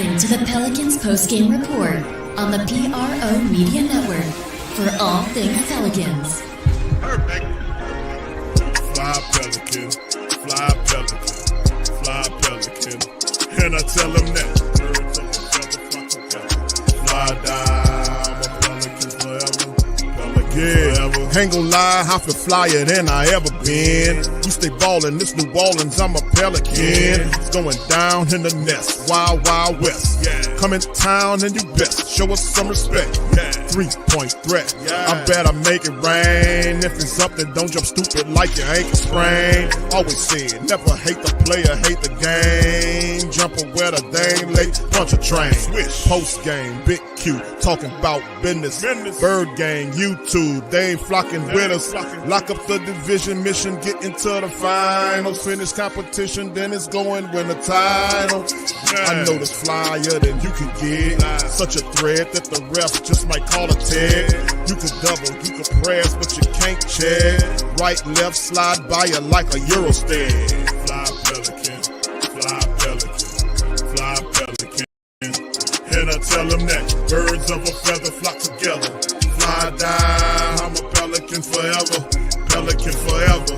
listening to the Pelicans Postgame Report on the PRO Media Network for all things Pelicans. Perfect. Fly Pelican, fly Pelican, fly Pelican. And I tell them that birds of a feather flock together. Fly down, I'm a Pelican forever. Pelican forever. Ain't gon' lie, I feel flyer than I ever been. We stay ballin', this New Orleans, I'm a Pelican. It's going down in the nest, wild, wild west. Come in town and you best show us some respect. 3-point threat, I better make it rain. If it's up, then don't jump stupid like your ankle sprain. Always said, never hate the player, hate the game. Jumper where the dame late, bunch of train. Post game, Big Q, talking about business. Bird gang, YouTube, they ain't flocking with us. Lock up the division mission, get into the finals. Finish competition, then it's going win the title. I know this flyer than you can get. Such a threat that the refs just might call a tag. You could double, you could press, but you can't check. Right, left, slide by you like a Eurostep. Fly Pelican, fly Pelican, fly Pelican. And I tell them that birds of a feather flock together. Fly down, I'm a Pelican forever. Pelican forever.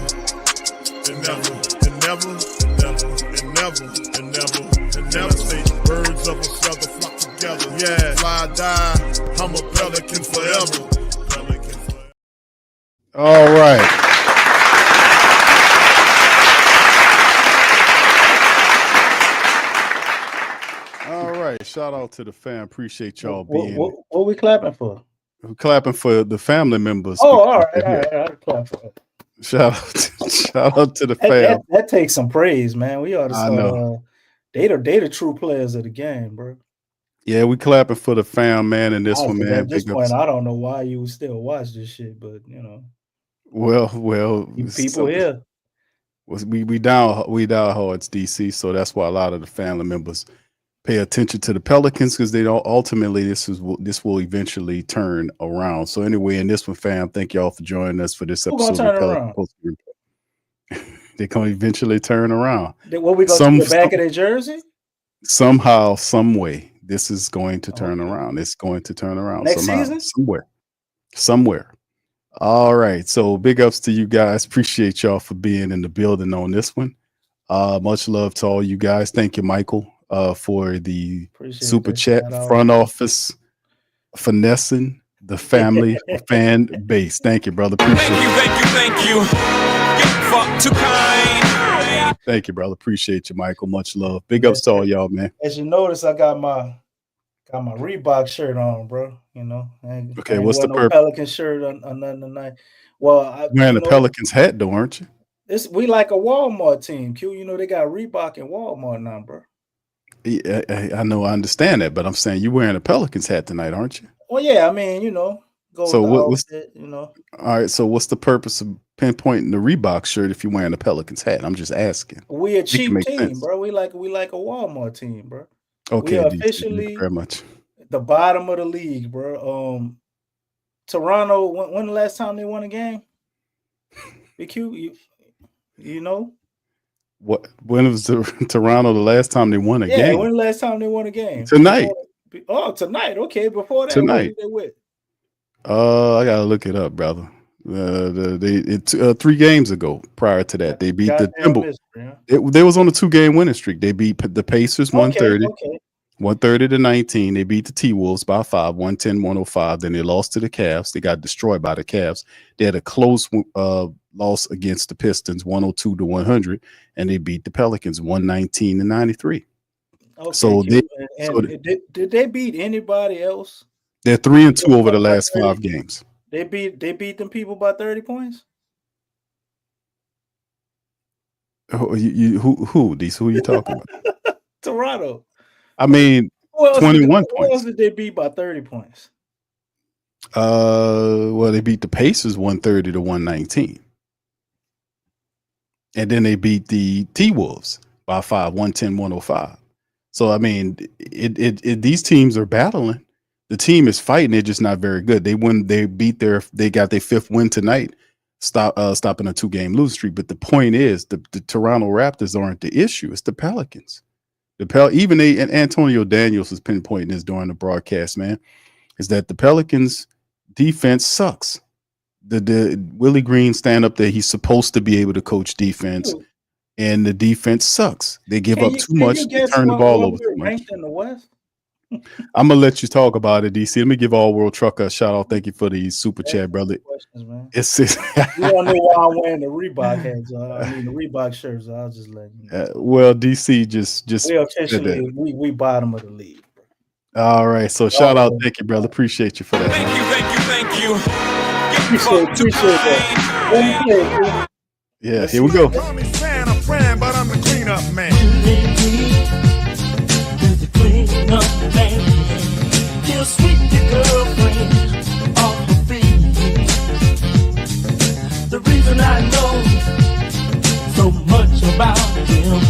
And never, and never, and never, and never, and never, and never say birds of a feather flock together. Yeah, fly down, I'm a Pelican forever. Pelican forever. All right. All right. Shout out to the fam. Appreciate y'all being. What we clapping for? We're clapping for the family members. Oh, all right. I'll clap for it. Shout out to the fam. That takes some praise, man. We ought to I know. They the true players of the game, bro. Yeah, we clapping for the fam, man, and this one, man. At this point, I don't know why you would still watch this shit, but you know. Well, you people here. We down hearts, DC, so that's why a lot of the family members pay attention to the Pelicans because they don't ultimately this will eventually turn around. So anyway, in this one, fam, thank y'all for joining us for this episode of Pelican Post. They're gonna eventually turn around. What we gonna do the back of their jersey? Somehow, some way, this is going to turn around. It's going to turn around next somehow, season? Somewhere. All right. So big ups to you guys. Appreciate y'all for being in the building on this one. Much love to all you guys. Thank you, Michael, for the super chat. Front office finessing the family fan base. Thank you, brother. Appreciate it. Thank you. Fuck too kind. Thank you, brother. Appreciate you, Michael. Much love. Big ups to all y'all, man. As you notice, I got my Reebok shirt on, bro. You know. Okay, what's the purpose? Pelican shirt or nothing tonight. Well, wearing a Pelicans hat, though, aren't you? We like a Walmart team, Q. You know they got Reebok and Walmart now, bro. Yeah, I know, I understand that, but I'm saying you're wearing a Pelicans hat tonight, aren't you? Well, yeah, I mean, you know, what's it, you know. All right, so what's the purpose of pinpointing the Reebok shirt if you're wearing a Pelicans hat? I'm just asking. We a cheap team, bro. We like a Walmart team, bro. Okay, we are officially very much the bottom of the league, bro. Toronto, when the last time they won a game? BQ, you know? When was Toronto the last time they won a game? Yeah, when the last time they won a game? Tonight. Tonight. Okay, before that, tonight. What they with? I gotta look it up, brother. 3 games ago, prior to that, they beat the Timberwolves. They was on a 2-game winning streak. They beat the Pacers 130. 130-19. They beat the T-Wolves by 5, 110-105. Then they lost to the Cavs. They got destroyed by the Cavs. They had a close loss against the Pistons, 102-100, and they beat the Pelicans 119-93. Okay, so did they beat anybody else? They're 3-2 over the last 5 games. They beat them people by 30 points. Who these? Who are you talking about? Toronto. I mean, 21 points. Who else did they beat by 30 points? Well, they beat the Pacers 130-119. And then they beat the T-Wolves by 5, 110-105. So, I mean, these teams are battling. The team is fighting. They're just not very good. They got their 5th win tonight, stopping a 2-game losing streak. But the point is, the Toronto Raptors aren't the issue. It's the Pelicans. Even and Antonio Daniels was pinpointing this during the broadcast, man, is that the Pelicans defense sucks. The Willie Green stand up there, he's supposed to be able to coach defense, and the defense sucks. They give up too much. They turn the ball over too much. In the West? I'm gonna let you talk about it, DC. Let me give All World Trucker a shout out. Thank you for the super chat, brother. It's you don't know why I'm wearing the Reebok hats. The Reebok shirts. I'll just let you know. Well, DC just we officially we bottom of the league. Bro. All right, so shout out, thank you, brother. Appreciate you for that. Thank you. Appreciate that. Yeah, here we go. Call me Santa Fran, but I'm the cleanup man. He'll sweep your girlfriend off the feet. The reason I know so much about him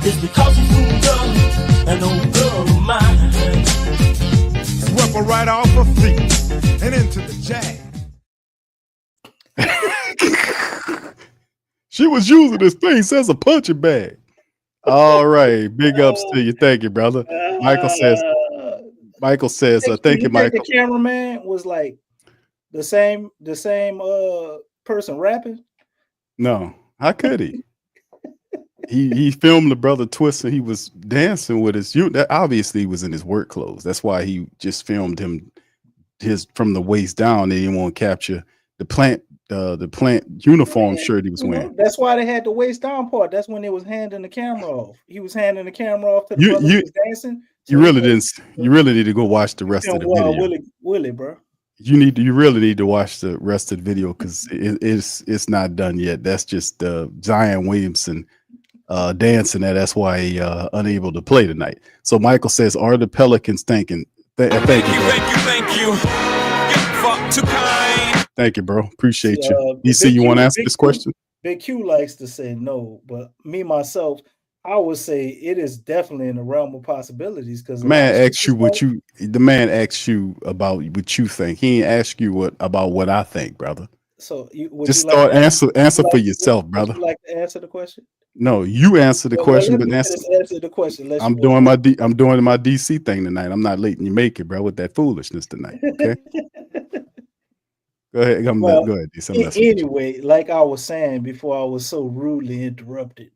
is because he fooled up an old girl of mine. Swept her right off her feet and into the jag. She was using his face as a punching bag. All right, big ups to you. Thank you, brother. Michael says, thank you, Michael. The cameraman was like the same person rapping. No, how could he? he filmed the brother twisting. He was dancing with his. That obviously was in his work clothes. That's why he just filmed him from the waist down. They didn't want to capture the plant uniform shirt he was wearing. That's why they had the waist down part. That's when they was handing the camera off. He was handing the camera off to the brother who was dancing. So you really need to go watch the rest of the video. Willie, bro. You really need to watch the rest of the video because it's not done yet. That's just Zion Williamson dancing there. That's why he unable to play tonight. So Michael says, are the Pelicans thinking? Thank you. Fuck too kind. Thank you, bro. Appreciate you. DC, you want to answer this question? Big Q likes to say no, but me myself, I would say it is definitely in the realm of possibilities because the man asks you about what you think. He ain't ask you about what I think, brother. So answer for yourself, brother. Would you like to answer the question? No, you answer the question, but answer the question. I'm doing my DC thing tonight. I'm not letting you make it, bro, with that foolishness tonight. Okay. Go ahead. Go ahead, DC. Anyway, like I was saying before, I was so rudely interrupted.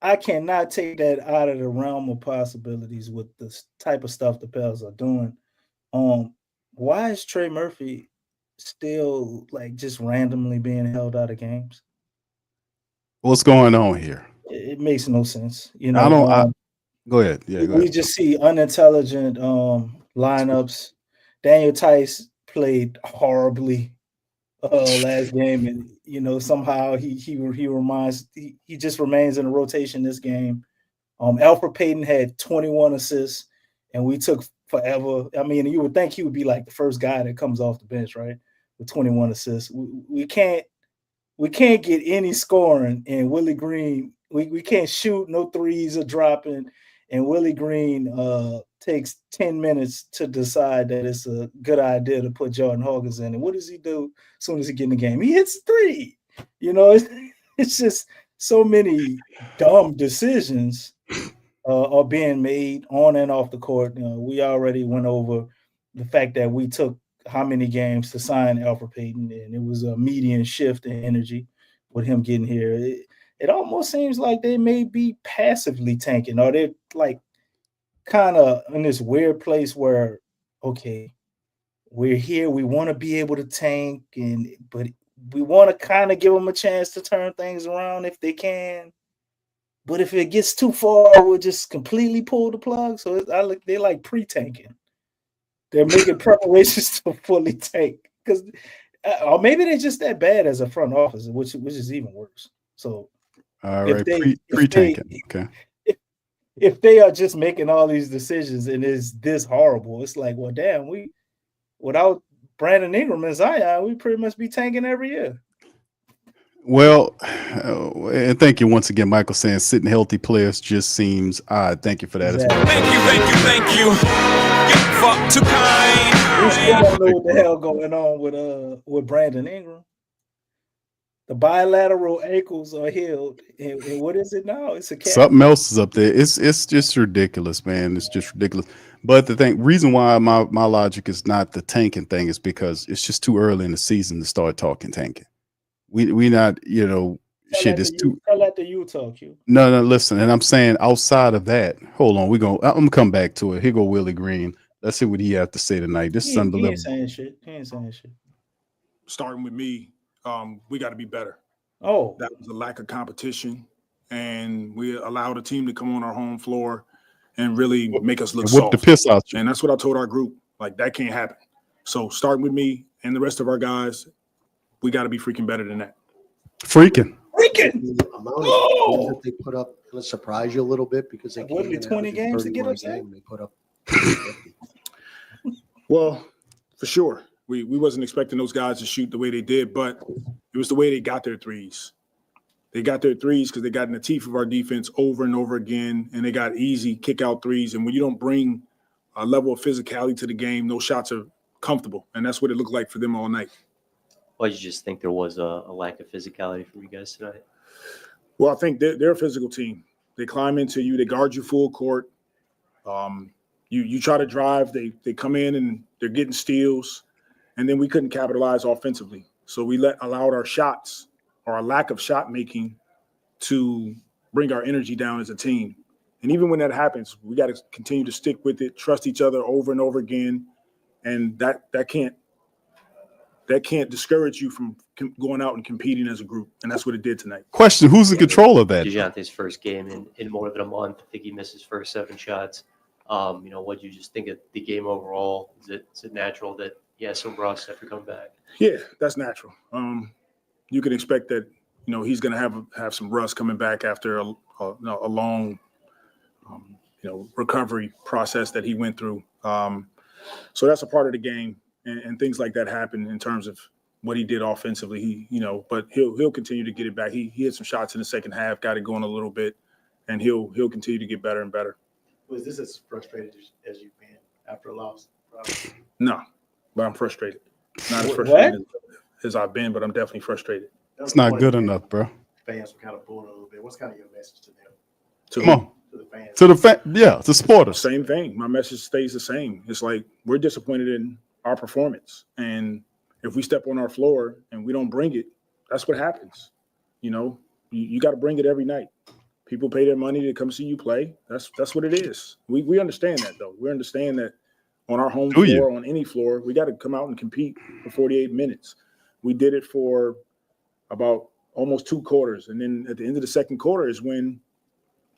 I cannot take that out of the realm of possibilities with the type of stuff the Pels are doing. Why is Trey Murphy still like just randomly being held out of games? What's going on here? It makes no sense. You know, go ahead. Yeah, go we ahead. just see unintelligent lineups. Daniel Tice played horribly last game, and you know somehow he just remains in the rotation this game. Alfred Payton had 21 assists, and we took forever. I mean, you would think he would be like the first guy that comes off the bench, right? With 21 assists, we can't get any scoring. And Willie Green, we can't shoot, no threes are dropping, and Willie Green takes 10 minutes to decide that it's a good idea to put Jordan Hawkins in. And what does he do as soon as he gets in the game? He hits three. You know, it's just so many dumb decisions are being made on and off the court. You know, we already went over the fact that we took how many games to sign Alfred Payton, and it was a median shift in energy with him getting here. It almost seems like they may be passively tanking, or they're like kind of in this weird place where, okay, we're here, we want to be able to tank, but we want to kind of give them a chance to turn things around if they can. But if it gets too far, we'll just completely pull the plug. So they're like pre-tanking. They're making preparations to fully tank, because, or maybe they're just that bad as a front office, which is even worse. So, all right, pre-tanking. Okay. If they are just making all these decisions and it's this horrible, it's like, well, damn, without Brandon Ingram and Zion, we pretty much be tanking every year. Well, and thank you once again, Michael, saying sitting healthy players just seems odd. Thank you for that as well. Thank you. Fuck too kind. We still don't know what the hell going on with Brandon Ingram. The bilateral ankles are healed. And what is it now? It's a cat. Something else is up there. It's just ridiculous, man. It's just ridiculous. But the reason why my logic is not the tanking thing is because it's just too early in the season to start talking tanking. We not, shit is too. Tell that to you talk you. No, listen. And I'm saying outside of that, hold on. I'm gonna come back to it. Here go Willie Green. Let's see what he has to say tonight. This is unbelievable. He ain't saying shit. Starting with me, we got to be better. Oh, that was a lack of competition, and we allowed a team to come on our home floor and really make us look soft. The piss out you. And that's what I told our group. Like, that can't happen. So starting with me and the rest of our guys, we got to be freaking better than that. Freaking. The amount of that they put up will surprise you a little bit because they came in 20 games to get upset. They put up. Well, for sure. We wasn't expecting those guys to shoot the way they did, but it was the way they got their threes. They got their threes because they got in the teeth of our defense over and over again, and they got easy kick-out threes. And when you don't bring a level of physicality to the game, those shots are comfortable, and that's what it looked like for them all night. Why did you just think there was a lack of physicality from you guys tonight? Well, I think they're a physical team. They climb into you. They guard you full court. You try to drive. They come in, and they're getting steals. And then we couldn't capitalize offensively. So we allowed our shots or our lack of shot making to bring our energy down as a team. And even when that happens, we got to continue to stick with it, trust each other over and over again. And that can't discourage you from going out and competing as a group. And that's what it did tonight. Question, who's in control of that? DeJounte's first game in more than a month. I think he missed his first 7 shots. What do you just think of the game overall? Is it natural that some rust after coming back? Yeah, that's natural. You can expect that, he's going to have some rust coming back after a long, recovery process that he went through. So that's a part of the game, and things like that happen in terms of what he did offensively. But he'll continue to get it back. He had some shots in the second half, got it going a little bit, and he'll continue to get better and better. Was this as frustrated as you've been after a loss? No. But I'm frustrated. Not as frustrated as I've been, but I'm definitely frustrated. It's not good enough, bro. Fans were kind of booing a little bit. What's kind of your message to them? Come on. To the fans. To the fan, to supporters. Same thing. My message stays the same. It's like we're disappointed in our performance. And if we step on our floor and we don't bring it, that's what happens. You got to bring it every night. People pay their money to come see you play. That's what it is. We understand that, though. We understand that on our home floor, on any floor, we got to come out and compete for 48 minutes. We did it for about almost 2 quarters. And then at the end of the second quarter is when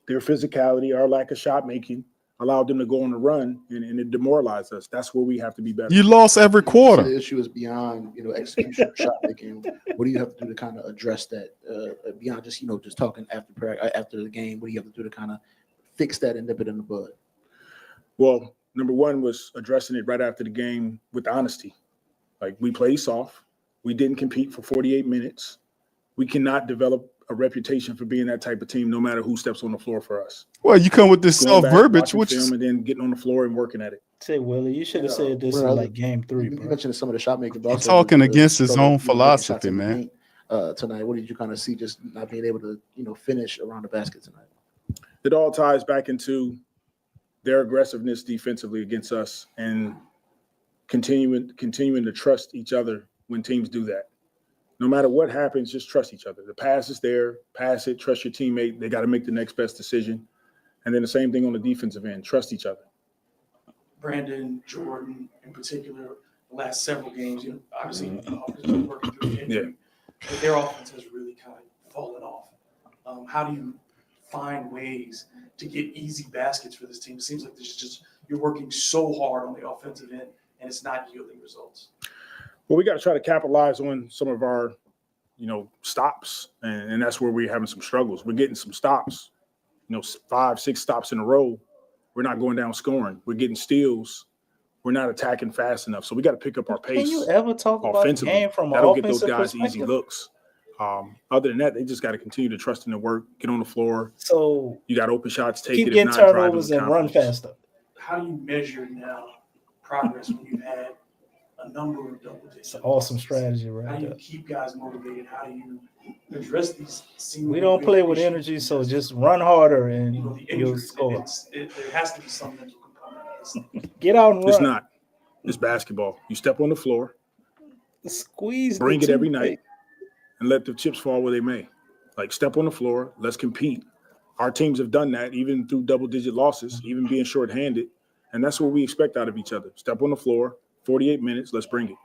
their physicality, our lack of shot making, allowed them to go on a run, and it demoralized us. That's where we have to be better. You lost every quarter. So the issue is beyond, execution, shot making. What do you have to do to kind of address that beyond just, just talking after the game? What do you have to do to kind of fix that and nip it in the bud? Well, number one was addressing it right after the game with honesty. Like, we played soft. We didn't compete for 48 minutes. We cannot develop a reputation for being that type of team no matter who steps on the floor for us. Well, you come with this soft verbiage, which is... And then getting on the floor and working at it. Say, Willie, you should have said this in like game 3, You bro. mentioned some of the shot making. He's talking against his own philosophy, man. Tonight, what did you kind of see just not being able to, finish around the basket tonight? It all ties back into their aggressiveness defensively against us and continuing to trust each other when teams do that. No matter what happens, just trust each other. The pass is there, pass it, trust your teammate. They got to make the next best decision. And then the same thing on the defensive end, trust each other. Brandon, Jordan in particular, the last several games, obviously the offense is working through the injury, but their offense has really kind of fallen off. How do you find ways to get easy baskets for this team? It seems like you're working so hard on the offensive end and it's not yielding results. Well, we got to try to capitalize on some of our, stops, and that's where we're having some struggles. We're getting some stops, 5, 6 stops in a row. We're not going down scoring. We're getting steals. We're not attacking fast enough. So we got to pick up our pace. Can you ever talk about the game from an That'll get those offensive guys perspective? easy looks. Other than that, they just got to continue to trust in their work, get on the floor. So you got open shots, take keep it. getting turnovers and run faster. How do you measure now progress when you've had a number of double digits. It's an awesome strategy, right? How do you keep guys motivated? How do you address these? We don't play with energy, so just run harder and the you'll injuries. score. There has to be some mental component. Get out and run. It's not. It's basketball. You step on the floor, squeeze, bring it every night, and let the chips fall where they may. Like, step on the floor, let's compete. Our teams have done that even through double-digit losses, even being shorthanded, and that's what we expect out of each other. Step on the floor, 48 minutes, let's bring it.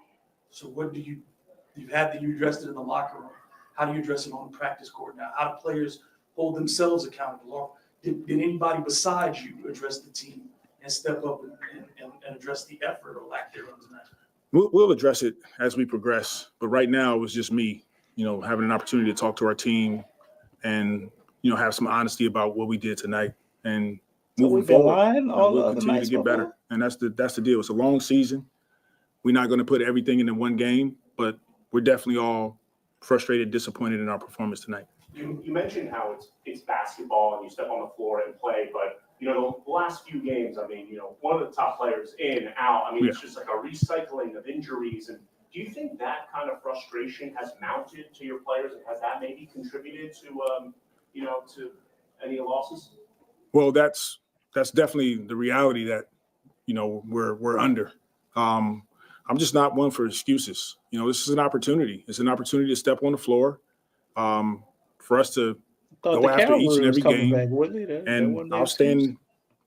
So what do you addressed it in the locker room. How do you address it on the practice court now? How do players hold themselves accountable? Or did anybody besides you address the team and step up and address the effort or lack thereof tonight? We'll address it as we progress, but right now it was just me, having an opportunity to talk to our team and, have some honesty about what we did tonight. And so moving we've been forward, lying all we'll the other continue nights to get before? better. And that's the deal. It's a long season. We're not going to put everything into one game, but we're definitely all frustrated, disappointed in our performance tonight. You mentioned how it's basketball and you step on the floor and play, but the last few games, one of the top players in, out, it's just like a recycling of injuries. And do you think that kind of frustration has mounted to your players, and has that maybe contributed to to any losses? Well, that's definitely the reality that we're under. I'm just not one for excuses. This is an opportunity. It's an opportunity to step on the floor, for us to go after each and every game. And I'll stand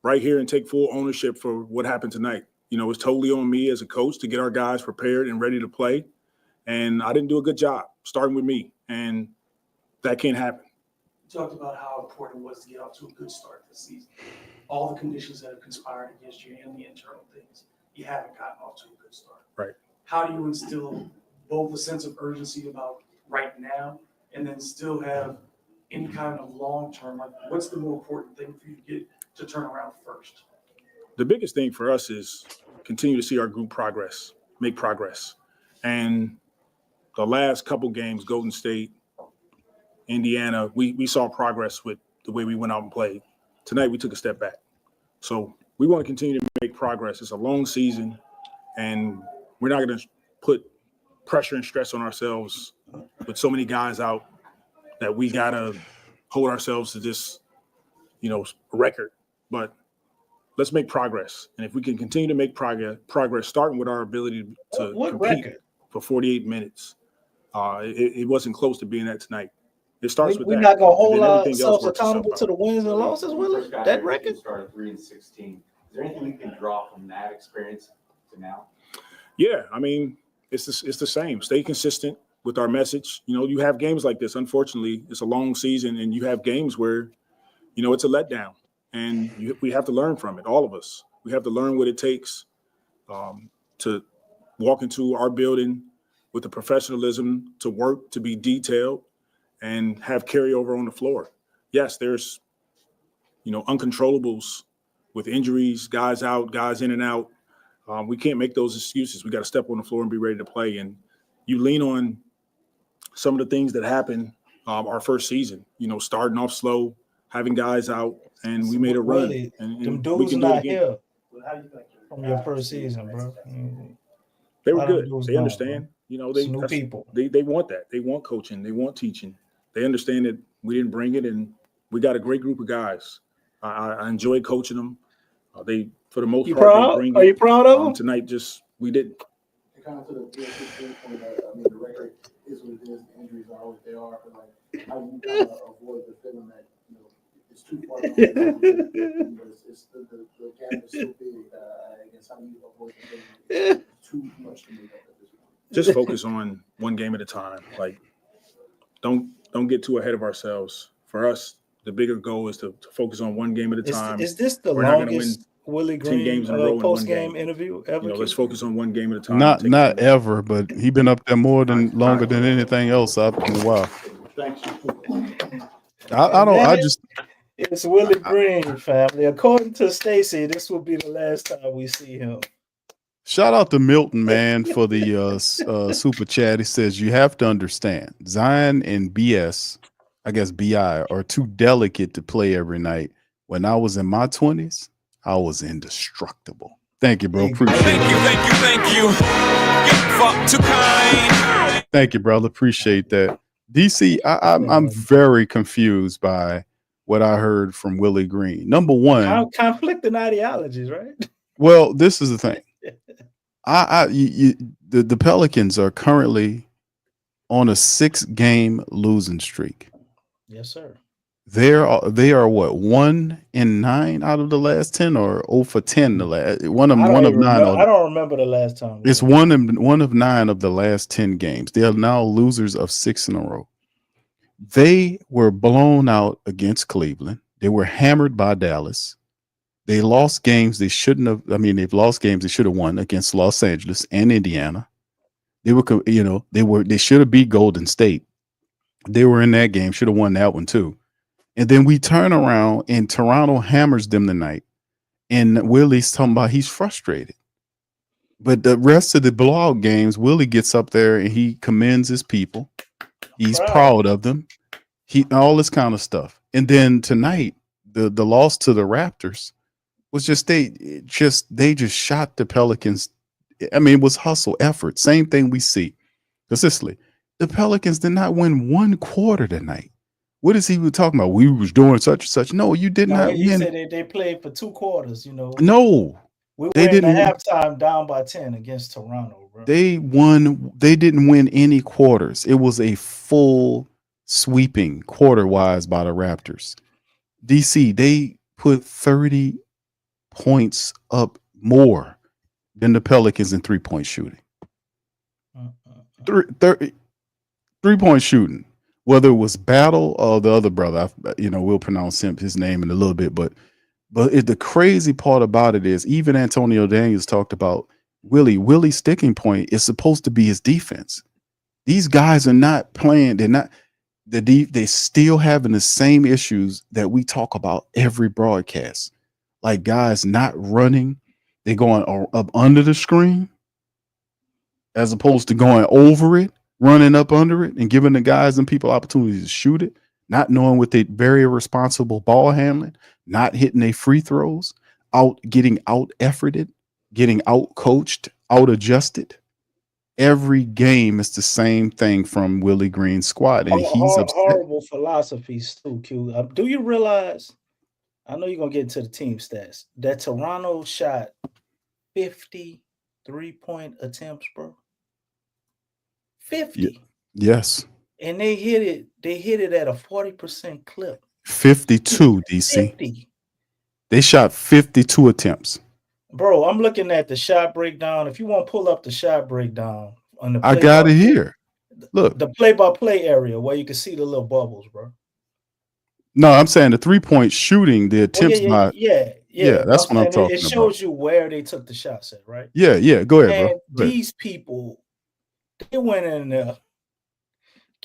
right here and take full ownership for what happened tonight. It's totally on me as a coach to get our guys prepared and ready to play. And I didn't do a good job starting with me, and that can't happen. You talked about how important it was to get off to a good start this season. All the conditions that have conspired against you and the internal things, you haven't gotten off to a good start. Right. How do you instill both a sense of urgency about right now and then still have any kind of long-term, like what's the more important thing for you to get to turn around first? The biggest thing for us is continue to see our group make progress. And the last couple games, Golden State, Indiana, we saw progress with the way we went out and played. Tonight, we took a step back. So we want to continue to make progress. It's a long season, and we're not going to put pressure and stress on ourselves with so many guys out that we got to hold ourselves to this, record. But let's make progress. And if we can continue to make progress, starting with our ability to compete for 48 minutes, it wasn't close to being that tonight. It starts with that. We're not going to hold ourselves accountable to the wins and losses, Willie? That record? You started 3-16. Is there anything you can draw from that experience to now? Yeah, it's the same. Stay consistent with our message. You have games like this. Unfortunately, it's a long season, and you have games where, it's a letdown. And we have to learn from it, all of us. We have to learn what it takes to walk into our building with the professionalism, to work, to be detailed, and have carryover on the floor. Yes, there's, uncontrollables with injuries, guys out, guys in and out. We can't make those excuses. We got to step on the floor and be ready to play. And you lean on some of the things that happened our first season, starting off slow, having guys out, and we made a run. Really, and them we dudes can do it not again. here from your first season, bro. They were good. They understand. New people. They want that. They want coaching. They want teaching. They understand that we didn't bring it, and we got a great group of guys. I enjoy coaching them. They, for the most part, they bring it. Are you proud of them? Tonight, we didn't. Kind of to the point that, the record is what it is. The injuries are what they are. But like, how do you avoid the feeling that it's too far behind? It's the gap is so big. I guess how do you avoid the feeling it's too much to make up at this point? Just focus on one game at a time. Like, don't get too ahead of ourselves. For us, the bigger goal is to focus on one game at a time. Is this the We're not gonna longest Willie Green games in a row in one post-game game. interview ever? Let's focus on one game at a time. Not ever, but he been up there longer than anything else up in a while. Thanks. It's Willie Green, family. According to Stacy, this will be the last time we see him. Shout out to Milton, man, for the super chat. He says, you have to understand, Zion and BS, I guess BI, are too delicate to play every night. When I was in my 20s, I was indestructible. Thank you, bro. Appreciate Thank you, that. thank you, thank you. Get fucked too kind. Thank you, brother. Appreciate that. DC, I'm very confused by what I heard from Willie Green. Number one, conflicting ideologies, right? well, this is the thing. The Pelicans are currently on a 6-game losing streak. Yes, sir. They are what, 1-9 out of the last 10, or 0 for 10 the last one of 9. I don't remember the last time. It's one of 9 of the last 10 games. They are now losers of 6 in a row. They were blown out against Cleveland. They were hammered by Dallas. They lost games they shouldn't have. I mean, they've lost games they should have won against Los Angeles and Indiana. They should have beat Golden State. They were in that game, should have won that one too. And then we turn around and Toronto hammers them tonight. And Willie's talking about he's frustrated. But the rest of the blowout games, Willie gets up there and he commends his people. He's proud of them. All this kind of stuff. And then tonight, the loss to the Raptors was they just shot the Pelicans. I mean, it was hustle effort. Same thing we see consistently. The Pelicans did not win one quarter tonight. What is he talking about? We was doing such and such. No, you did not you win. Said they played for 2 quarters, No. They didn't at halftime down by 10 against Toronto, bro. They didn't win any quarters. It was a full sweeping quarter-wise by the Raptors. DC, they put 30 points up more than the Pelicans in 3-point shooting. 3-point shooting. Whether it was Battle or the other brother, we'll pronounce his name in a little bit, but the crazy part about it is even Antonio Daniels talked about Willie's sticking point is supposed to be his defense. These guys are not playing. They're not. They still having the same issues that we talk about every broadcast. Like guys not running. They're going up under the screen as opposed to going over it, running up under it and giving the guys and people opportunities to shoot it, not knowing what they very irresponsible ball handling, not hitting their free throws, getting out efforted, getting out coached, out adjusted. Every game is the same thing from Willie Green's squad, and he's upset. Horrible philosophies too, Q. Do you realize? I know you're gonna get into the team stats. That Toronto shot 50 3-point attempts, bro. 50. Yes. And they hit it at a 40% clip. 52, DC. 50. They shot 52 attempts. Bro, I'm looking at the shot breakdown. If you want to pull up the shot breakdown on the I got it here. Look. The play-by-play area where you can see the little bubbles, bro. No, I'm saying the 3-point shooting, the attempts Yeah, that's what I'm talking about. It shows you where they took the shots at, right? Yeah. Go ahead, and bro. These people, they went in there.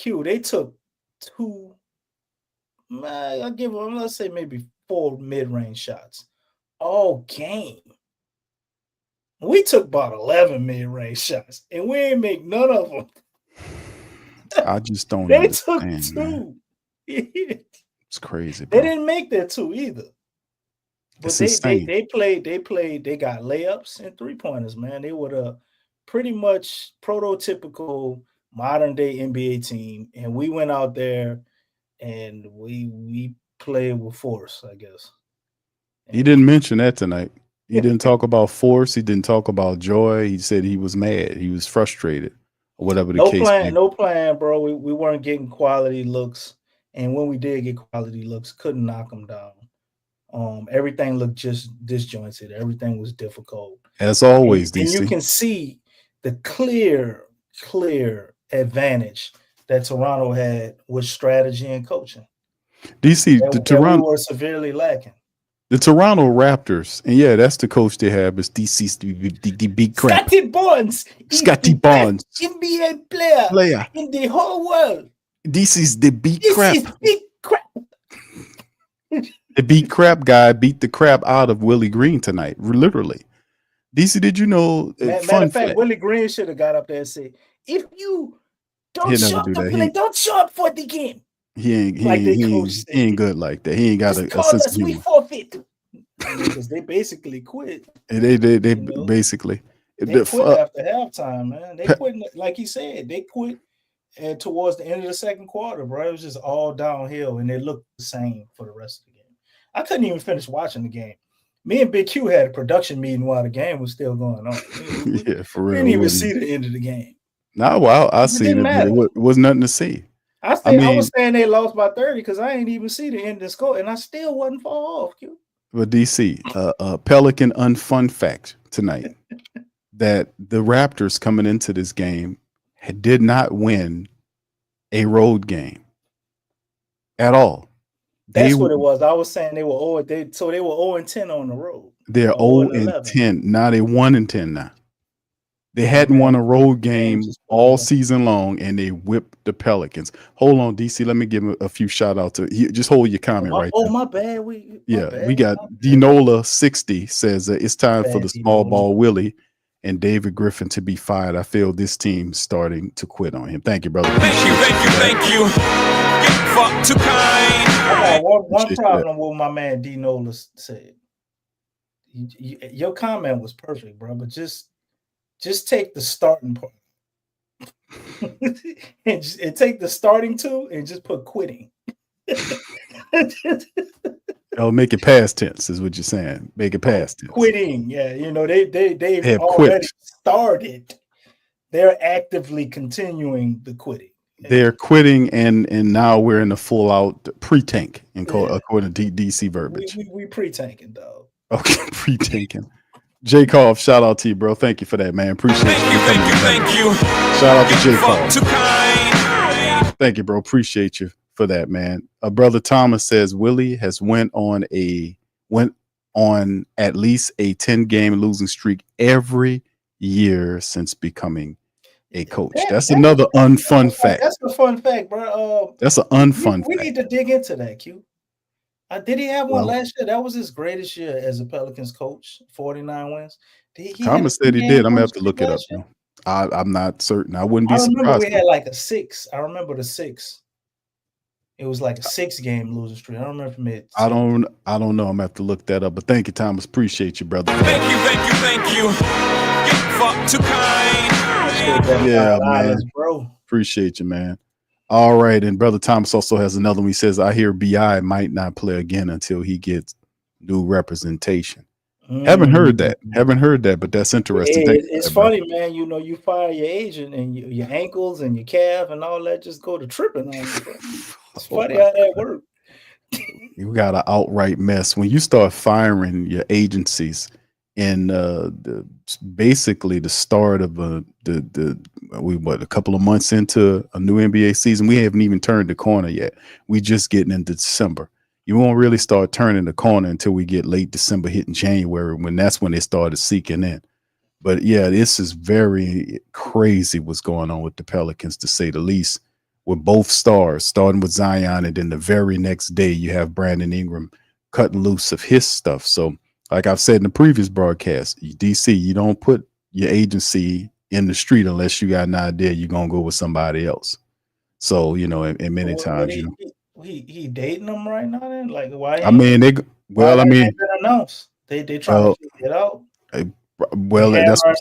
They took 2. I'll give them, let's say maybe 4 mid-range shots all game. We took about 11 mid-range shots, and we ain't make none of them. I just don't. They took 2. It's crazy. Bro. They didn't make their 2 either. But they got layups and 3-pointers, man. They were the pretty much prototypical modern day NBA team, and we went out there and we played with force, I guess. He didn't mention that tonight. He didn't talk about force. He didn't talk about joy. He said he was mad. He was frustrated, or whatever the case. No plan, bro. We weren't getting quality looks, and when we did get quality looks, couldn't knock them down. Everything looked just disjointed. Everything was difficult. As always, and DC. you can see the clear advantage that Toronto had with strategy and coaching. DC, Toronto we were severely lacking. The Toronto Raptors, and that's the coach they have, is DC's the big crap. Scotty Barnes. NBA player in the whole world. DC's the big crap. This is big crap. The big crap guy beat the crap out of Willie Green tonight, literally. DC, did you know? Matter of fact, Willie Green should have got up there and said, "If you don't show up to play, don't show up for the game." He ain't good like that. He ain't got a sense of humor. We forfeit. because they basically quit. They basically they quit after halftime, man. They quit, like he said, they quit. And towards the end of the second quarter, bro, it was just all downhill, and it looked the same for the rest of the game. I couldn't even finish watching the game. Me and Big Q had a production meeting while the game was still going on. Yeah, for real. We didn't even see the end of the game. No, well, I seen it, but it was nothing to see. I was saying they lost by 30 because I ain't even see the end of the score, and I still wasn't far off, Q. But DC, Pelican unfun fact tonight that the Raptors coming into this game did not win a road game at all. That's what it was. I was saying they were 0-10 on the road. They're 0-10. Now they 1-10 now. They hadn't won a road game all season long, and they whipped the Pelicans. Hold on, DC. Let me give a few shout outs to you. Just hold your comment right there. My bad. We got Dinola 60 says it's time for the small ball Willie and David Griffin to be fired. I feel this team's starting to quit on him. Thank you, brother. Thank you. Fuck too kind. I got one problem with my man Dinola said. Your comment was perfect, bro, but just take the starting part and take the starting two and just put quitting. Oh, make it past tense is what you're saying. Make it past tense. Quitting, yeah. They've already started. They're actively continuing the quitting. They're quitting, and now we're in a full out pre-tank, according to DC verbiage. We pre-tanking, dog. Okay, pre-tanking. Jacob, shout out to you, bro. Thank you for that, man. Appreciate Thank you. Shout out to Jacob. Thank you, bro. Appreciate you for that, man. Brother Thomas says Willie has went on at least a 10-game losing streak every year since becoming a coach. That's another unfun fact. That's a fun fact, bro. That's an unfun fact. We need to dig into that, Q. Did he have one last year? That was his greatest year as a Pelicans coach, 49 wins. Thomas said he did. I'm going to have to look it up now. I'm not certain. I wouldn't be surprised. I remember we had like a 6. I remember the 6. It was like a 6-game losing streak. I don't remember from it. I don't know. I'm going to have to look that up. But thank you, Thomas. Appreciate you, brother. Thank you. Fuck too kind. Yeah, man. Bro. Appreciate you, man. All right. And Brother Thomas also has another one. He says, I hear BI might not play again until he gets new representation. Haven't heard that, but that's interesting. It's funny, man. You fire your agent and your ankles and your calf and all that just go to tripping on you. It's funny how that works. You got an outright mess when you start firing your agencies in basically the start of a couple of months into a new NBA season. We haven't even turned the corner yet. We just getting into December. You won't really start turning the corner until we get late December, hitting January, that's when they started seeking in. But yeah, this is very crazy what's going on with the Pelicans, to say the least, with both stars, starting with Zion, and then the very next day you have Brandon Ingram cutting loose of his stuff. So like I've said in the previous broadcast, DC, you don't put your agency in the street unless you got an idea you're going to go with somebody else. So, and many times, he dating them right now. Then, like, why? They announced. They trying to figure it out. That's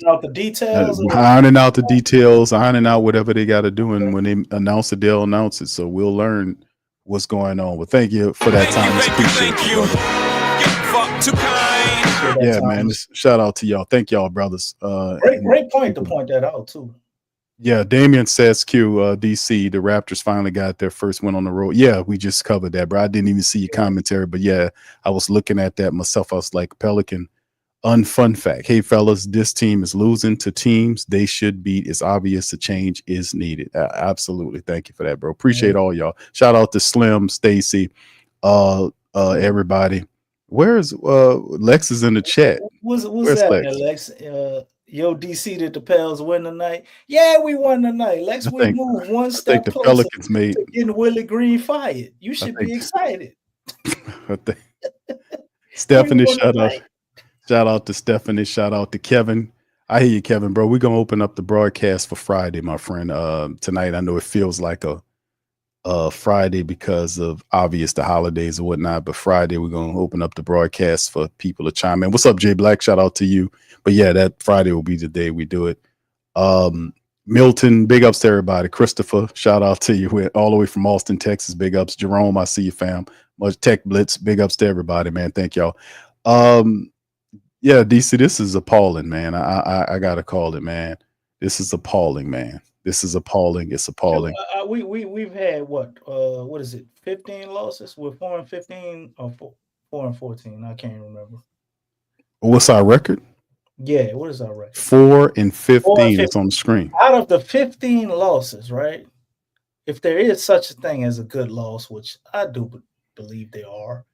out the details. Ironing out the details, ironing out whatever they got to do, and when they announce it, they'll announce it. So we'll learn what's going on. But thank you for that time. Appreciate you. Yeah, man. Shout out to y'all. Thank y'all, brothers. Great point to point that out too. Yeah, Damian says DC, the Raptors finally got their first win on the road. Yeah, we just covered that, bro. I didn't even see your commentary, but yeah, I was looking at that myself. I was like, Pelican, unfun fact. Hey, fellas, this team is losing to teams they should beat. It's obvious a change is needed. Absolutely. Thank you for that, bro. Appreciate all y'all. Shout out to Slim, Stacy, everybody. Where's Lex is in the chat? What's that, Lex? Yo, DC, did the Pels win tonight? Yeah, we won tonight. Lex, we moved one step the closer Pelicans made to getting Willie Green fired. You should be excited. Stephanie, shout out to Stephanie. Shout out to Kevin. I hear you, Kevin, bro. We're gonna open up the broadcast for Friday, my friend. Tonight, I know it feels like a Friday because of obvious the holidays and whatnot. But Friday we're gonna open up the broadcast for people to chime in. What's up, Jay Black? Shout out to you. But yeah, that Friday will be the day we do it. Milton, big ups to everybody. Christopher, shout out to you. We're all the way from Austin, Texas. Big ups. Jerome, I see you, fam. Much Tech Blitz. Big ups to everybody, man. Thank y'all. Yeah, DC, this is appalling, man. I gotta call it, man. This is appalling, man. This is appalling. It's appalling. We've had what is it? 15 losses. We're 4-15 or 4-14. I can't remember. What's our record? Yeah, what is our record? 4-15. It's on the screen. Out of the 15 losses, right? If there is such a thing as a good loss, which I do believe there are,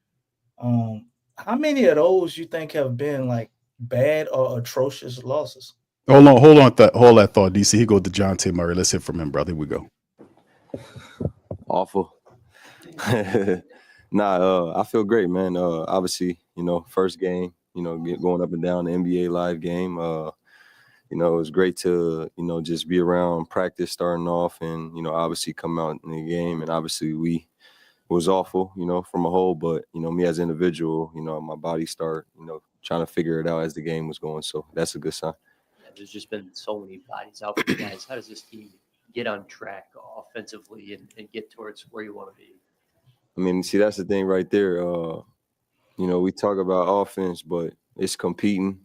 how many of those you think have been like bad or atrocious losses? Hold on. Hold that thought, DC. He go to John T. Murray. Let's hear from him, brother. Here we go. Awful. I feel great, man. Obviously, first game, going up and down the NBA live game. It was great to, just be around practice starting off and, obviously come out in the game. And obviously it was awful, from a whole, but, me as an individual, my body start, trying to figure it out as the game was going. So that's a good sign. Yeah, there's just been so many bodies out for you guys. How does this team get on track offensively and get towards where you want to be? I mean, see, that's the thing right there. We talk about offense, but it's competing,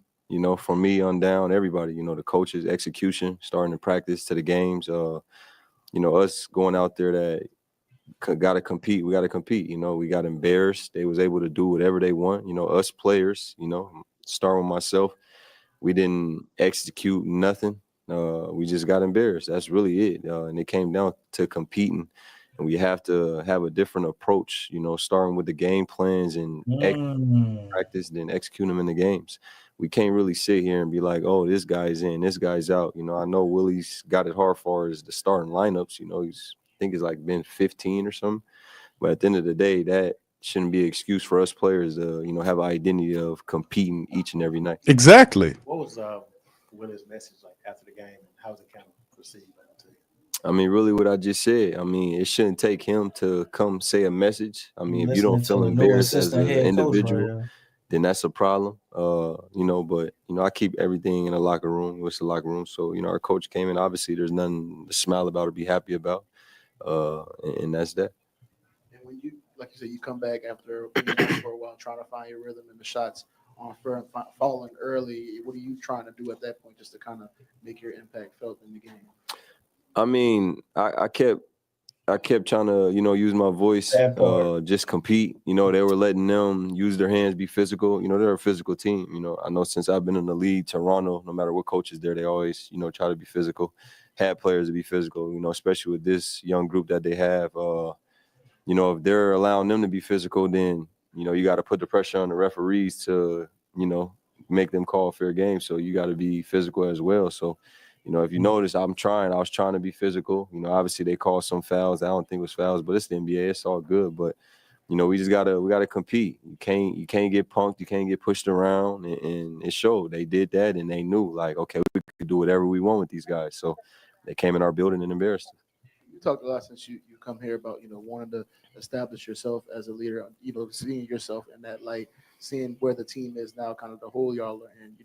from me on down, everybody, the coaches, execution, starting to practice to the games, us going out there that got to compete. We got to compete. We got embarrassed. They was able to do whatever they want. Us players, starting with myself, we didn't execute nothing. We just got embarrassed. That's really it. And it came down to competing. And we have to have a different approach, starting with the game plans and practice, then execute them in the games. We can't really sit here and be like, oh, this guy's in, this guy's out. I know Willie's got it hard far as the starting lineups. I think it's like been 15 or something. But at the end of the day, that shouldn't be an excuse for us players to, have an identity of competing each and every night. Exactly. What was Willie's message like after the game, and how was it kind of perceived? I mean, really what I just said. I mean, it shouldn't take him to come say a message. I mean, if you don't feel embarrassed as an individual, then that's a problem. But I keep everything in the locker room. It's the locker room. So, our coach came in. Obviously, there's nothing to smile about or be happy about. And that's that. And when you, like you said, you come back after being out for a while, trying to find your rhythm and the shots on falling early, what are you trying to do at that point just to kind of make your impact felt in the game? I mean, I kept trying to, use my voice, just compete. They were letting them use their hands, be physical. They're a physical team. I know since I've been in the league, Toronto, no matter what coach is there, they always, try to be physical, had players to be physical, especially with this young group that they have. If they're allowing them to be physical, then, you got to put the pressure on the referees to, make them call fair game. So you got to be physical as well. So, if you notice, I was trying to be physical. Obviously they called some fouls. I don't think it was fouls, but it's the NBA. It's all good. But, we just gotta compete. You can't get punked. You can't get pushed around. And it showed. They did that, and they knew, like, okay, we could do whatever we want with these guys. So they came in our building and embarrassed them. You talked a lot since you come here about, wanting to establish yourself as a leader, seeing yourself in that light, seeing where the team is now, kind of the hole y'all are in,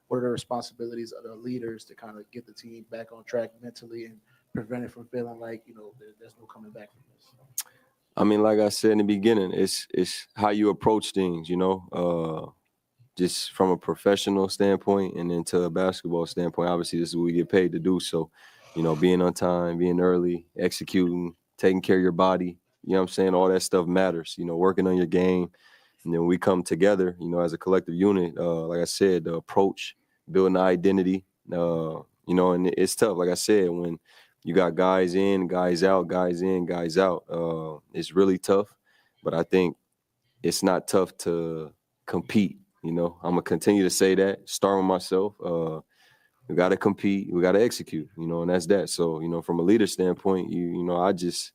what are the responsibilities of the leaders to kind of get the team back on track mentally and prevent it from feeling like, there's no coming back from this? I mean, like I said in the beginning, it's how you approach things, just from a professional standpoint and then to a basketball standpoint. Obviously, this is what we get paid to do. So, being on time, being early, executing, taking care of your body, all that stuff matters, working on your game. And then we come together, as a collective unit, like I said, the approach, building the identity, and it's tough. Like I said, when you got guys in, guys out, guys in, guys out, it's really tough. But I think it's not tough to compete. I'm going to continue to say that, start with myself. We got to compete. We got to execute, and that's that. So, from a leader standpoint, I just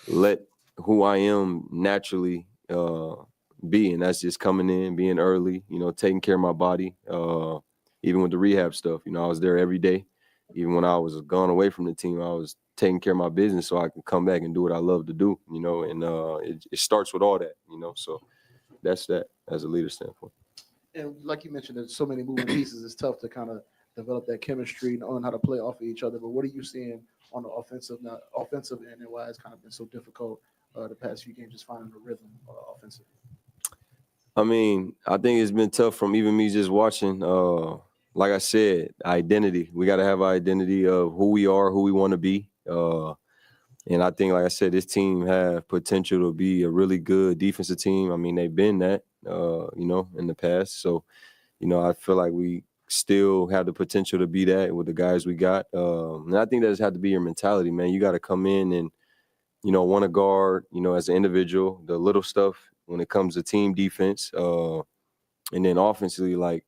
let who I am naturally be, and that's just coming in, being early, taking care of my body. Even with the rehab stuff, I was there every day. Even when I was gone away from the team, I was taking care of my business so I can come back and do what I love to do, you know, and it starts with all that, you know, so that's that as a leader standpoint. And like you mentioned, there's so many moving pieces. It's tough to kind of develop that chemistry and learn how to play off of each other. But what are you seeing on the offensive end, and why it's kind of been so difficult the past few games, just finding the rhythm offensively? I mean, I think it's been tough from even me just watching. Like I said, identity. We got to have an identity of who we are, who we want to be. And I think, like I said, this team have potential to be a really good defensive team. I mean, they've been that, you know, in the past. So, you know, I feel like we still have the potential to be that with the guys we got. And I think that just had to be your mentality, man. You got to come in and, you know, want to guard, you know, as an individual, the little stuff when it comes to team defense. And then offensively, like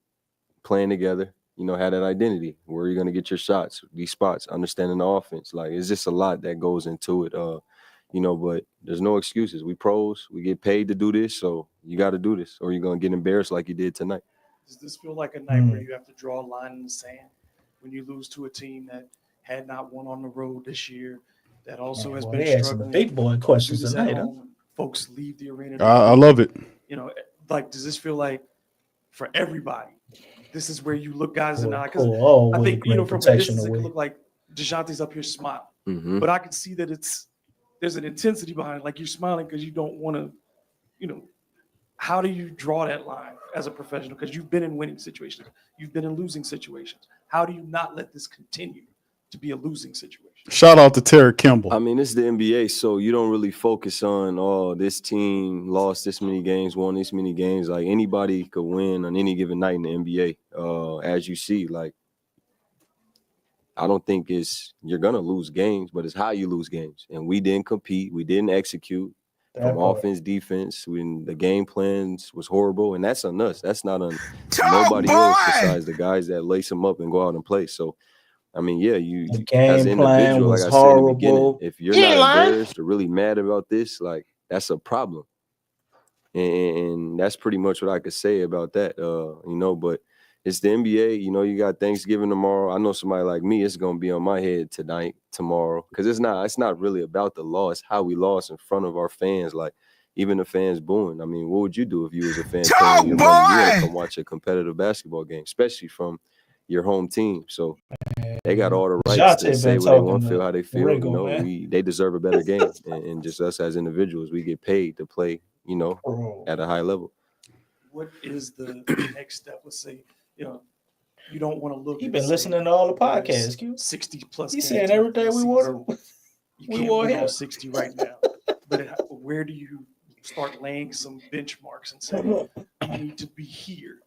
playing together, you know, have that identity. Where you're going to get your shots, these spots, understanding the offense. Like, it's just a lot that goes into it, you know, but there's no excuses. We pros, we get paid to do this, so you got to do this or you're going to get embarrassed like you did tonight. Does this feel like a night where you have to draw a line in the sand when you lose to a team that had not won on the road this year, that also has been struggling? Some big boy questions tonight, huh? Folks leave the arena. I love it. You know, like, does this feel like for everybody, this is where you look guys in the eye? Because I think, you know, from a distance, it could look like DeJounte's up here smiling. Mm-hmm. But I can see that there's an intensity behind it. Like, you're smiling because you don't want to, you know, how do you draw that line as a professional? Because you've been in winning situations. You've been in losing situations. How do you not let this continue to be a losing situation? Shout out to Terry Kimball. I mean, it's the NBA, so you don't really focus on, oh, this team lost this many games, won this many games. Like, anybody could win on any given night in the NBA, as you see. Like, I don't think you're going to lose games, but it's how you lose games. And we didn't compete. We didn't execute. From offense, defense, when the game plans was horrible, and that's on us. That's not on nobody else besides the guys that lace them up and go out and play. So, I mean, yeah, you as an individual, like I said in the beginning, if you're not embarrassed or really mad about this, like, that's a problem. And that's pretty much what I could say about that, you know, but it's the NBA. You know, you got Thanksgiving tomorrow. I know somebody like me, it's going to be on my head tonight, tomorrow, because it's not really about the loss, how we lost in front of our fans, like even the fans booing. I mean, what would you do if you was a fan paying your money to come watch a competitive basketball game, especially from your home team? So they got all the rights to say what they want, feel how they feel. You know, they deserve a better game, and just us as individuals, we get paid to play, you know, at a high level. What is the next step? Let's say, you know, you don't want to look. He's been listening to all the podcasts. 60 plus. He's saying every day we want to. You can't win all 60 right now. But where do you start laying some benchmarks and say we need to be here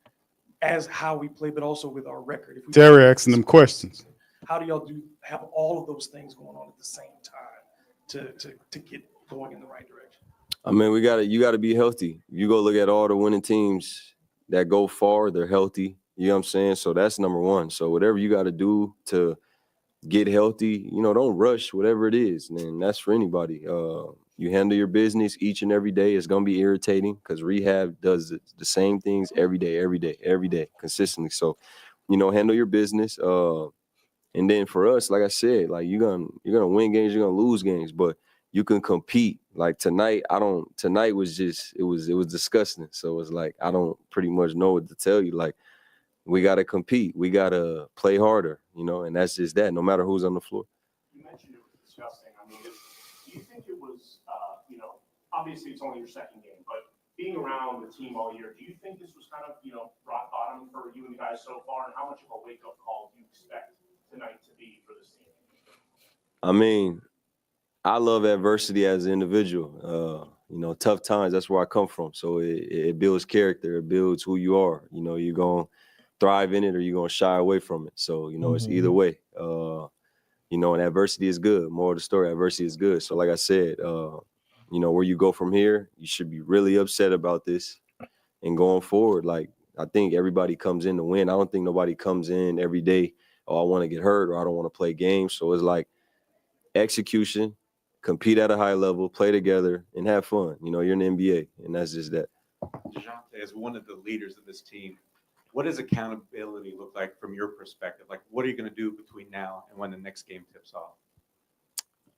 as how we play, but also with our record? If Terry asking them questions. How do y'all have all of those things going on at the same time to get going in the right direction? I mean, you gotta be healthy. You go look at all the winning teams that go far, they're healthy. You know what I'm saying? So that's number one. So whatever you got to do to get healthy, you know, don't rush whatever it is. And that's for anybody. You handle your business each and every day. It's going to be irritating because rehab does the same things every day, consistently. So, you know, handle your business. And then for us, like I said, like you're gonna win games, you're gonna lose games, but you can compete. Like tonight was just it was disgusting. So it's like I don't pretty much know what to tell you. Like, we got to compete. We got to play harder, you know, and that's just that, no matter who's on the floor. You mentioned it was disgusting. I mean, do you think it was, you know, obviously it's only your second game, but being around the team all year, do you think this was kind of, you know, rock bottom for you and the guys so far? And how much of a wake-up call do you expect tonight to be for this team? I mean, I love adversity as an individual. You know, tough times, that's where I come from. So it builds character. It builds who you are. You know, you're going to thrive in it or you're going to shy away from it. So, you know, it's either way. You know, and adversity is good. More of the story, adversity is good. So like I said, you know, where you go from here, you should be really upset about this and going forward. Like, I think everybody comes in to win. I don't think nobody comes in every day, oh, I want to get hurt or I don't want to play games. So it's like execution, compete at a high level, play together, and have fun. You know, you're in the NBA, and that's just that. DeJounte, as one of the leaders of this team, what does accountability look like from your perspective? Like, what are you going to do between now and when the next game tips off?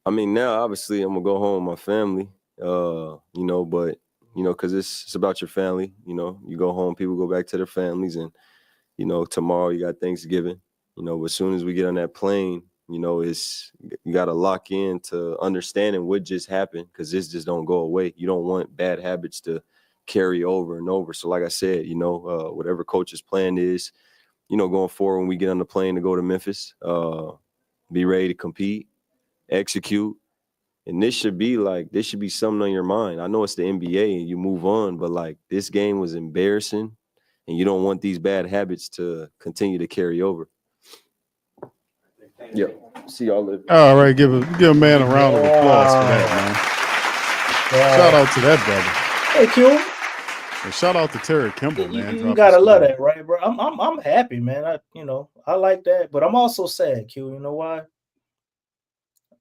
I mean, now obviously I'm gonna go home with my family. But because it's about your family. You go home, people go back to their families, and tomorrow you got Thanksgiving. But as soon as we get on that plane, it's you got to lock in to understanding what just happened, because this just don't go away. You don't want bad habits to carry over and over. So like I said, whatever coach's plan is, going forward when we get on the plane to go to Memphis, be ready to compete, execute. And this should be something on your mind. I know it's the NBA and you move on, but like this game was embarrassing and you don't want these bad habits to continue to carry over. Yep. See y'all later. All right, give a man a round of applause for that, man. Shout out to that brother. Hey, Q. And shout out to Terry Kimball, man. You gotta love that, right, bro? I'm happy, man. I like that, but I'm also sad, Q. You know why?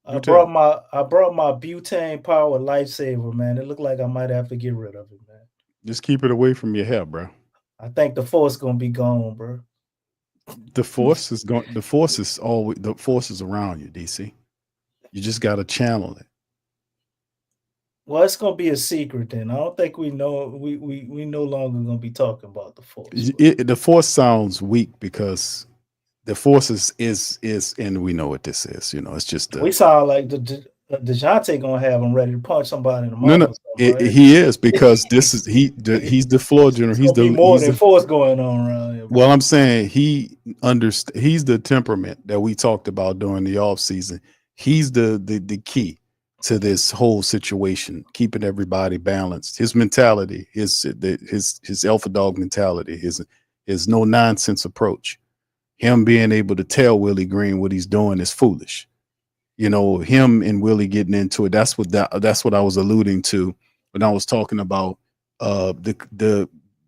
I brought my butane power lifesaver, man. It looked like I might have to get rid of it, man. Just keep it away from your hair, bro. I think the force gonna be gone, bro. The force is going. The force is always. The force is around you, DC. You just got to channel it. Well, it's gonna be a secret then. I don't think we know. We no longer gonna be talking about the force. The force sounds weak because the force is, and we know what this is. It's just. We sound like DeJounte gonna have him ready to punch somebody in the mouth. No, right? He is, because he's the floor general. He's more than force going on around here. Well, I'm saying he's the temperament that we talked about during the offseason. He's the key to this whole situation, keeping everybody balanced. His mentality, his alpha dog mentality, his no nonsense approach. Him being able to tell Willie Green what he's doing is foolish. Him and Willie getting into it. That's what I was alluding to when I was talking about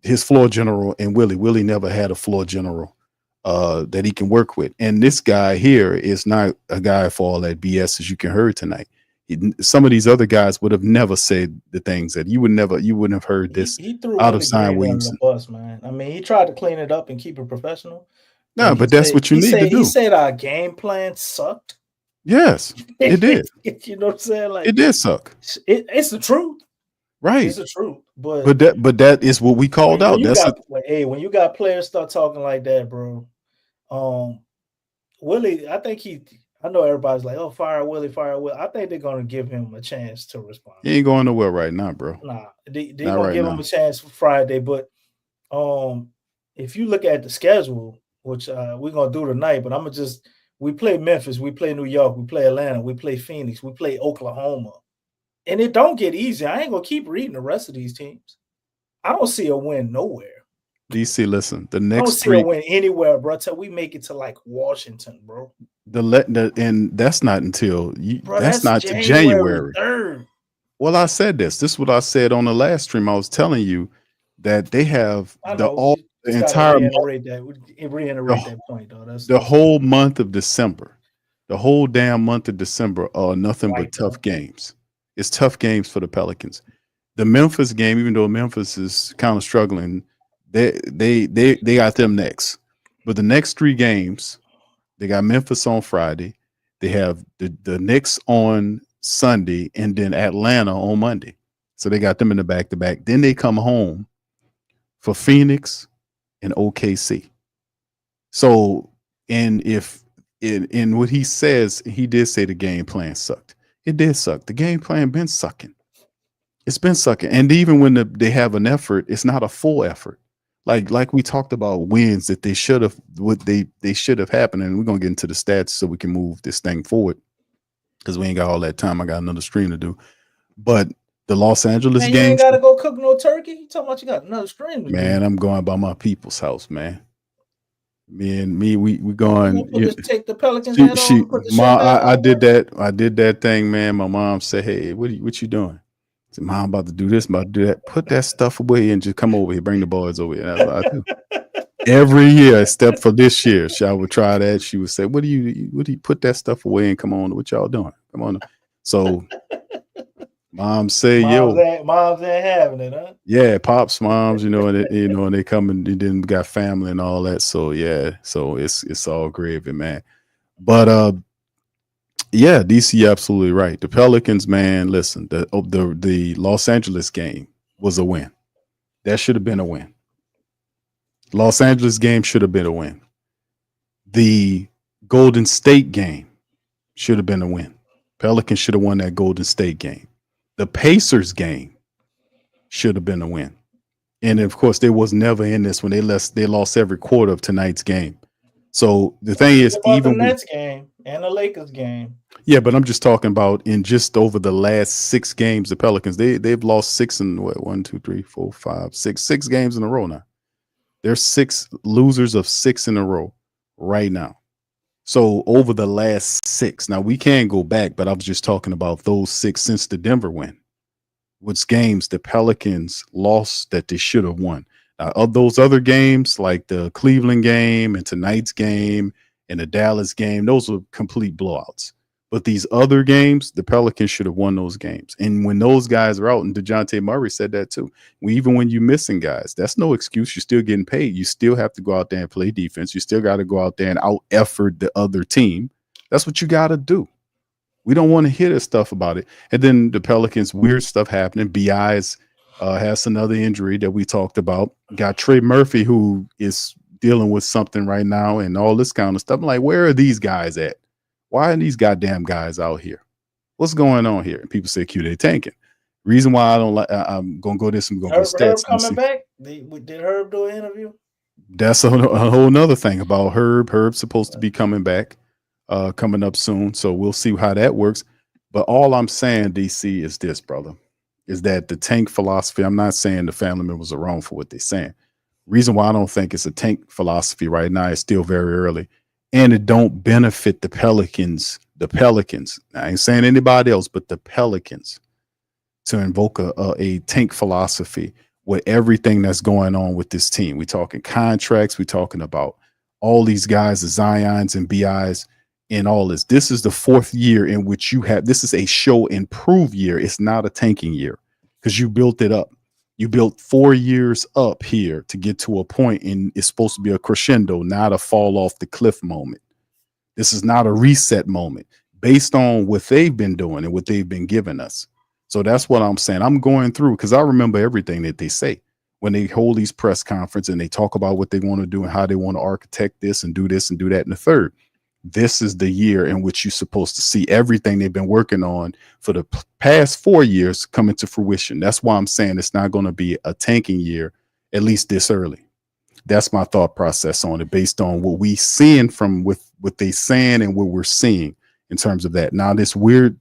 his floor general and Willie. Willie never had a floor general that he can work with. And this guy here is not a guy for all that BS as you can hear tonight. Some of these other guys would have never said the things that you wouldn't have heard this he threw out of Willie Sign Green Williamson. under the bus, man. I mean, he tried to clean it up and keep it professional. No, but that's what you need to do. He said our game plan sucked. Yes, it did. You know what I'm saying? Like, it did suck. It's the truth. Right. It's the truth. But that is what we called out. When you got players start talking like that, bro. Willie, I know everybody's like, oh, fire Willie. I think they're gonna give him a chance to respond. He ain't going nowhere right now, bro. Nah, they're gonna give him a chance for Friday. But if you look at the schedule, which we're gonna do tonight, but we play Memphis, we play New York, we play Atlanta, we play Phoenix, we play Oklahoma. And it don't get easy. I ain't gonna keep reading the rest of these teams. I don't see a win nowhere. DC, listen, the I don't next see a win anywhere, bro, till we make it to like Washington, bro. And that's not until that's not to January 3rd. Well, I said this is what I said on the last stream. I was telling you that they have the entire reiterate that point, though. That's the whole month of December. The whole damn month of December are nothing but tough games. It's tough games for the Pelicans. The Memphis game, even though Memphis is kind of struggling, they got them next. But the next 3 games, they got Memphis on Friday. They have the Knicks on Sunday, and then Atlanta on Monday. So they got them in the back-to-back. Then they come home for Phoenix and OKC. So, and if in what he says, he did say the game plan sucked. It did suck. The game plan been sucking. It's been sucking. And even when they have an effort, it's not a full effort. Like we talked about wins that they should have, what they should have happened. And we're gonna get into the stats so we can move this thing forward, because we ain't got all that time. I got another stream to do. But the Los Angeles game, you ain't gotta go cook no turkey. You talking about you got another stream to man? do. I'm going by my people's house, man. We going. Just take the Pelicans head on, put the I did that. I did that thing, man. My mom said, "Hey, what you doing?" I said, "Mom, I'm about to do this, I'm about to do that. Put that stuff away and just come over here. Bring the boys over here." And that's what I do. Every year, except for this year, I would try that. She would say, "What do you put that stuff away and come on? What y'all doing? Come on." So, mom say, moms ain't having it, huh? Yeah, pops, moms, and they come and then got family and all that. So yeah, so it's all gravy, man. But Yeah, DC absolutely right. The Pelicans, man, listen, the Los Angeles game was a win. That should have been a win. Los Angeles game should have been a win. The Golden State game should have been a win. Pelicans should have won that Golden State game. The Pacers game should have been a win. And of course, they was never in this when they lost every quarter of tonight's game. So the thing is, even the Nets game and the Lakers game. Yeah, but I'm just talking about in just over the last 6 games, the Pelicans, they've lost 6 in what, 1, 2, 3, 4, 5, 6 games in a row now. They're 6 losers of 6 in a row right now. So over the last 6, now we can go back, but I was just talking about those 6 since the Denver win. Which games the Pelicans lost that they should have won. Now, of those other games, like the Cleveland game and tonight's game and the Dallas game, those were complete blowouts. But these other games, the Pelicans should have won those games. And when those guys are out, and DeJounte Murray said that too, even when you're missing guys, that's no excuse. You're still getting paid. You still have to go out there and play defense. You still got to go out there and out-effort the other team. That's what you got to do. We don't want to hear this stuff about it. And then the Pelicans, weird stuff happening. B.I.'s has another injury that we talked about. Got Trey Murphy, who is dealing with something right now and all this kind of stuff. I'm like, where are these guys at? Why are these goddamn guys out here? What's going on here? And people say, Q, they tanking. Reason why I don't like, I'm going to go this and go stats. Herb coming back? Did Herb do an interview? That's a whole nother thing about Herb. Herb's supposed to be coming back. Coming up soon. So we'll see how that works. But all I'm saying, DC, is this, brother, is that the tank philosophy, I'm not saying the family members are wrong for what they're saying. Reason why I don't think it's a tank philosophy right now is still very early. And it don't benefit the Pelicans. I ain't saying anybody else, but the Pelicans to invoke a tank philosophy with everything that's going on with this team. We're talking contracts. We're talking about all these guys, the Zions and BIs, in all this. This is the 4th year in which you have, this is a show and prove year. It's not a tanking year because you built it up. You built 4 years up here to get to a point, and it's supposed to be a crescendo, not a fall off the cliff moment. This is not a reset moment based on what they've been doing and what they've been giving us. So that's what I'm saying. I'm going through because I remember everything that they say when they hold these press conferences and they talk about what they want to do and how they want to architect this and do that in the third. This is the year in which you're supposed to see everything they've been working on for the past 4 years come into fruition. That's why I'm saying it's not going to be a tanking year, at least this early. That's my thought process on it based on what we seeing from with what they saying and what we're seeing in terms of that. Now, this weird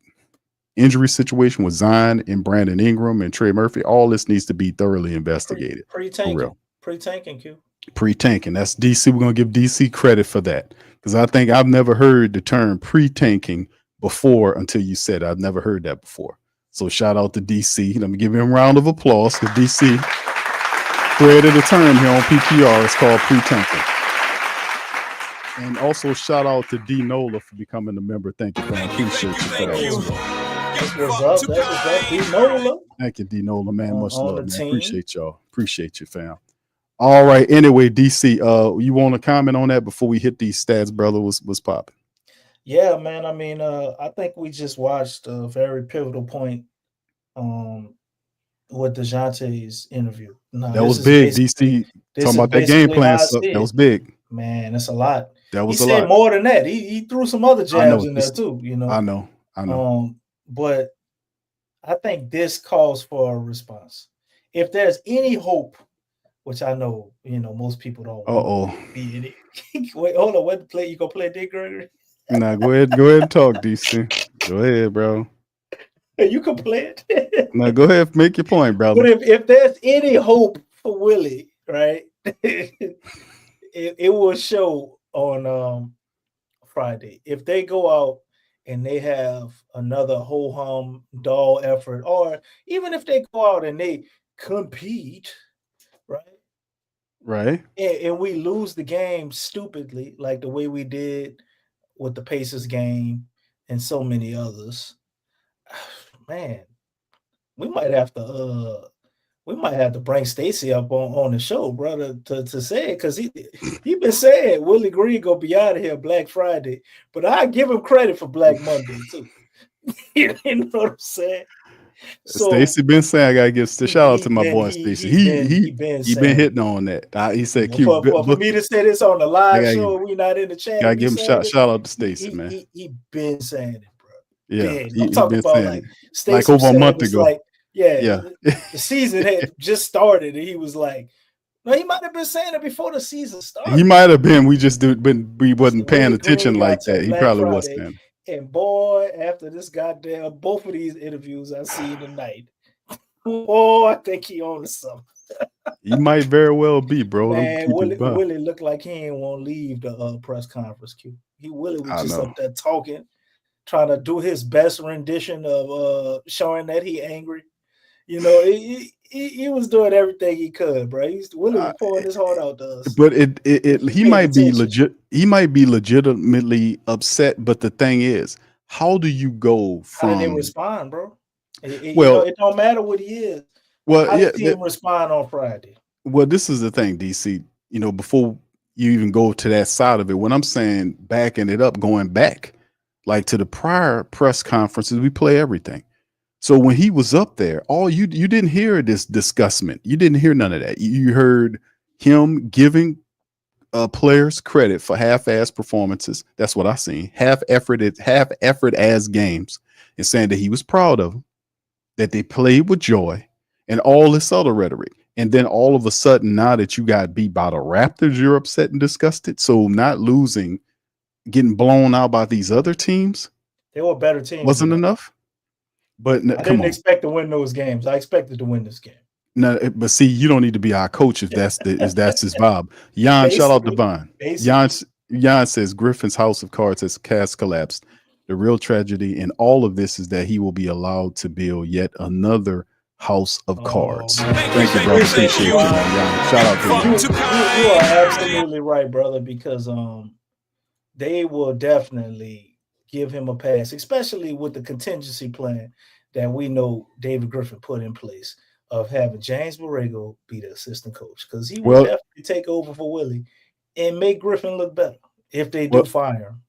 injury situation with Zion and Brandon Ingram and Trey Murphy, all this needs to be thoroughly investigated. Pre-tanking, Q. Pre-tanking. That's DC. We're going to give DC credit for that. Because I think I've never heard the term pre-tanking before until you said it. I've never heard that before. So shout out to DC. Let me give him a round of applause because DC created a term here on PPR. It's called pre-tanking. And also shout out to D Nola for becoming a member. Thank you, man. Appreciate you for that as well. That's what's up, D Nola. Thank you, D Nola, man. Much love, man. Appreciate y'all. Appreciate you, fam. All right. Anyway, DC, you want to comment on that before we hit these stats, brother? What's popping? Yeah, man. I mean, I think we just watched a very pivotal point with DeJounte's interview. Now, that was big, DC. Talking about that game plan stuff. That was big. Man, that's a lot. That was he a said lot. More than that. He threw some other jabs in there too, you know. I know. But I think this calls for a response. If there's any hope, which I know, you know, most people don't be in it. Wait, hold on. What play you gonna play, Dick Gregory? Nah, go ahead and talk, DC. Go ahead, bro. You can play it. Now go ahead, make your point, brother. But if there's any hope for Willie, right, it will show on Friday. If they go out and they have another ho-hum doll effort, or even if they go out and they compete, right, and we lose the game stupidly, like the way we did with the Pacers game and so many others, man, we might have to We might have to bring Stacy up on the show, brother, to say it, because he been saying Willie Green gonna be out of here Black Friday, but I give him credit for Black Monday too. You know what I'm saying? So Stacy been saying I gotta give the shout out to my boy Stacy. He been hitting on that. He said, for me to say this on the live show, we not in the chat. Gotta give him shout out to Stacy, man. He been saying it, bro. Yeah, I'm talking about like Stacy, like over a month ago. Like, the season had just started, and he was like, "No, he might have been saying it before the season started." He might have been. We wasn't paying attention like that. He probably wasn't. And boy, after this goddamn both of these interviews I see tonight, I think he on something. He might very well be, bro. Man, Willie looked like he ain't want to leave the press conference. Willie was just up there talking, trying to do his best rendition of showing that he angry. You know, he was doing everything he could, bro. Willie was pouring his heart out to us. But he might be legit. He might be legitimately upset. But the thing is, how do you go from? How did they respond, bro? It don't matter what he is. Well, how did the team respond on Friday? Well, this is the thing, DC. You know, before you even go to that side of it, when I'm saying backing it up, going back, like to the prior press conferences, we play everything. So when he was up there, you didn't hear this disgustment. You didn't hear none of that. You heard him giving players credit for half-ass performances. That's what I seen. Half effort as games, and saying that he was proud of them, that they played with joy, and all this other rhetoric. And then all of a sudden, now that you got beat by the Raptors, you're upset and disgusted. So not losing, getting blown out by these other teams, they were better teams. Wasn't enough. But I didn't expect to win those games. I expected to win this game. No, but see, you don't need to be our coach if that's his vibe. Jan, shout out to Vaughn. Jan says Griffin's house of cards has collapsed. The real tragedy in all of this is that he will be allowed to build yet another house of cards. Thank you, brother. Appreciate you, Jan. Shout out to you. You are absolutely right, brother, because they will definitely give him a pass, especially with the contingency plan that we know David Griffin put in place of having James Borrego be the assistant coach, because he will definitely take over for Willie and make Griffin look better if they do fire him.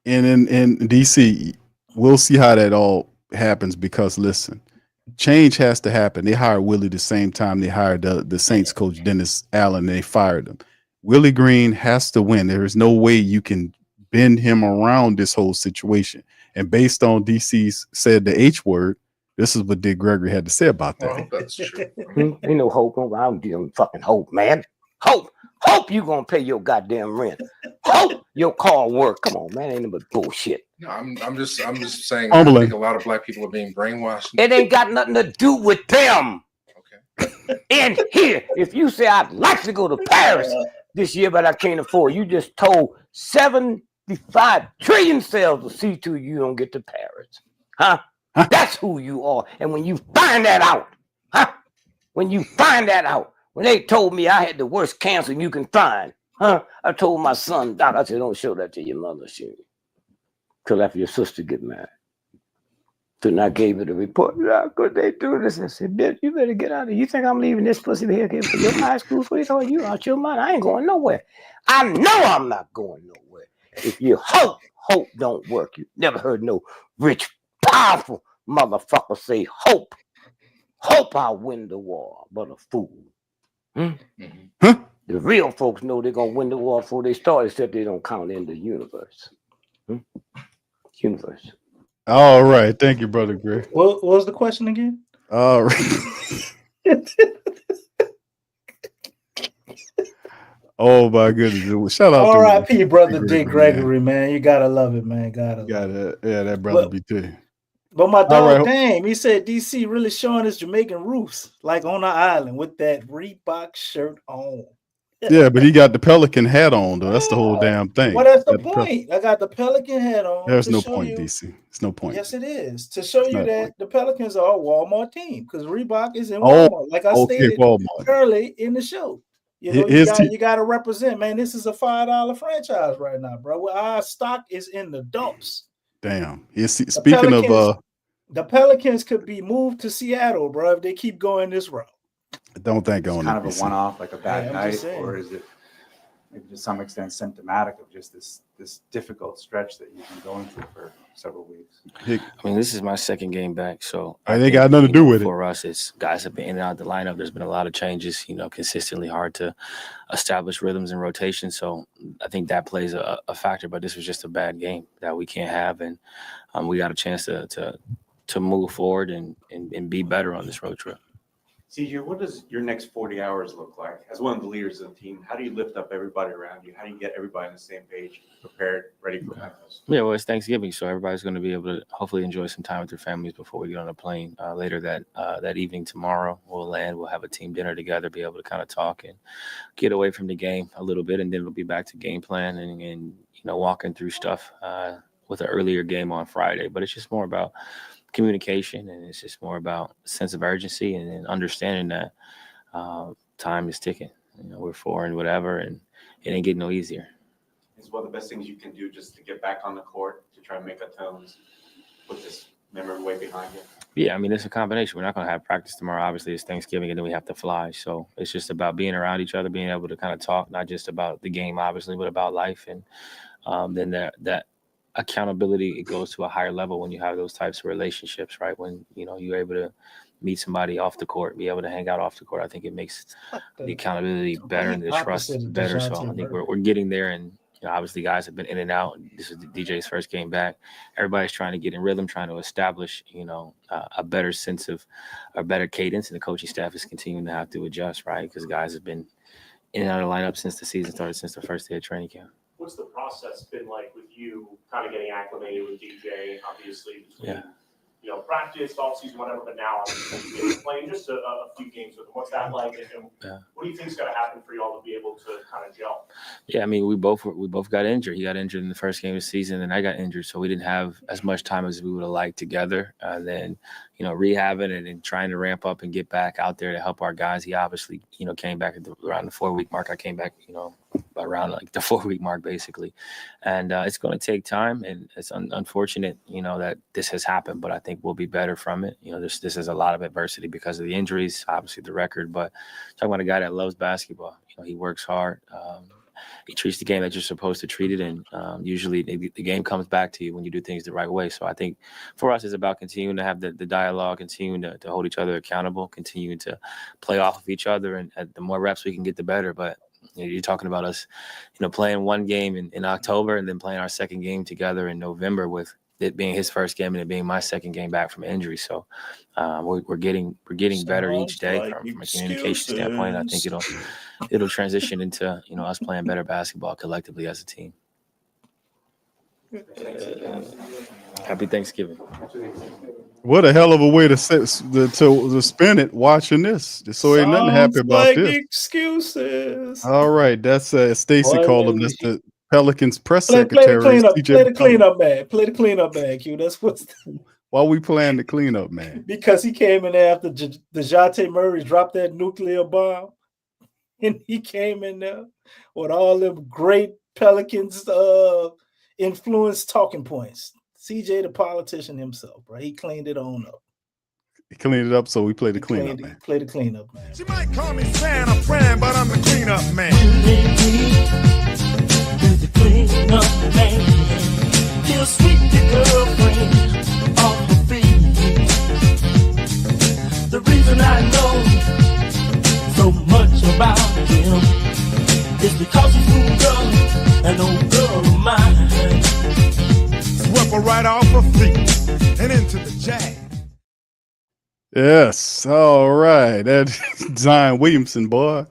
And in DC, we'll see how that all happens, because listen, change has to happen. They hired Willie the same time they hired the Saints coach Dennis Allen. They fired him. Willie Green has to win. There is no way you can bend him around this whole situation. And based on DC's said the H word, this is what Dick Gregory had to say about that. That's true. Ain't no hope. I don't give him fucking hope, man. Hope you gonna pay your goddamn rent. Hope your car work. Come on, man. Ain't no but bullshit. No, I'm just saying. I think a lot of black people are being brainwashed. It ain't got nothing to do with them. Okay. And here, if you say I'd like to go to Paris this year, but I can't afford, you just told 75 trillion cells to see to you don't get to Paris. Huh? That's who you are. And when you find that out, when they told me I had the worst cancer you can find, I told my son, Doc, I said, don't show that to your mother, till after your sister get married. So I gave her the report. How could they do this? I said, bitch, you better get out of here. You think I'm leaving this pussy here for your high school sweetheart? You out your mind. I ain't going nowhere. I know I'm not going nowhere. If you hope don't work. You never heard no rich, powerful motherfucker say hope I'll win the war, but a fool. The real folks know they're gonna win the war before they start, except they don't count in the universe. Universe. All right, thank you, brother Greg. What was the question again? All right. Oh my goodness! Shout out R.I.P. to brother Dick Gregory, man. You gotta love it, man. Yeah, that brother be too. But my dog Dame, he said DC really showing his Jamaican roots, like on the island with that Reebok shirt on. Yeah, but he got the Pelican hat on, though. That's the whole damn thing. Well, that's the point. I got the Pelican hat on. There's no point, DC. It's no point. Yes, it is. To show you that the Pelicans are a Walmart team, because Reebok is in Walmart. Like I stated early in the show. You know, you got to represent, man. This is a $5 franchise right now, bro. Our stock is in the dumps. Damn. Speaking of the Pelicans could be moved to Seattle, bro, if they keep going this route. I don't think it's on kind of NBC. a one-off, like a bad I'm night, just saying. or is it maybe to some extent symptomatic of just this difficult stretch that you've been going through for several weeks? I mean, this is my second game back, so I think got nothing to do with it. For us, it's guys have been in and out of the lineup. There's been a lot of changes, consistently hard to establish rhythms and rotation. So I think that plays a factor. But this was just a bad game that we can't have, and we got a chance to move forward and be better on this road trip. CJ, what does your next 40 hours look like? As one of the leaders of the team, how do you lift up everybody around you? How do you get everybody on the same page, prepared, ready for Memphis? Yeah, well, it's Thanksgiving, so everybody's going to be able to hopefully enjoy some time with their families before we get on a plane later that evening tomorrow. We'll land, we'll have a team dinner together, be able to kind of talk and get away from the game a little bit, and then we'll be back to game plan and walking through stuff with an earlier game on Friday. But it's just more about communication, and it's just more about a sense of urgency and understanding that time is ticking. We're 4 and whatever, and it ain't getting no easier. It's one of the best things you can do just to get back on the court, to try and make atones, put this memory way behind you. Yeah, I mean, it's a combination. We're not going to have practice tomorrow. Obviously, it's Thanksgiving, and then we have to fly. So it's just about being around each other, being able to kind of talk, not just about the game, obviously, but about life. And then that accountability, it goes to a higher level when you have those types of relationships, right? When you're able to meet somebody off the court, be able to hang out off the court. I think it makes the accountability better and the trust better. So I think we're getting there, and obviously guys have been in and out. This is DJ's first game back. Everybody's trying to get in rhythm, trying to establish a better sense of a better cadence, and the coaching staff is continuing to have to adjust, right? Because guys have been in and out of the lineup since the season started, since the first day of training camp. What's the process been like with you kind of getting acclimated with DJ, obviously, between, practice, offseason, whatever, but now obviously playing just a few games with him. What's that like? And what do you think is going to happen for you all to be able to kind of gel? Yeah, I mean, we both got injured. He got injured in the first game of the season, and I got injured, so we didn't have as much time as we would have liked together. Then, rehabbing and then trying to ramp up and get back out there to help our guys. He obviously, came back around the 4-week mark. I came back, around like the 4-week mark, basically. And it's going to take time, and it's unfortunate, that this has happened, but I think we'll be better from it. This is a lot of adversity because of the injuries, obviously the record, but talking about a guy that loves basketball, he works hard. He treats the game that you're supposed to treat it, and usually the game comes back to you when you do things the right way. So I think for us, it's about continuing to have the dialogue, continuing to hold each other accountable, continuing to play off of each other, and the more reps we can get, the better. But you're talking about us, playing one game in October and then playing our second game together in November, with it being his first game and it being my second game back from injury. So we're getting better each day from a communication standpoint. I think it'll transition into us playing better basketball collectively as a team. Happy Thanksgiving. What a hell of a way to spin it watching this. So ain't nothing happy about like this. Excuses. All right, that's Stacy called him. That's the Pelicans press Play secretary. the cleanup man. Play the cleanup man, Q. That's what's Why we playing the cleanup man? because he came in there after DeJounte Murray dropped that nuclear bomb, and he came in there with all them great Pelicans influence talking points. CJ, the politician himself, right? He cleaned it on up. He cleaned it up, so we play the cleanup man. Play the cleanup man. She might call me Santa friend, but I'm the cleanup man. The cleanup man. He'll sweep your girlfriend off her feet. The reason I know so much about him is because he's moved up an old girl of mine. Swept her right off her feet and into the jag. Yes. All right. That's Zion Williamson, boy.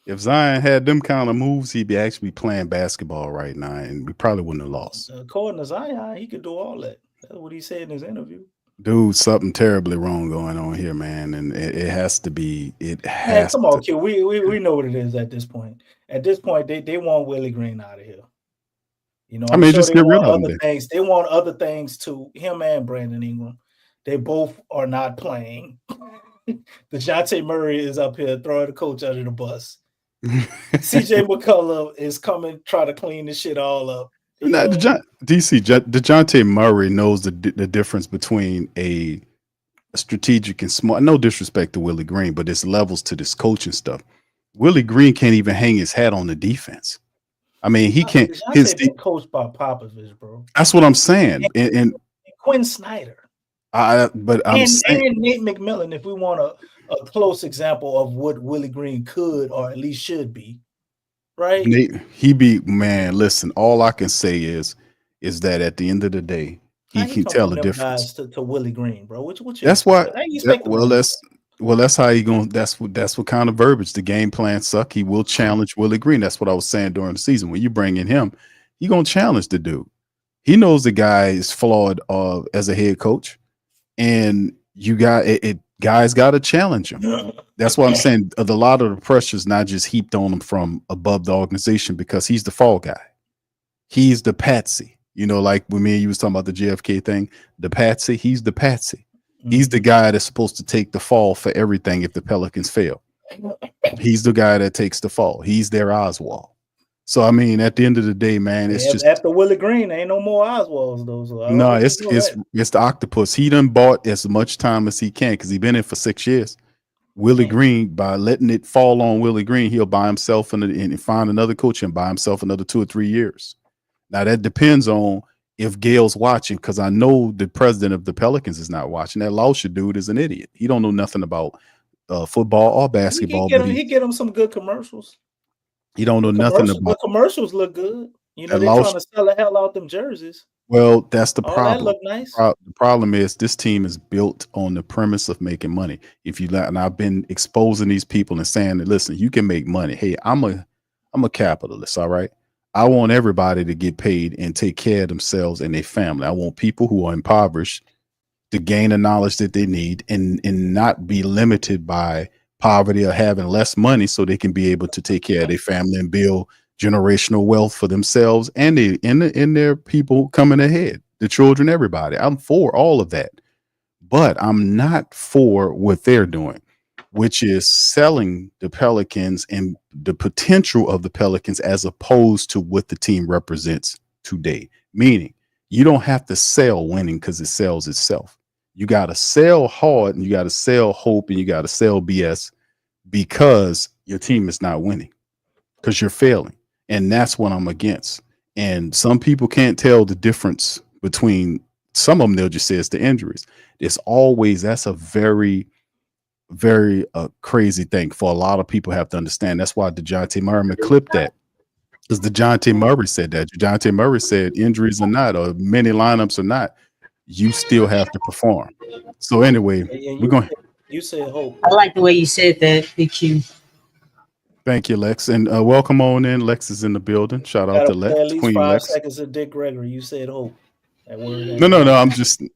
If Zion had them kind of moves, he'd be actually playing basketball right now, and we probably wouldn't have lost. According to Zion, he could do all that. That's what he said in his interview. Dude, something terribly wrong going on here, man, and it has to be. Man, come on, Q. We know what it is at this point. At this point, they want Willie Green out of here. I mean, just get rid of him. They want other things too. Him and Brandon Ingram. They both are not playing. DeJounte Murray is up here throwing the coach under the bus. CJ McCullough is coming, try to clean this shit all up. DeJounte Murray knows the difference between a strategic and smart. No disrespect to Willie Green, but there's levels to this coaching stuff. Willie Green can't even hang his hat on the defense. I mean, he can't. Been coached by Popovich, bro. That's what I'm saying. And Quinn Snyder. But I'm saying, and Nate McMillan, if we want a close example of what Willie Green could or at least should be, right? Listen, all I can say is that at the end of the day, he can tell the difference. To Willie Green, bro. That's why. That's how he going. That's what kind of verbiage. The game plan suck. He will challenge Willie Green. That's what I was saying during the season. When you bring in him, he gonna challenge the dude. He knows the guy is flawed as a head coach, and you got it. Guys got to challenge him. That's what I'm saying. A lot of the pressure is not just heaped on him from above the organization because he's the fall guy. He's the patsy. You know, like when me and you was talking about the JFK thing, the patsy. He's the patsy. He's the guy that's supposed to take the fall for everything if the Pelicans fail. He's the guy that takes the fall. He's their Oswald. So, I mean, at the end of the day, man, it's just after Willie Green, ain't no more Oswalds, though. So no, it's the octopus. He done bought as much time as he can because he's been in for 6 years. Willie Green, by letting it fall on Willie Green, he'll buy himself and find another coach and buy himself another 2 or 3 years. Now, that depends on if Gail's watching, because I know the president of the Pelicans is not watching. That Lauscher dude is an idiot. He don't know nothing about football or basketball. He get him some good commercials. He don't know nothing about. The commercials look good. You know, they're trying to sell the hell out them jerseys. Well, that's the problem. That look nice. The problem is this team is built on the premise of making money. And I've been exposing these people and saying that, listen, you can make money. Hey, I'm a capitalist, all right? I want everybody to get paid and take care of themselves and their family. I want people who are impoverished to gain the knowledge that they need and not be limited by poverty or having less money so they can be able to take care of their family and build generational wealth for themselves and their people coming ahead, the children, everybody. I'm for all of that, but I'm not for what they're doing, which is selling the Pelicans and the potential of the Pelicans as opposed to what the team represents today. Meaning you don't have to sell winning because it sells itself. You got to sell hard and you got to sell hope and you got to sell BS because your team is not winning because you're failing. And that's what I'm against. And some people can't tell the difference between some of them. They'll just say it's the injuries. That's a very, very crazy thing for a lot of people have to understand. That's why DeJounte Murray clipped that, because DeJounte Murray said that. DeJounte Murray said injuries or not, or many lineups or not, you still have to perform. So anyway, you said hope. I like the way you said that, Big Q. Thank you, Lex, and welcome on in. Lex is in the building. Shout out to Lex, at least Queen 5 Lex. seconds of Dick Gregory. You said hope. That word.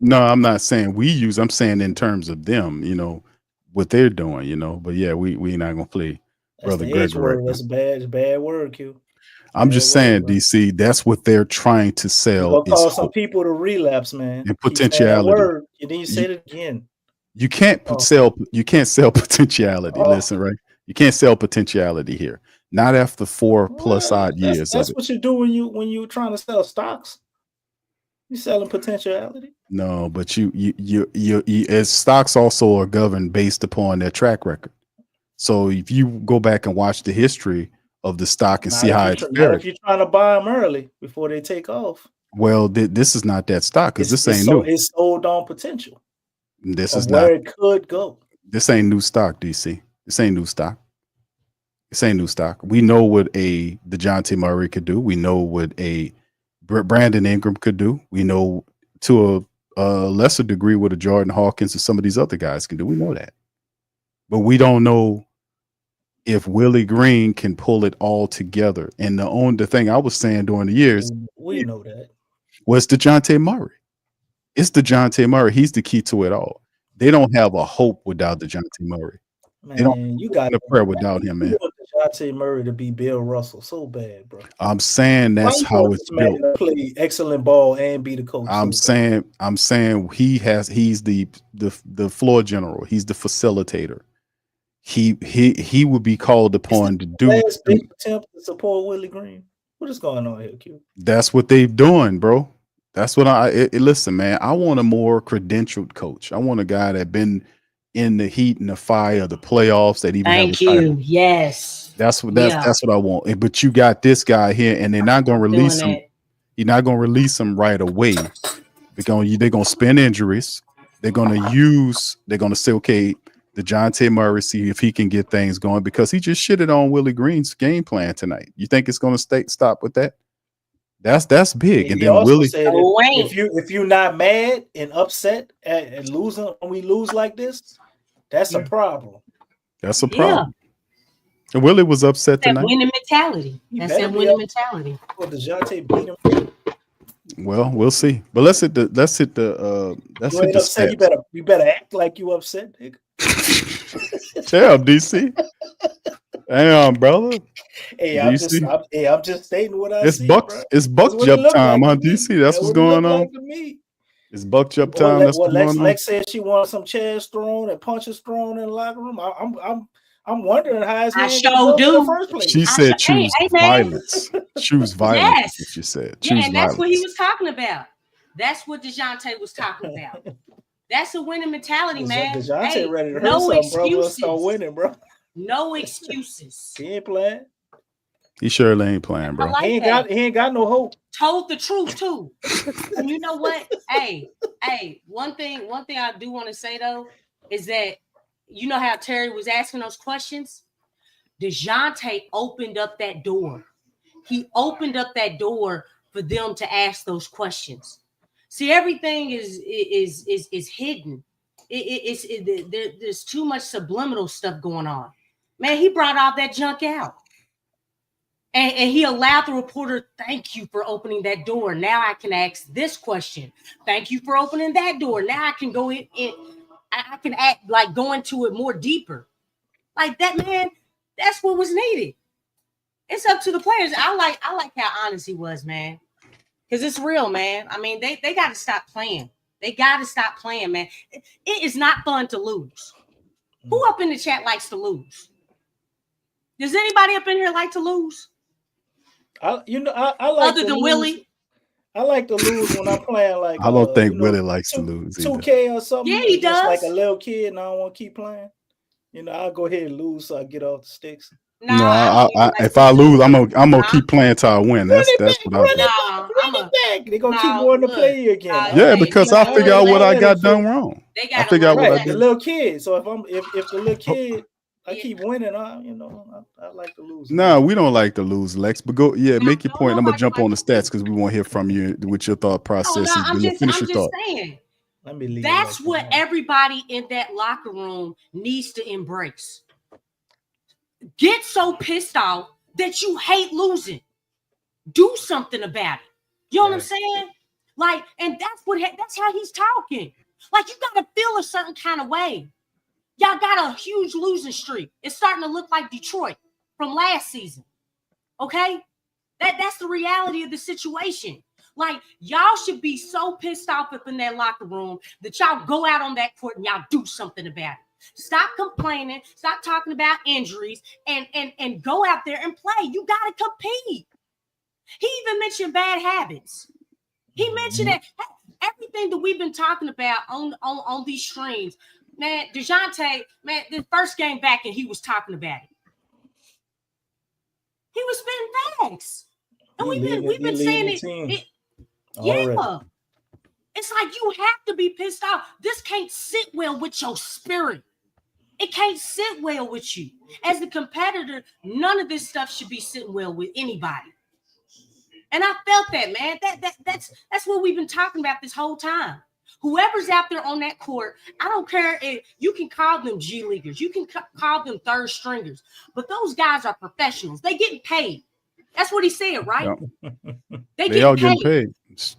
No. I'm not saying we use. I'm saying in terms of them. You know what they're doing. You know, but yeah, we not gonna play Brother Gregory. That's a bad word, Q. I'm just saying, DC. That's what they're trying to sell. You're gonna cause some people to relapse, man. And potentiality. Word, and then you say it again. You can't sell. You can't sell potentiality. Listen, right? You can't sell potentiality here. Not after 4+ odd years. That's what you do when you're trying to sell stocks. You selling potentiality. No, but you as stocks also are governed based upon their track record. So if you go back and watch the history of the stock and see how it's fared. If you're trying to buy them early before they take off. Well, this is not that stock because this ain't new. It's sold on potential. This is where not. It could go. This ain't new stock, DC. This ain't new stock. This ain't new stock. We know what a DeJounte Murray could do. We know what a Brandon Ingram could do. We know to a lesser degree what a Jordan Hawkins and some of these other guys can do. We know that. But we don't know if Willie Green can pull it all together. And the thing I was saying during the years, we know that, was DeJounte Murray. It's DeJounte Murray. He's the key to it all. They don't have a hope without DeJounte Murray. Man, they don't you got a prayer without him, man. You want DeJounte Murray to be Bill Russell so bad, bro. I'm saying that's how it's built. To play excellent ball and be the coach. I'm saying he's the floor general. He's the facilitator. He would be called upon to do. Last big attempt to support Willie Green. What is going on here, Q? That's what they've doing, bro. That's what listen, man. I want a more credentialed coach. I want a guy that been in the heat and the fire of the playoffs that even have a title. Yes. That's what I want. But you got this guy here, and they're not gonna release him. You're not gonna release him right away. They're gonna spend injuries. They're gonna say, okay, DeJounte Murray, see if he can get things going, because he just shitted on Willie Green's game plan tonight. You think it's gonna stop with that? That's big. And he then also Willie said if you're not mad and upset and losing when we lose like this, that's a problem. That's a problem. And Willie was upset That tonight. winning mentality. That's that winning mentality. Well, DeJounte beat him. Well, we'll see. But let's hit the upset, you better act like you upset, nigga. Damn, DC. Damn, brother. Hey, I'm just stating what I see. It's buck jump time, huh, DC? That's what's going on. It's buck jump time. That's what's going on. Lex said she wanted some chairs thrown and punches thrown in the locker room. I'm wondering how his hand got in the first place. She said choose violence. Choose violence. Yes. What you said. Yeah, Choose and violence. that's what he was talking about. That's what DeJounte was talking about. That's a winning mentality, man. DeJounte ready to hurt something, bro. We'll start winning, bro. No excuses. He ain't playing. He surely ain't playing, bro. Like he ain't got no hope. Told the truth too. And you know what? Hey, one thing I do want to say though is that you know how Terry was asking those questions? DeJounte opened up that door. He opened up that door for them to ask those questions. See, everything is hidden. There's too much subliminal stuff going on. Man, he brought all that junk out. And he allowed the reporter, thank you for opening that door. Now I can ask this question. Thank you for opening that door. Now I can go in. I can act like go into it more deeper. Like that, man, that's what was needed. It's up to the players. I like how honest he was, man. Because it's real, man. I mean, they got to stop playing. They got to stop playing, man. It is not fun to lose. Who up in the chat likes to lose? Does anybody up in here like to lose? I like other than Willie. I like to lose when I'm playing like. I don't think Willie likes to lose. 2K or something. Yeah, he does. Just like a little kid, and I don't want to keep playing. You know, I'll go ahead and lose so I get off the sticks. No, if I lose, I'm gonna keep playing till I win. That's what I do. They're gonna keep wanting to play you again. Yeah, because I figure out what I got done wrong. I figure out what I did. The little kid. So if the little kid, I keep winning. I like to lose. No, we don't like to lose, Lex. But make your point. I'm gonna jump on the stats because we want to hear from you with your thought process. I'm just thought. saying. Let me leave. That's what everybody in that locker room needs to embrace. Get so pissed off that you hate losing. Do something about it. You know what I'm saying? Like, and that's how he's talking. Like, you gotta feel a certain kind of way. Y'all got a huge losing streak. It's starting to look like Detroit from last season. Okay? That's the reality of the situation. Like, y'all should be so pissed off up in that locker room that y'all go out on that court and y'all do something about it. Stop complaining. Stop talking about injuries and go out there and play. You got to compete. He even mentioned bad habits. He mentioned that everything that we've been talking about on these streams. Man, DeJounte, man, the first game back and he was talking about it. He was spitting facts. And we've been saying it. Yeah. It's like you have to be pissed off. This can't sit well with your spirit. It can't sit well with you. As a competitor, none of this stuff should be sitting well with anybody. And I felt that, man. That's what we've been talking about this whole time. Whoever's out there on that court, I don't care if you can call them G Leaguers, you can call them third stringers, but those guys are professionals. They getting paid. That's what he said, right? Yep. They all getting getting paid.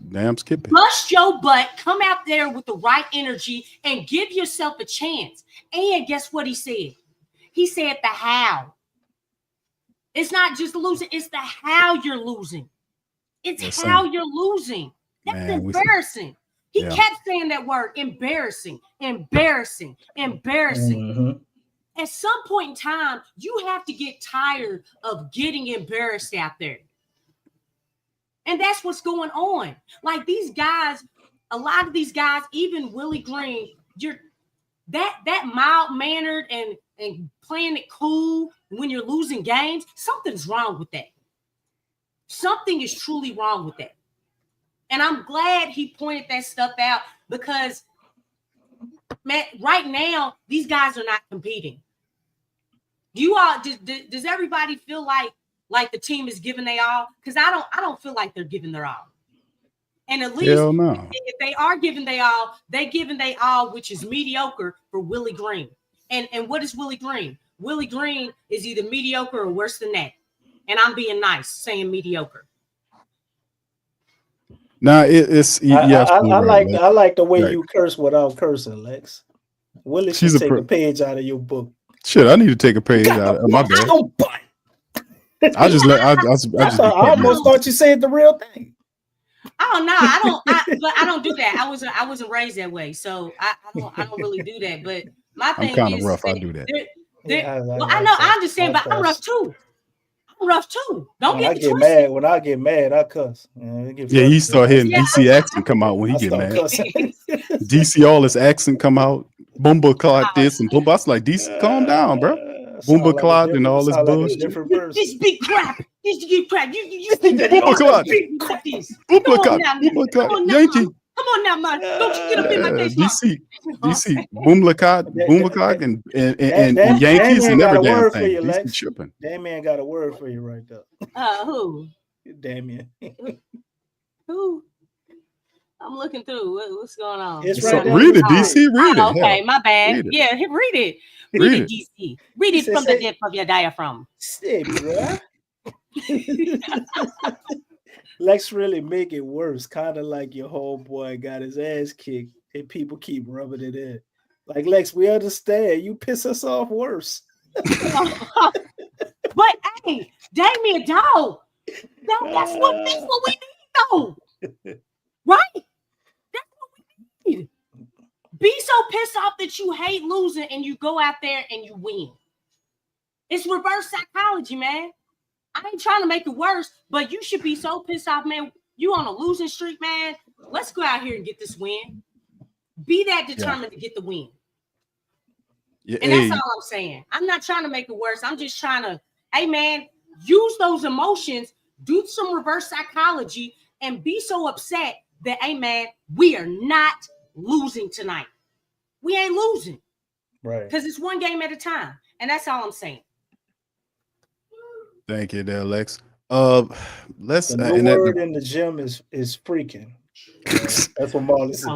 Damn skipping. Bust your butt, come out there with the right energy and give yourself a chance. And guess what he said? He said the how. It's not just losing, it's the how you're losing. It's how you're losing. That's embarrassing. He kept saying that word, embarrassing, embarrassing, embarrassing. Mm-hmm. At some point in time, you have to get tired of getting embarrassed out there. And that's what's going on. Like these guys, a lot of these guys, even Willie Green, you're that mild-mannered and playing it cool when you're losing games, something's wrong with that. Something is truly wrong with that. And I'm glad he pointed that stuff out because, man, right now, these guys are not competing. You all, does everybody feel like the team is giving their all? Because I don't feel like they're giving their all. And at least if they are giving their all, they giving their all, which is mediocre for Willie Green. And what is Willie Green? Willie Green is either mediocre or worse than that. And I'm being nice, saying mediocre. Nah, it's I like the way you curse without cursing, Lex. Willie should take a page out of your book. Shit, I need to take a page out of my bad. I almost thought you said the real thing. Oh no, I don't do that. I wasn't raised that way, so I don't really do that. But my thing I'm kind of is rough. I do that. Well, I know, I understand, but I'm rough too. I'm rough too. Don't get twisted. Mad. When I get mad, I cuss. Yeah, he start hearing DC accent come out when he get mad. DC, all his accent come out. Boomba clock this and boomba. I was like, DC, calm down, bro. Boomba clock and all this bullshit. This big crap. This big crap. You think that Boomba clock. Boomba clock. Yankee. Come on now, man. Don't you get up in my face. DC, Boomba clock and Yankees and every damn thing. DC tripping. Damien got a word for you right there. Who? Damien. Who? I'm looking through. What's going on? It's right there. Read it, DC. Read it. Okay, my bad. Read it. Yeah, read it. Read it, DC. Read it from the depth of your diaphragm. Stay, bro. Lex really make it worse, kind of like your homeboy got his ass kicked and people keep rubbing it in. Like, Lex, we understand. You piss us off worse. But hey, Damien, dog, that's what we need, though. Right? That's what we need. Be so pissed off that you hate losing and you go out there and you win. It's reverse psychology, man. I ain't trying to make it worse, but you should be so pissed off, man. You on a losing streak, man. Let's go out here and get this win. Be that determined to get the win. Yeah, and that's all I'm saying. I'm not trying to make it worse. I'm just trying to, hey, man, use those emotions, do some reverse psychology, and be so upset that, hey, man, we are not losing tonight. We ain't losing. Right. Because it's one game at a time. And that's all I'm saying. Thank you there, Lex. Let's the word in the gym is freaking. That's what Marley said.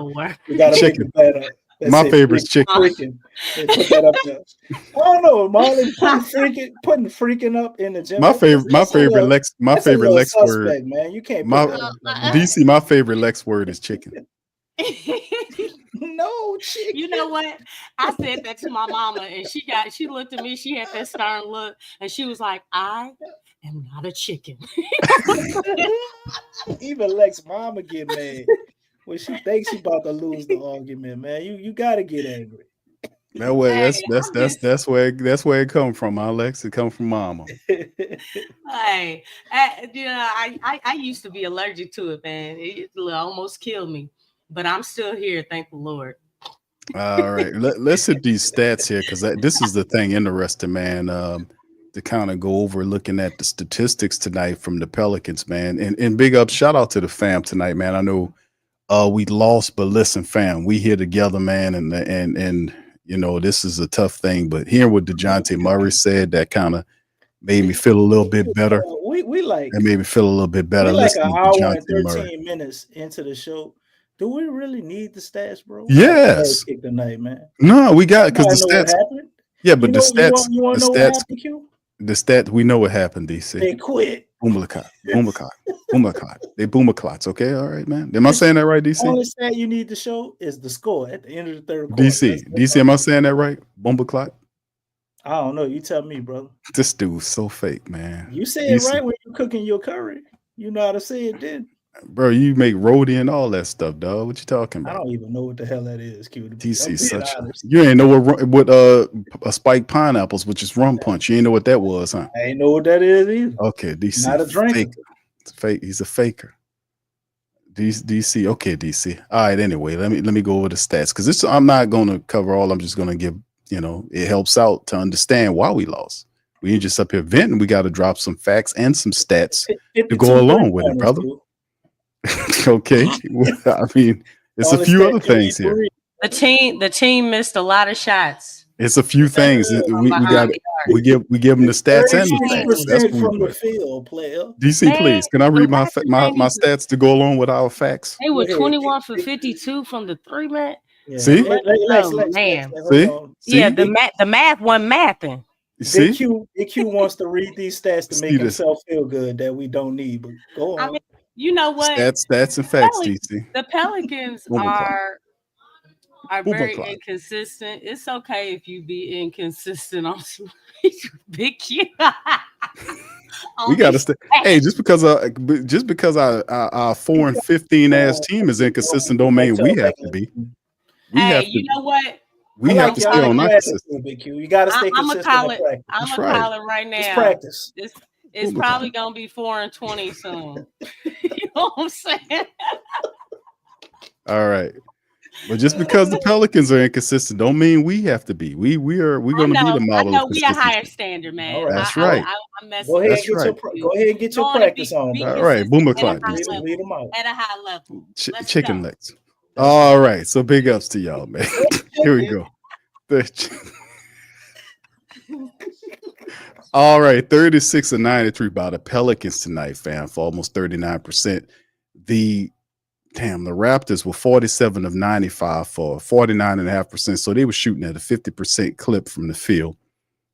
We gotta make it better. My favorite is chicken. Freaking. Put that up there. I don't know, Marley putting freaking up in the gym. My favorite Lex word. Man, you can't. DC. My favorite Lex word is chicken. No, chicken. You know what? I said that to my mama, and she looked at me. She had that stern look, and she was like, "I am not a chicken." Even Lex mama get mad when she thinks she about to lose the argument. Man, you gotta get angry. That's where it come from, Alex. It come from mama. Hey, I used to be allergic to it, man. It almost killed me. But I'm still here, thank the Lord. All right, let's hit these stats here because this is the thing interesting, man. To kind of go over looking at the statistics tonight from the Pelicans, man. And big up, shout out to the fam tonight, man. I know we lost, but listen, fam, we here together, man. And you know, this is a tough thing, but hearing what DeJounte Murray said, that kind of made me feel a little bit better. We like that made me feel a little bit better. Like an hour and 13 minutes into the show. Do we really need the stats, bro? Yes. Tonight, man. No, we got because the stats. Yeah, but the stats. The stats. We know what happened. DC. They quit. Boomaclot. They boomaclots. Okay, all right, man. Am I saying that right, DC? The only stat you need to show is the score at the end of the third quarter. DC. Am I saying that right? Boomaclot. I don't know. You tell me, brother. This dude's so fake, man. You say it right when you're cooking your curry. You know how to say it, then. Bro, you make roadie and all that stuff, dog. What you talking about? I don't even know what the hell that is, Q. DC such. You ain't know what a spiked pineapples, which is rum punch. You ain't know what that was, huh? I ain't know what that is either. Okay, DC. Not a drink. It's fake. He's a faker. DC. Okay, DC. All right. Anyway, let me go over the stats because I'm not going to cover all. I'm just going to give. It helps out to understand why we lost. We ain't just up here venting. We got to drop some facts and some stats to go along with it, brother. Okay. I mean, it's a few other things here. The team missed a lot of shots. It's a few things. We give them the stats and the facts. That's what from the field, player. DC, please. Can I read my stats to go along with our facts? They were 21 for 52 from the 3-man. Yeah. See? Man. See? Yeah, the math wasn't mathing. See? DQ wants to read these stats to make himself feel good that we don't need. But go on. I mean, you know what? Stats and facts, DC. The Pelicans are very inconsistent. It's okay if you be inconsistent on Big Q. We got to stay. Hey, just because our 4-15 ass team is inconsistent, don't mean we have to be. You know what? We have to stay on that consistent. You got to stay consistent. I'm gonna call it right now. It's practice. It's probably gonna be 4-20 soon. You know what I'm saying? All right. But just because the Pelicans are inconsistent, don't mean we have to be. We're going to be the model. I know we a higher standard, man. Right. That's right. Go ahead and get your practice on. All right, boomer clock. At a high level. Chicken legs. All right, so big ups to y'all, man. Here we go. All right, 36 of 93 by the Pelicans tonight, fam, for almost 39%. The Raptors were 47 of 95 for 49.5%. So they were shooting at a 50% clip from the field.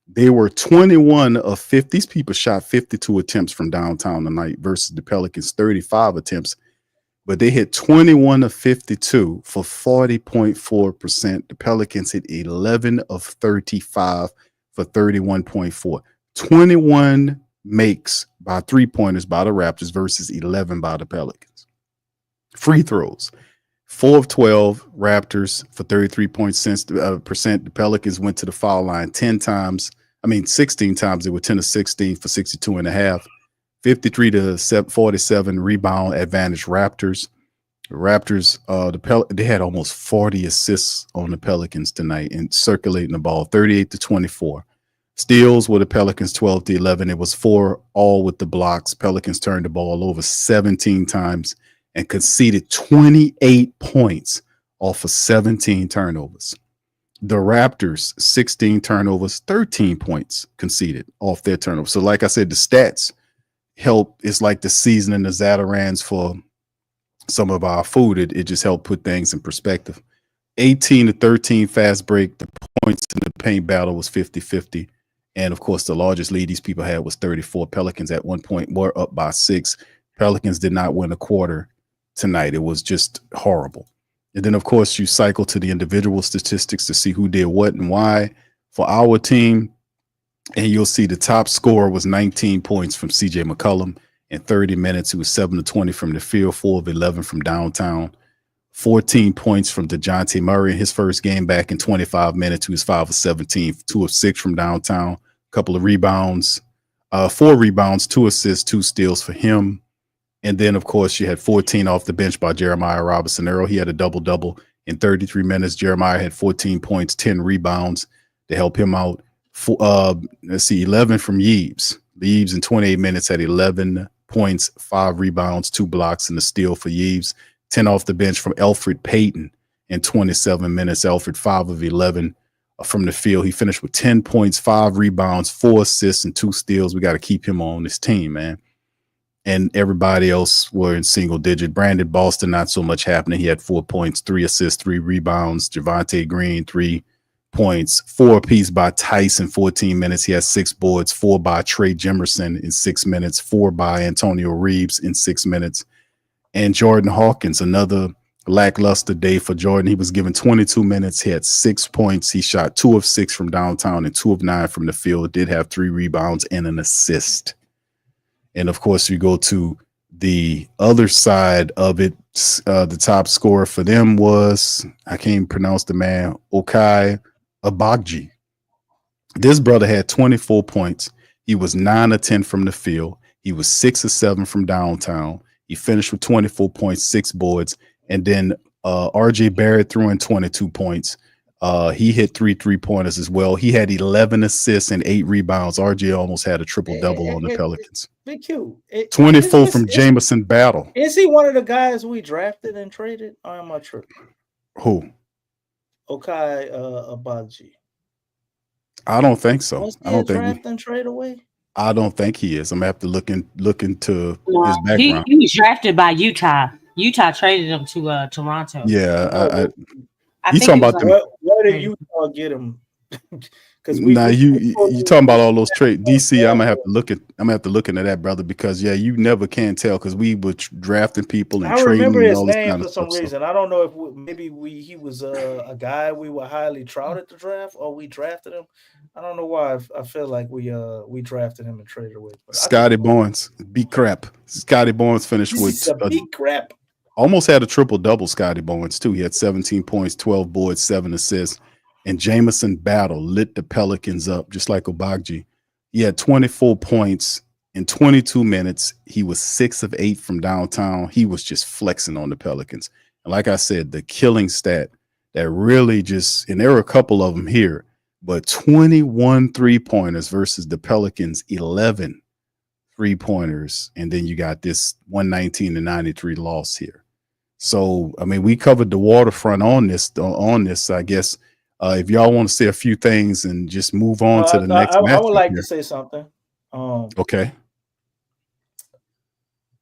They were 21 of 50. These people shot 52 attempts from downtown tonight versus the Pelicans 35 attempts. But they hit 21 of 52 for 40.4%. The Pelicans hit 11 of 35 for 31.4. 21 makes by 3-pointers by the Raptors versus 11 by the Pelicans. Free throws, 4 of 12 Raptors for 33%. The Pelicans went to the foul line 16 times. They were 10 of 16 for 62.5. 53 to 47 rebound advantage Raptors. The Raptors, they had almost 40 assists on the Pelicans tonight and circulating the ball, 38 to 24. Steals were the Pelicans 12 to 11. It was 4 all with the blocks. Pelicans turned the ball over 17 times and conceded 28 points off of 17 turnovers. The Raptors, 16 turnovers, 13 points conceded off their turnovers. So like I said, the stats help. It's like the seasoning the Zatarans for some of our food. It just helped put things in perspective. 18 to 13 fast break. The points in the paint battle was 50-50. And of course, the largest lead these people had was 34. Pelicans at one point were up by 6. Pelicans did not win a quarter tonight. It was just horrible. And then, of course, you cycle to the individual statistics to see who did what and why for our team. And you'll see the top scorer was 19 points from CJ McCollum in 30 minutes. He was 7 of 20 from the field, 4 of 11 from downtown. 14 points from DeJounte Murray in his first game back in 25 minutes. He was 5 of 17, 2 of 6 from downtown. A couple of rebounds, 4 rebounds, 2 assists, 2 steals for him. And then, of course, you had 14 off the bench by Jeremiah Robinson-Earl. He had a double-double in 33 minutes. Jeremiah had 14 points, 10 rebounds to help him out. 11 from Yeebs. Yeebs in 28 minutes had 11 points, 5 rebounds, 2 blocks, and a steal for Yeebs. 10 off the bench from Elfrid Payton in 27 minutes. Elfrid, 5 of 11 from the field. He finished with 10 points, 5 rebounds, 4 assists, and 2 steals. We got to keep him on this team, man. And everybody else were in single digit. Brandon Boston, not so much happening. He had 4 points, 3 assists, 3 rebounds. Javonte Green, 3 points, 4 apiece by Tyson, 14 minutes. He had 6 boards, 4 by Trey Jimerson in 6 minutes, 4 by Antonio Reeves in 6 minutes. And Jordan Hawkins, another lackluster day for Jordan. He was given 22 minutes. He had 6 points. He shot 2 of 6 from downtown and 2 of 9 from the field. Did have 3 rebounds and an assist. And of course, you go to the other side of it. The top scorer for them was, I can't pronounce the man, Okai Abagji. This brother had 24 points. He was 9 of 10 from the field. He was 6 of 7 from downtown. He finished with 24.6 boards, and then RJ Barrett threw in 22 points. He hit 3 3-pointers as well. He had 11 assists and 8 rebounds. RJ almost had a triple-double on the Pelicans. Big Q. 24 from Jamison Battle. Is he one of the guys we drafted and traded? Or am I tripping? Who? Okai Abaji. I don't think so. Was he I don't think draft and trade away? I don't think he is. I'm gonna have to look into No, his background. he was drafted by Utah. Utah traded him to Toronto. Yeah, I you think talking it about was them? like- Where did Utah get him? Because Nah, you talking about all those trades. DC, I'm gonna have to look into that, brother, because you never can tell because we were drafting people and I trading remember and his all this name kind for of some stuff. reason. I don't know if he was a guy we were highly touted to draft, or we drafted him. I don't know why I feel like we drafted him and traded away. But Scotty Barnes beat crap. Scotty Barnes finished with beat crap. almost had a triple-double. Scotty Barnes too. He had 17 points, 12 boards, 7 assists. And Jamison Battle lit the Pelicans up just like Obagji. He had 24 points in 22 minutes. He was 6 of 8 from downtown. He was just flexing on the Pelicans. And like I said, the killing stat that really just, and there were a couple of them here, but 21 3-pointers versus the Pelicans, 11 3-pointers. And then you got this 119-93 loss here. So, I mean, we covered the waterfront on this, I guess. If y'all want to say a few things and just move on to the next match. I would like to say something. Okay.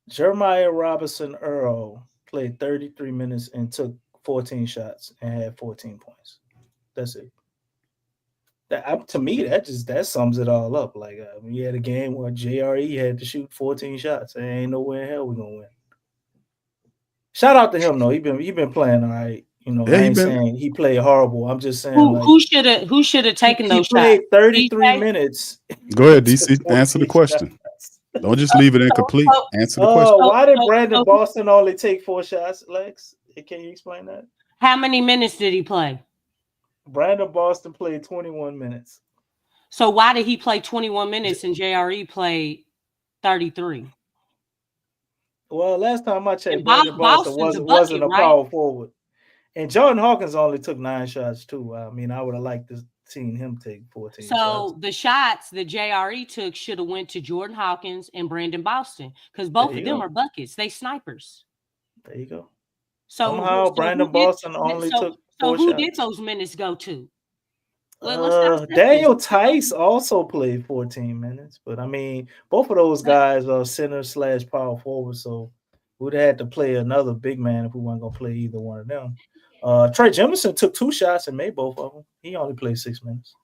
Jeremiah Robinson Earl played 33 minutes and took 14 shots and had 14 points. That's it. To me, that sums it all up. Like we had a game where JRE had to shoot 14 shots. There ain't no way in hell we're gonna win. Shout out to him though. He been playing all right. You know, I ain't saying he played horrible. I'm just saying who should have taken those shots? He played 33 minutes. Go ahead, DC. Answer the question. Don't just leave it incomplete. Answer the question. Why did Brandon Boston only take 4 shots, Lex? Can you explain that? How many minutes did he play? Brandon Boston played 21 minutes. So why did he play 21 minutes and JRE played 33? Well, last time I checked, And Brandon Boston Boston's wasn't a right? power forward. And Jordan Hawkins only took 9 shots too. I mean, I would have liked to seen him take 14 shots. So the shots that JRE took should have went to Jordan Hawkins and Brandon Boston because both of them are buckets. They snipers. There you go. So somehow Brandon Boston only took 4 who shots. did those minutes go to? Daniel Tice also played 14 minutes, but I mean, both of those guys are center/power forward, so we'd have had to play another big man if we weren't gonna play either one of them. Trey Jemison took 2 shots and made both of them. He only played 6 minutes.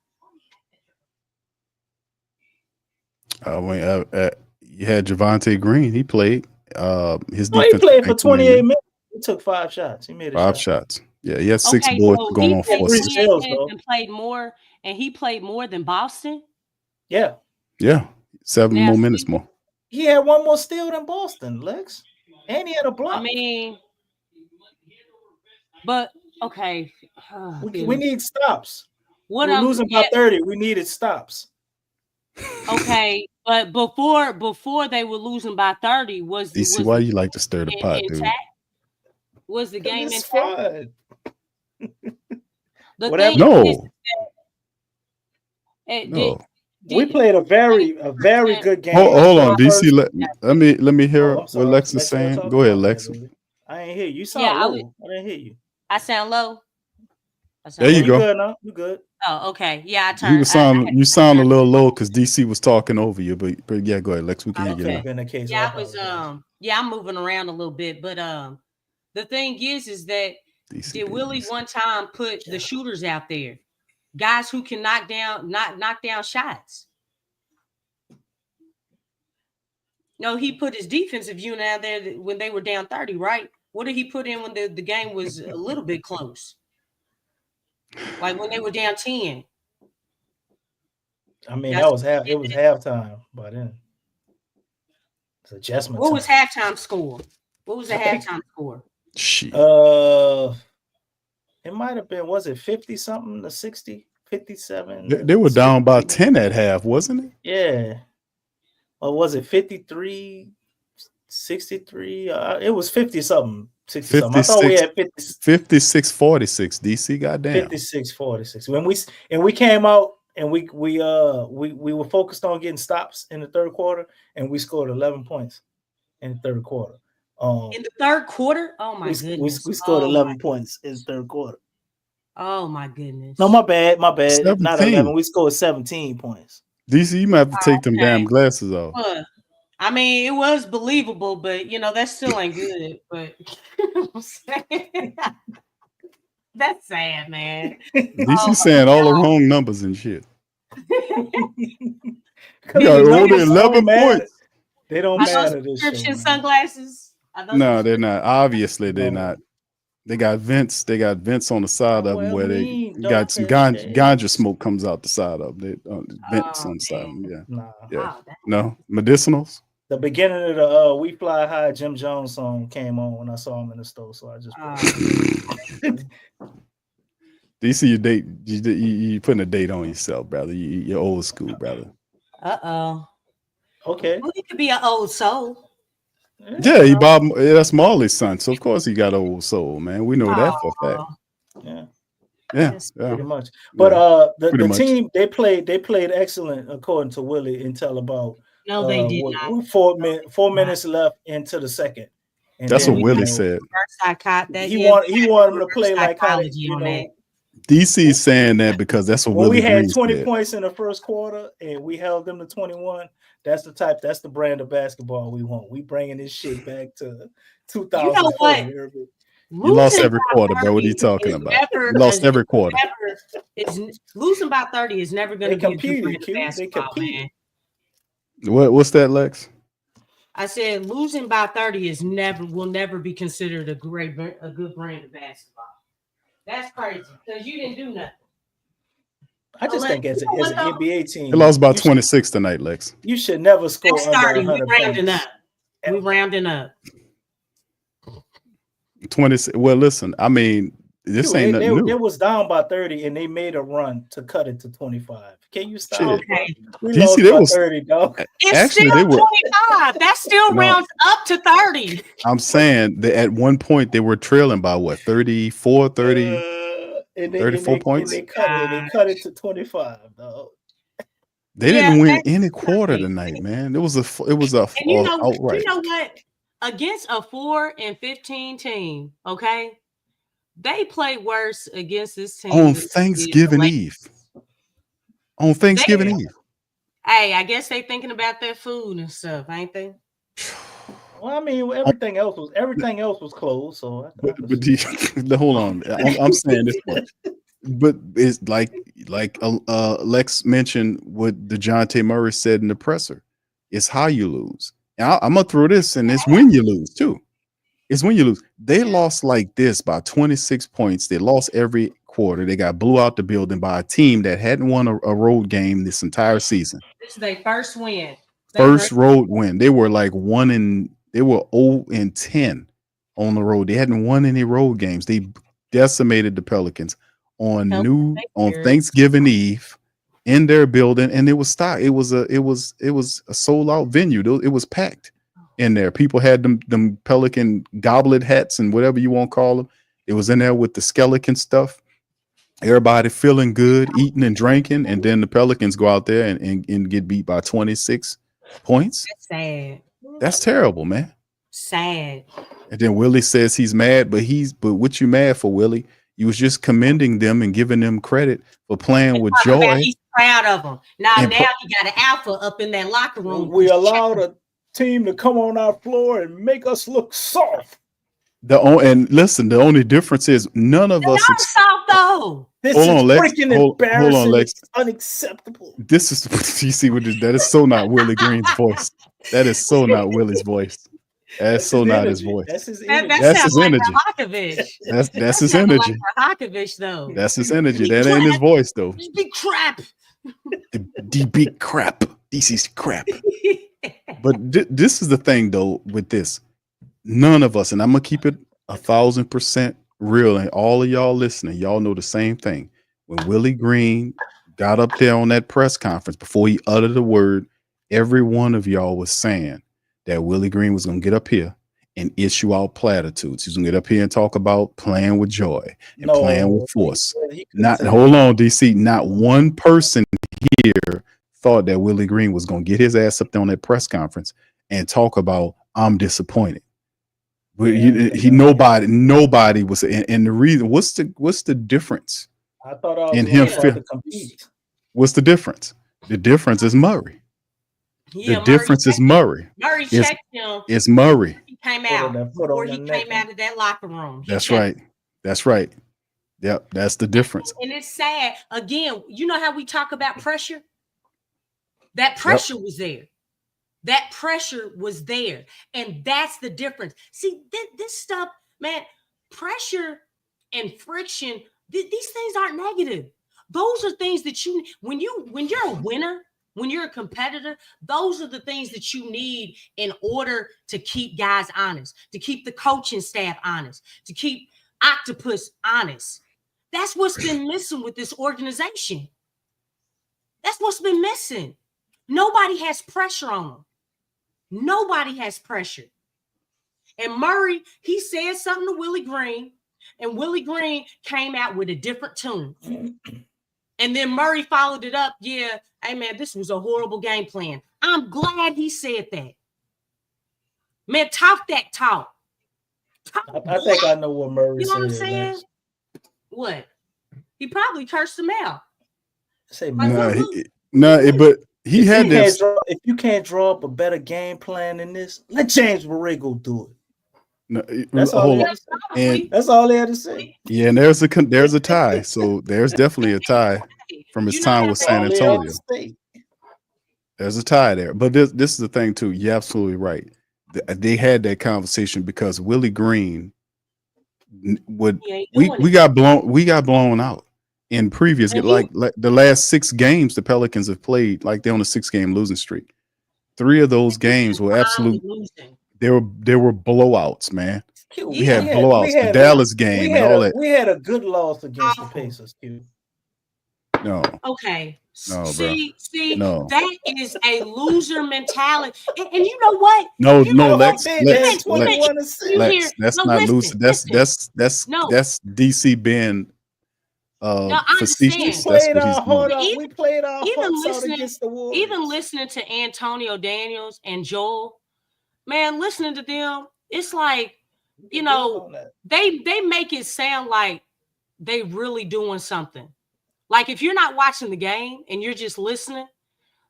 You had Javonte Green. He played. He played for 28 minutes. He took 5 shots. He made 5 shots. Yeah, he had 6 boards going on 4 assists. And played more, and he played more than Boston. Yeah. Yeah, 7 more minutes more. He had 1 more steal than Boston, Lex, and he had a block. I mean, but okay, we need stops. What We're losing by 30. We needed stops. Okay, but before they were losing by 30, was DC, why you like to stir the pot, dude? Was the game it's intact? fun. No. We played a very good game. Hold on, DC. Let me hear what Lex is saying. Go ahead, Lex. I ain't hear you. You sound low. I didn't hear you. I sound low. There you go. You good now? You good? Oh, okay. Yeah, I turned. You sound a little low because DC was talking over you, but yeah, go ahead, Lex. We can hear you now. Yeah, I was I'm moving around a little bit, but the thing is that did Willie one time put the shooters out there, guys who can knock down shots? No, he put his defensive unit out there when they were down 30, right? What did he put in when the game was a little bit close? Like when they were down 10. I mean, it was halftime by then. It's adjustment. What was halftime score? What was the halftime score? It might have been, was it 50 something to 60, 57? They were down by 10 at half, wasn't it? Yeah. Or was it 53 63. It was 50 something. 60 something. I thought we had 56-46. DC, goddamn. 56-46. When we came out and we were focused on getting stops in the third quarter, and we scored 11 points in the third quarter. In the third quarter? Oh my goodness. We scored 11 points in the third quarter. Oh my goodness. No, my bad. 17. Not 11. We scored 17 points. DC, you might have to take them damn glasses off. I mean, it was believable, but that still ain't good. But that's sad, man. DC saying all the wrong numbers and shit. You got only 11 points. They don't matter this prescription sunglasses. No, they're not. Obviously, they're not. They got vents. They got vents on the side of them where they got some ganja smoke comes out the side of them. Vents on the side of them. Yeah. Yeah. No medicinals. The beginning of the "We Fly High" Jim Jones song came on when I saw him in the store, so I just. Do you see your date? You putting a date on yourself, brother. You're old school, brother. Okay. Well, he could be an old soul. Yeah, that's Marley's son, so of course he got old soul, man. We know that for a fact. Yeah, pretty much. But the team they played excellent according to Willie until about they did not. 4 minutes left into the second. And that's what Willie said. He wanted him to play like how DC's saying that because that's what Willie Green had 20 said. points in the first quarter and we held them to 21. That's the brand of basketball we want. We bringing this shit back to 2004. You know what? You lost every quarter, bro. What are you talking about? You lost every quarter. Losing by 30 is never going to be a good brand of basketball, man. What's that, Lex? I said losing by 30 will never be considered a good brand of basketball. That's crazy because you didn't do nothing. I just think as an NBA team, They lost by 26 tonight, Lex. You should never score under 100 We rounding up. We rounding up. 20. Well, listen, I mean, this ain't nothing new. They was down by 30 and they made a run to cut it to 25. Can you stop? Okay. We lost by 30, dog. It's still 25. That still rounds up to 30. I'm saying that at one point they were trailing by what, 34, 30, 34 points? They cut it to 25, dog. They didn't win any quarter tonight, man. It was a outright. You know what? Against a 4-15 team, okay, they play worse against this team on Thanksgiving Eve. On Thanksgiving Eve. Hey, I guess they thinking about their food and stuff, ain't they? Well, I mean, everything else was closed. So, hold on, I'm saying this much, but it's like Lex mentioned what DeJounte Murray said in the presser. It's how you lose. Now, I'm gonna throw this, and it's when you lose too. It's when you lose. They lost like this by 26 points. They lost every quarter. They got blew out the building by a team that hadn't won a road game this entire season. This is their first win. First road win. They were like 0-10 on the road. They hadn't won any road games. They decimated the Pelicans on Thanksgiving Eve in their building, and it was stocked. It was a sold out venue. It was packed in there. People had them Pelican goblet hats and whatever you want to call them. It was in there with the skeleton stuff. Everybody feeling good, eating and drinking, and then the Pelicans go out there and get beat by 26 points. That's sad. That's terrible, man. Sad. And then Willie says he's mad, but what you mad for, Willie? You was just commending them and giving them credit for playing with joy. He's proud of them. Now he got an alpha up in that locker room. We allowed a team to come on our floor and make us look soft. And listen, the only difference is none of us. Not soft though. This is freaking embarrassing. Hold on, Lex. It's unacceptable. This is you see what that is so not Willie Green's voice. That is so not Willie's voice. That's so not his voice. That's his energy. That's his like energy. That's his energy. Like Hakovich, though. That's his energy. That ain't his voice, though. Big crap. The big crap. This is crap. But this is the thing, though, with this. None of us, and I'm gonna keep it 1,000% real, and all of y'all listening, y'all know the same thing. When Willie Green got up there on that press conference before he uttered the word, every one of y'all was saying that Willie Green was going to get up here and issue out platitudes. He's going to get up here and talk about playing with joy and playing with force. Hold on, DC. Not one person here thought that Willie Green was going to get his ass up there on that press conference and talk about, I'm disappointed. Nobody was, and the reason, what's the difference? I thought I was in him to compete. What's the difference? The difference is Murray. The difference is Murray. Murray checked him. It's Murray. He came out before he came out of that locker room. That's right. That's right. Yep, that's the difference. And it's sad. Again, you know how we talk about pressure? That pressure was there. That pressure was there. And that's the difference. See, this stuff, man, pressure and friction, these things aren't negative. Those are things that when you're a winner, when you're a competitor, those are the things that you need in order to keep guys honest, to keep the coaching staff honest, to keep Octopus honest. That's what's been missing with this organization. That's what's been missing. Nobody has pressure on them. Nobody has pressure. And Murray, he said something to Willie Green, and Willie Green came out with a different tune. And then Murray followed it up. Yeah, hey, man, this was a horrible game plan. I'm glad he said that. Man, talk that talk. I think I know what Murray said. You know what I'm saying? Man. What? He probably cursed him out. Say, but he had this. If you can't draw up a better game plan than this, let James Borrego do it. No, that's all he had to say. Yeah, and there's a tie. So there's definitely a tie from his time with San Antonio. There's a tie there. But this is the thing too. You're absolutely right. They had that conversation because Willie Green we got blown out in previous like the last 6 games the Pelicans have played, like they're on a 6-game losing streak. 3 of those games were absolute. They were blowouts, man. We had blowouts. The Dallas game and all that. We had a good loss against the Pacers, Q. No. Okay. No, see, no. That is a loser mentality. And you know what? No, Lex. That's not loser. That's DC being facetious. That's what he's doing. We played our hearts out against the Warriors. Even listening to Antonio Daniels and Joel, man, listening to them, it's like, you know, they make it sound like they really doing something. Like if you're not watching the game and you're just listening,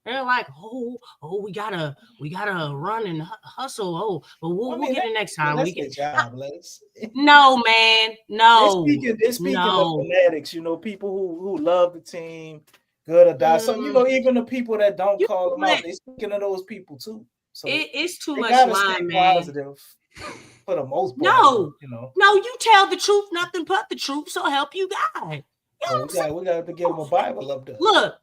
they're like, oh, we gotta run and hustle. Oh, but we'll get it next time. That's their job, Lex. No, man, no. They're speaking of fanatics, you know, people who love the team, good or die. So you know, even the people that don't call them out, they're speaking of those people too. So it's too much lying, man. Positive for the most part. No, you know, you tell the truth, nothing but the truth. So help you God. You know we got to give them a Bible up there. Look,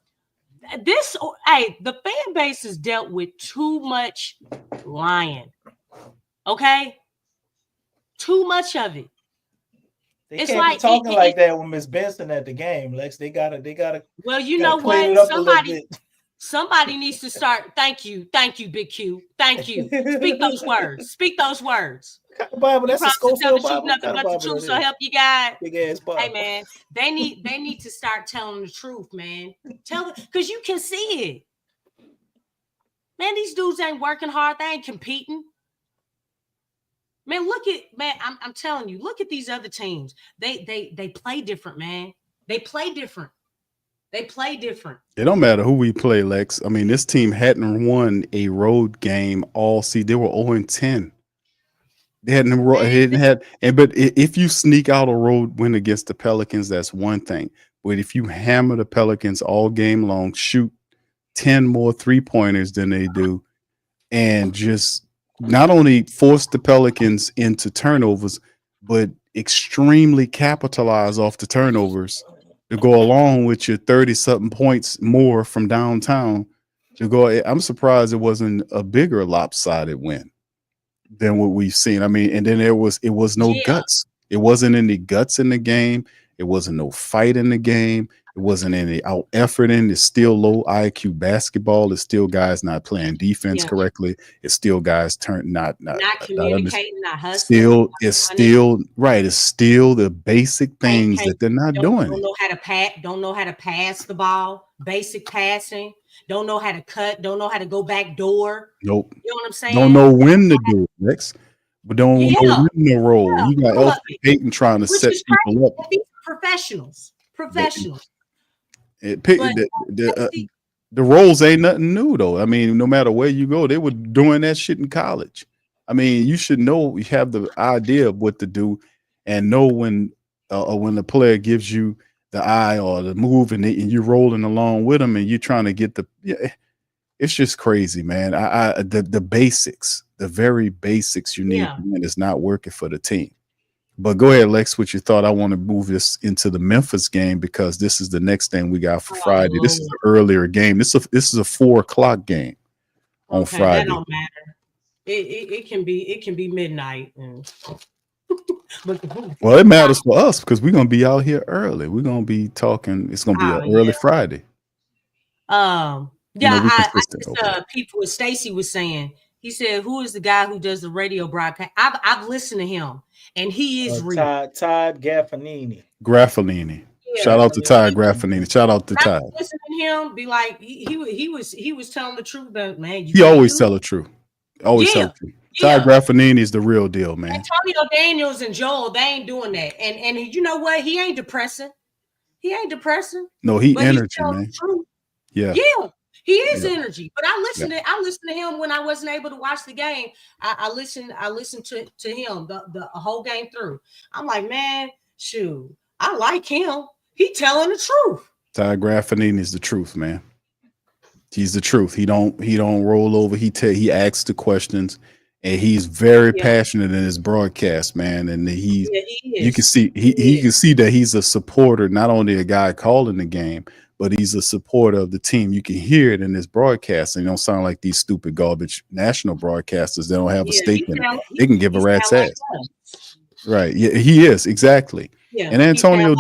the fan base has dealt with too much lying. Okay, too much of it. They it's can't like be talking like that with Miss Benson at the game, Lex. They gotta. Well, you know what? Somebody needs to start. Thank you, Big Q. Thank you. Speak those words. Speak those words. Bible, that's a Schofield Bible. Nothing but the truth, so help you God. Big ass Bible. Hey man, they need to start telling the truth, man. Tell them because you can see it. Man, these dudes ain't working hard. They ain't competing. Man, I'm telling you, look at these other teams. They play different, man. They play different. It don't matter who we play, Lex. I mean, this team hadn't won a road game all season. They were 0-10. They hadn't had, but if you sneak out a road win against the Pelicans, that's one thing. But if you hammer the Pelicans all game long, shoot 10 more 3-pointers than they do, and just not only force the Pelicans into turnovers, but extremely capitalize off the turnovers to go along with your 30-something points more from downtown to go. I'm surprised it wasn't a bigger lopsided win than what we've seen. I mean, and then it was no guts. It wasn't any guts in the game. It wasn't no fight in the game. It wasn't any out effort in. It's still low IQ basketball. It's still guys not playing defense correctly. It's still guys not communicating, not hustling. It's still right. It's still the basic things that they're not doing. Don't know how to don't know how to pass the ball, basic passing, don't know how to cut, don't know how to go back door. Nope. You know what I'm saying? Don't know when to do it, Lex. But don't know when to roll. You got Elfrid Payton trying to set people up. These professionals. The roles ain't nothing new though. I mean, no matter where you go, they were doing that shit in college. I mean, you should know, you have the idea of what to do, and know when the player gives you the eye or the move, and you're rolling along with them, and you're trying to get it's just crazy, man. The basics, the very basics you need, man, is not working for the team. But go ahead, Lex, what you thought. I want to move this into the Memphis game because this is the next thing we got for Friday. This is an earlier game. This is a 4:00 game on Friday. That don't matter. It can be midnight. Well, it matters for us because we're gonna be out here early. We're gonna be talking. It's gonna be an early Friday. People, what Stacy was saying. He said, "Who is the guy who does the radio broadcast?" I've listened to him, and he is real. Todd Graffagnini. Yeah. Shout out to Todd Graffagnini. Shout out to Todd. Listen to him, be like he was telling the truth, but man, He always tell the truth. Always tell the truth. Todd Graffagnini is the real deal, man. Antonio Daniels and Joel, they ain't doing that, and you know what? He ain't depressing. No, he energy, man. Yeah. He is energy, but I listened to him when I wasn't able to watch the game. I listened to him the whole game through. I'm like, man, shoot, I like him. He telling the truth. Todd Graffagnini is the truth, man. He's the truth. He don't roll over. He asks the questions, and he's very passionate in his broadcast, man. And you can see he can see that he's a supporter, not only a guy calling the game, but he's a supporter of the team. You can hear it in his broadcast, and you don't sound like these stupid garbage national broadcasters that don't have a stake in it. They can give a rat's ass. Right. Yeah, he is, exactly. Yeah, and Antonio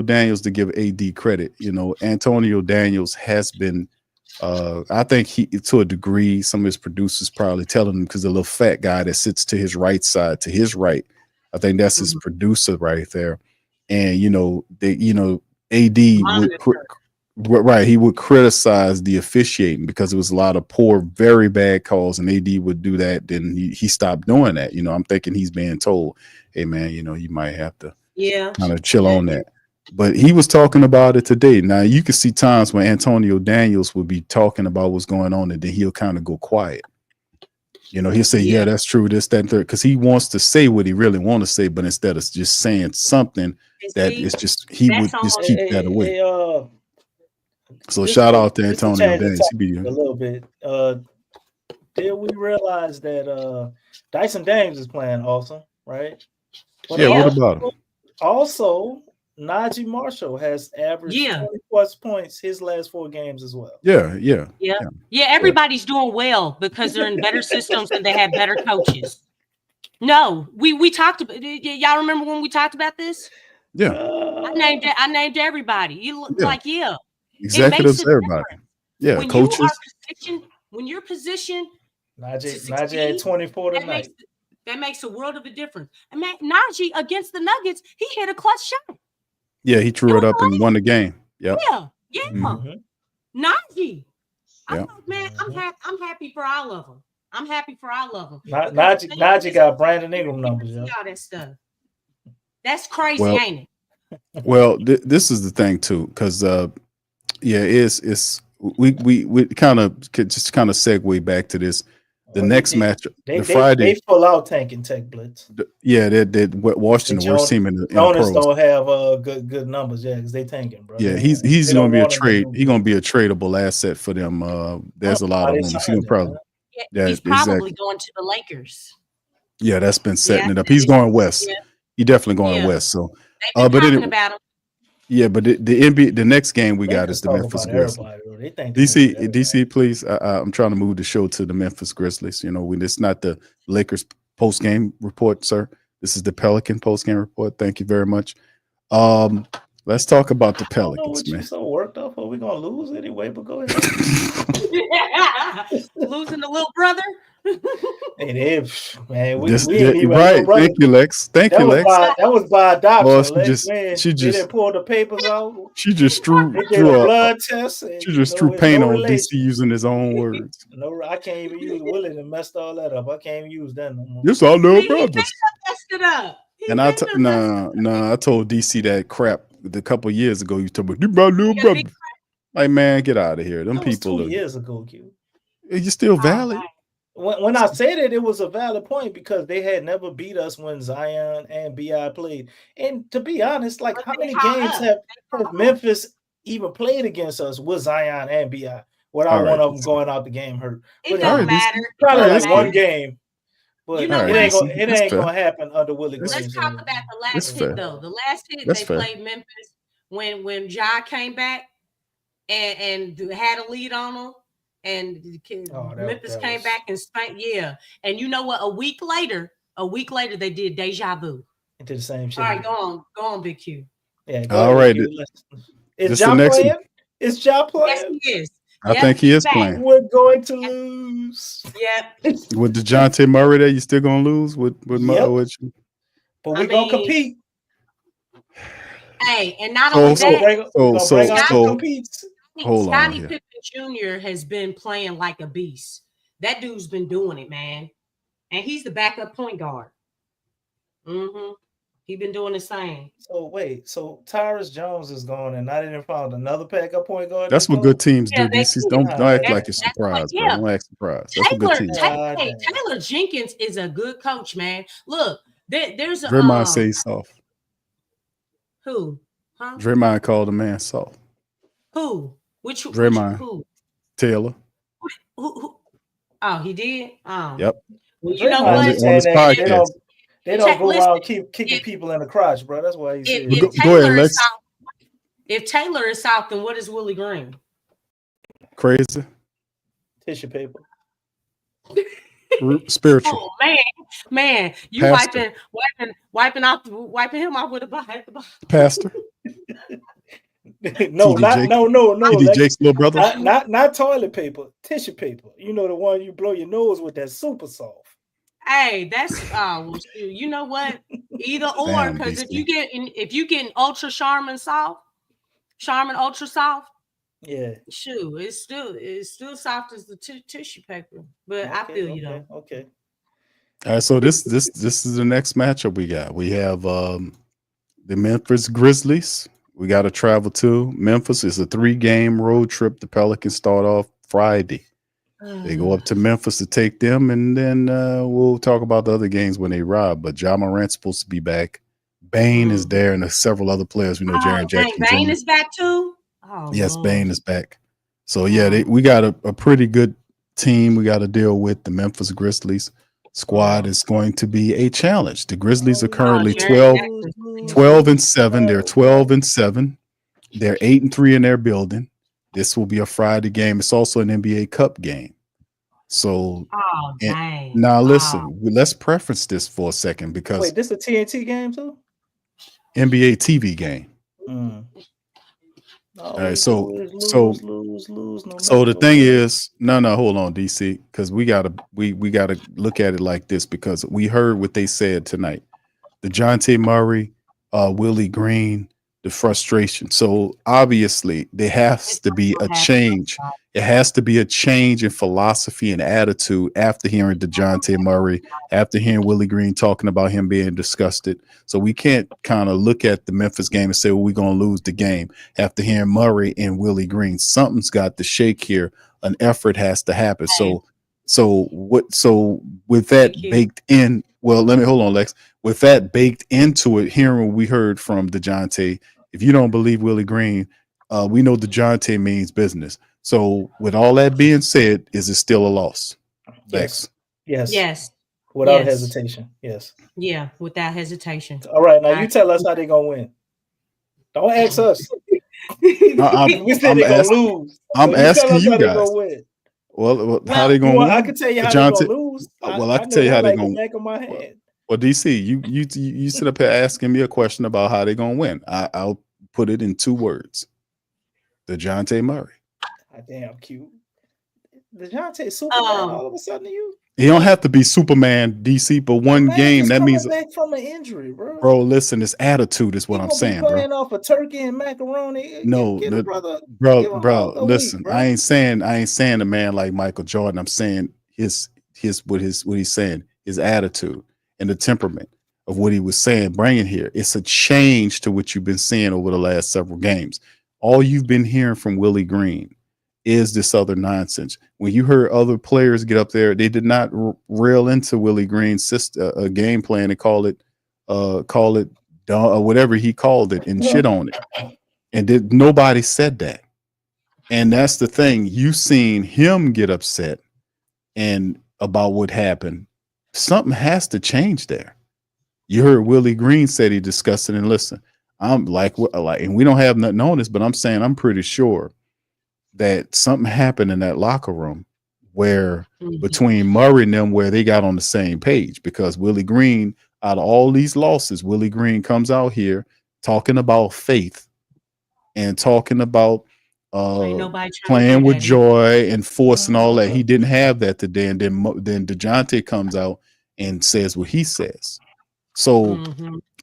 Daniels, to give AD credit, Antonio Daniels has been I think he, to a degree, some of his producers probably telling him, because the little fat guy that sits to his right side, to his right, I think that's his producer right there. And AD he would criticize the officiating because it was a lot of poor, very bad calls, and AD would do that. Then he stopped doing that. I'm thinking he's being told, hey man, you might have to kind of chill on that. But he was talking about it today. Now you can see times when Antonio Daniels would be talking about what's going on, and then he'll kind of go quiet. He'll say, yeah, that's true, this, that, and third, because he wants to say what he really want to say, but instead of just saying something that is just, he would just keep that away. So shout out to Antonio Daniels. A little bit. Did we realize that Dyson Daniels is playing awesome, right? But what about him? Also, Najee Marshall has averaged 20+ points his last 4 games as well. Yeah. Everybody's doing well because they're in better systems and they have better coaches. No, we talked about. Y'all remember when we talked about this? Yeah. I named everybody. Executives, everybody. Yeah, when coaches. When you're positioned, Najee had 24 tonight. That makes a world of a difference. And Najee against the Nuggets, he hit a clutch shot. Yeah, he threw it up and won the game. Yep. Yeah. Mm-hmm. Najee. Man, I'm happy for all of them. Najee got Brandon Ingram numbers. All that stuff. That's crazy, ain't it? Well, this is the thing too, because we kind of segue back to this. The next matchup, Friday, they full out tanking Tech Blitz. They're Washington, the worst team in the Jonas don't have good numbers, because they tanking, bro. Yeah, he's going to be a trade. He's going to be a tradable asset for them. There's a lot of them. He's probably going to the Lakers. Yeah, that's been setting it up. He's going west. He's definitely going west. So, they've been talking about him. Yeah, but the NBA, the next game we got is the Memphis Grizzlies. DC, please. I'm trying to move the show to the Memphis Grizzlies. It's not the Lakers post-game report, sir. This is the Pelican post-game report. Thank you very much. Let's talk about the I don't know Pelicans, what you man. so worked up for. We're gonna lose anyway, but go ahead. Losing the little brother. And if man, we This, ain't yeah, even right. little brother. Thank you, Lex. Thank That you, was Lex. that was by adoption. Well, Lex, man, she they just didn't pull the papers out. she just They did drew a a blood test, and she just it's drew paint no on relation. DC using his own words. No, I can't even use Willie and messed all that up. I can't even use that no more. This our little He brothers. messed it up. And I told DC that crap a couple years ago. You told me, you my little brother. Like, man, get out of here. Them That was people 2 are years ago, Q. you still valid. When I said it was a valid point because they had never beat us when Zion and BI played. And to be honest, like how many games have Memphis even played against us with Zion and BI without one of them going out the game hurt? It don't matter. Probably like Matter. one game. But You know it ain't gonna happen under Willie Green. Let's talk about the last hit though. The last hit they played Memphis when Ja came back and had a lead on them, and Memphis came back and spanked. Yeah, and you know what? A week later they did deja vu. It did the same shit. All right, go on, Big Q. Yeah. All right. Is Ja playing? Is Ja playing? Yes, he is. I think he is playing. We're going to lose. Yep. With DeJounte Murray there, you still gonna lose with But we're gonna compete. Hey, and not only that, hold on Scottie here. Pippen Jr. has been playing like a beast. That dude's been doing it, man. And he's the backup point guard. Mm-hmm. He's been doing the same. So wait, so Tyrus Jones is gone, and I didn't find another backup point guard. That's what good teams do. DC, don't act like you're that's surprised, what- bro. yeah. Don't act surprised. That's what good teams do. Taylor Jenkins is a good coach, man. Look, there's a Draymond say he's soft. who? Huh? Draymond called the man soft. Who? Draymond. Who? Taylor. Who? Oh, he did? Oh. Yep. Well, you know On what? his podcast. They don't go around kicking people in the crotch, bro. That's why he said. Go ahead, Lex. If Taylor is soft, then what is Willie Green? Crazy. Tissue paper. Spiritual. Oh man, you Pastor. wiping him off with a bite. Pastor. No, no. TD Jake's little brother. Not toilet paper, tissue paper. You know the one you blow your nose with that's super soft. Hey, that's you know what? Either or, because if you get ultra Charmin ultra soft, yeah, shoot, it's still soft as the tissue paper. But I feel you though. Okay. All right, so this is the next matchup we got. We have the Memphis Grizzlies. We got to travel to Memphis. It's a 3-game road trip. The Pelicans start off Friday. They go up to Memphis to take them, and then we'll talk about the other games when they arrive. But Ja Morant's supposed to be back. Bane is there, and there's several other players. We know Jaren Jackson. Bane is back too. Oh, yes, Bane is back. So yeah, we got a pretty good team. We got to deal with the Memphis Grizzlies squad. Is going to be a challenge. The Grizzlies are currently 12-7. They're 12-7. They're 8-3 in their building. This will be a Friday game. It's also an NBA Cup game. So now listen, let's preference this for a second because wait, this is a TNT game too? NBA TV game. All right, so the thing is, no, hold on, DC, because we gotta look at it like this because we heard what they said tonight. The DeJounte Murray, Willie Green, the frustration. So obviously there has to be a change. It has to be a change in philosophy and attitude after hearing DeJounte Murray, after hearing Willie Green talking about him being disgusted. So we can't kind of look at the Memphis game and say, well, we're going to lose the game. After hearing Murray and Willie Green, something's got to shake here. An effort has to happen. So with that baked in, well, let me hold on, Lex. With that baked into it, hearing what we heard from DeJounte, if you don't believe Willie Green, we know DeJounte means business. So with all that being said, is it still a loss? Yes. Yes. Yes. Without hesitation. Yes. Yeah, without hesitation. All right, now you tell us how they're gonna win. Don't ask us. We said they're gonna lose. I'm asking you guys. Well, how they gonna win? I can tell you how they're gonna lose. I can tell you how they're gonna back of my hand. Well, DC, you sit up here asking me a question about how they're gonna win. I'll put it in 2 words. DeJounte Murray. Damn cute. DeJounte Superman all of a sudden to you? He don't have to be Superman, DC, but one game that means back from an injury, bro. Bro, listen, it's attitude is what I'm saying, bro. Playing off of turkey and macaroni. No, Get brother, bro, listen. Week, bro. I ain't saying a man like Michael Jordan. I'm saying what he's saying, his attitude and the temperament of what he was saying, bringing here. It's a change to what you've been seeing over the last several games. All you've been hearing from Willie Green is this other nonsense. When you heard other players get up there, they did not rail into Willie Green's game plan and call it or whatever he called it and shit on it. And nobody said that. And that's the thing. You seen him get upset and about what happened. Something has to change there. You heard Willie Green said he discussed it, and listen, I'm like, and we don't have nothing on this, but I'm saying I'm pretty sure that something happened in that locker room where between Murray and them, where they got on the same page, because Willie Green, out of all these losses, Willie Green comes out here talking about faith and talking about playing with joy and force and all that. He didn't have that today. And then DeJounte comes out and says what he says. So,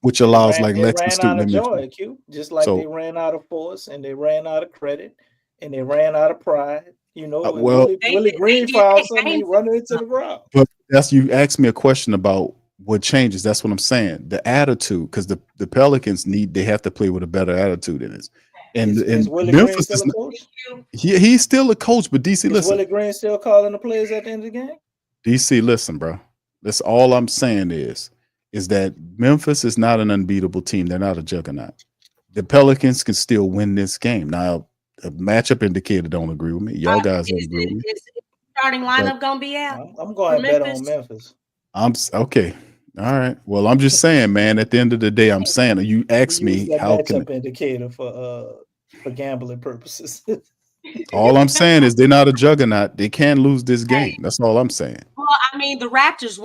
which allows like Lexxah ran out of joy, Q. Just like they ran out of force and they ran out of credit and they ran out of pride. You know, Willie Green found something, he running into the ground. But you asked me a question about what changes. That's what I'm saying. The attitude, because the Pelicans they have to play with a better attitude in this. And Willie Memphis Green still a coach? He's still a coach, but DC, is listen. Willie Green still calling the players at the end of the game? DC, listen, bro. That's all I'm saying is that Memphis is not an unbeatable team. They're not a juggernaut. The Pelicans can still win this game. Now, the matchup indicator don't agree with me. Y'all guys don't agree with me. Is starting lineup gonna be out? I'm going to bet on Memphis. I'm okay. All right. Well, I'm just saying, man. At the end of the day, I'm saying you asked me how can indicator for gambling purposes. All I'm saying is they're not a juggernaut. They can't lose this game. That's all I'm saying. Well, I mean, the Raptors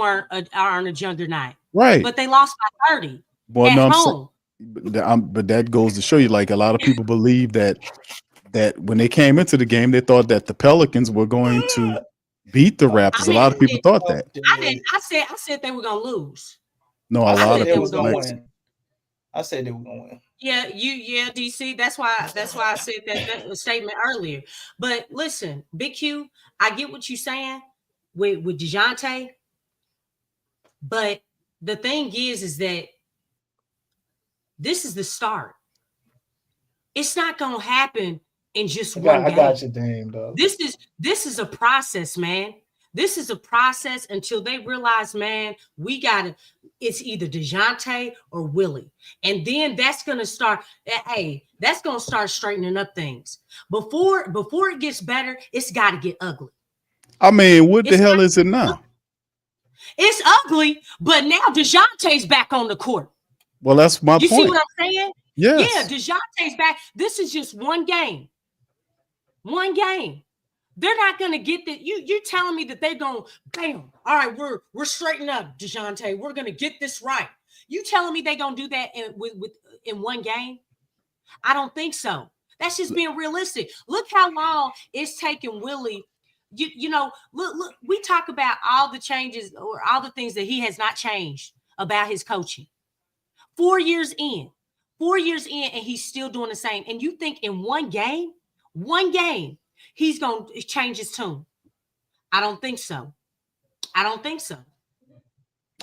aren't a juggernaut, right? But they lost by 30 well, at no, home. But that goes to show you, like, a lot of people believe that when they came into the game, they thought that the Pelicans were going to beat the Raptors. A lot of people thought that. I said they were gonna lose. No, a lot of people win. I said they were gonna win. Yeah, DC. That's why I said that statement earlier. But listen, Big Q, I get what you're saying with DeJounte, but the thing is that this is the start. It's not gonna happen in just one game. I got you, Dame, though. This is a process, man. This is a process until they realize, man, it's either DeJounte or Willie. And then that's going to start, that's going to start straightening up things. Before it gets better, it's got to get ugly. I mean, what the hell is it now? It's ugly, but now DeJounte's back on the court. Well, that's my point. You see what I'm saying? Yes. Yeah, DeJounte's back. This is just one game. One game. They're not gonna get that. You're telling me that they're gonna bam. All right, we're straightening up, DeJounte. We're gonna get this right. You telling me they're gonna do that in one game? I don't think so. That's just being realistic. Look how long it's taken Willie. You know, look. We talk about all the changes or all the things that he has not changed about his coaching. 4 years in, and he's still doing the same. And you think in one game, he's going to change his tune? I don't think so.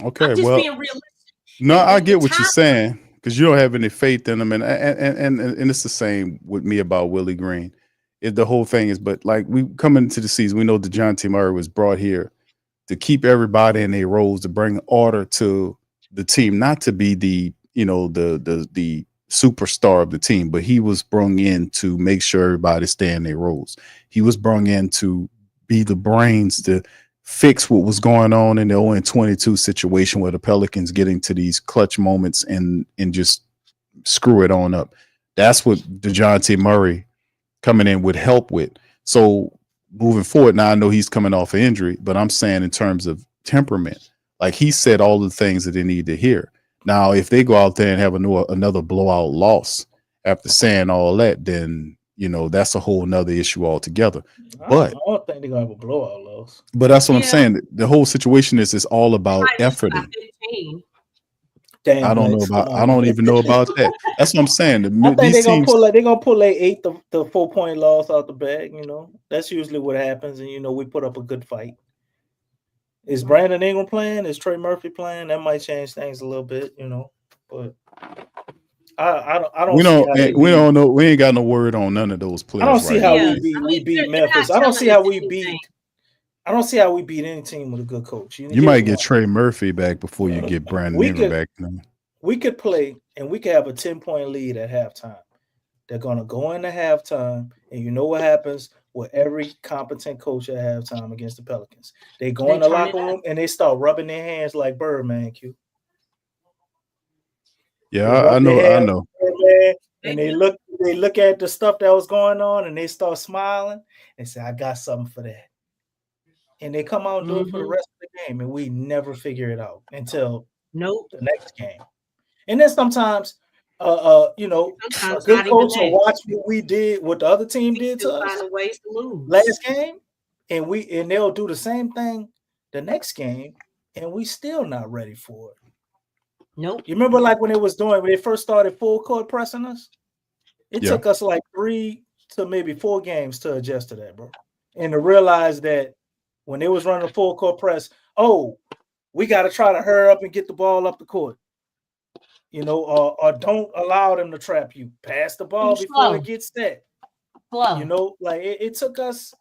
Okay, I'm just well, being realistic. No, I get what you're saying, because you don't have any faith in him, and it's the same with me about Willie Green. The whole thing is, but like, we come into the season, we know DeJounte Murray was brought here to keep everybody in their roles, to bring order to the team, not to be the superstar of the team, but he was brought in to make sure everybody stay in their roles. He was brought in to be the brains to fix what was going on in the 0-22 situation, where the Pelicans getting to these clutch moments and just screw it on up. That's what DeJounte Murray coming in would help with. So moving forward, now I know he's coming off an injury, but I'm saying in terms of temperament, like, he said all the things that they need to hear. Now, if they go out there and have another blowout loss, after saying all that, then that's a whole nother issue altogether. But I don't think they're gonna have a blowout loss. But that's what I'm saying. The whole situation is all about efforting. Damn, I don't know about. I don't even know about that. That's what I'm saying. I think These teams, they're gonna pull like the 4-point loss out the bag. That's usually what happens, and we put up a good fight. Is Brandon Ingram playing? Is Trey Murphy playing? That might change things a little bit, but I don't. We don't know. We ain't got no word on none of those players. I don't see how we beat Memphis. I don't see how we beat any team with a good coach. You might get Trey Murphy back before you get Brandon Ingram back. We could play, and we could have a 10-point lead at halftime. They're gonna go into halftime, and you know what happens with every competent coach at halftime against the Pelicans. They go in the locker room and they start rubbing their hands like Birdman. Q. Yeah, I know. And they look at the stuff that was going on, and they start smiling and say, "I got something for that." And they come out and do it for the rest of the game, and we never figure it out until the next game. And then sometimes, a good coach will watch what we did, what the other team did to us ways to lose. last game, and they'll do the same thing the next game, and we still not ready for it. Nope. You remember when they first started full court pressing us? It took us like 3 to maybe 4 games to adjust to that, bro. And to realize that when they was running a full court press, we got to try to hurry up and get the ball up the court. Or don't allow them to trap you. Pass the ball before it gets set. Slow. It took us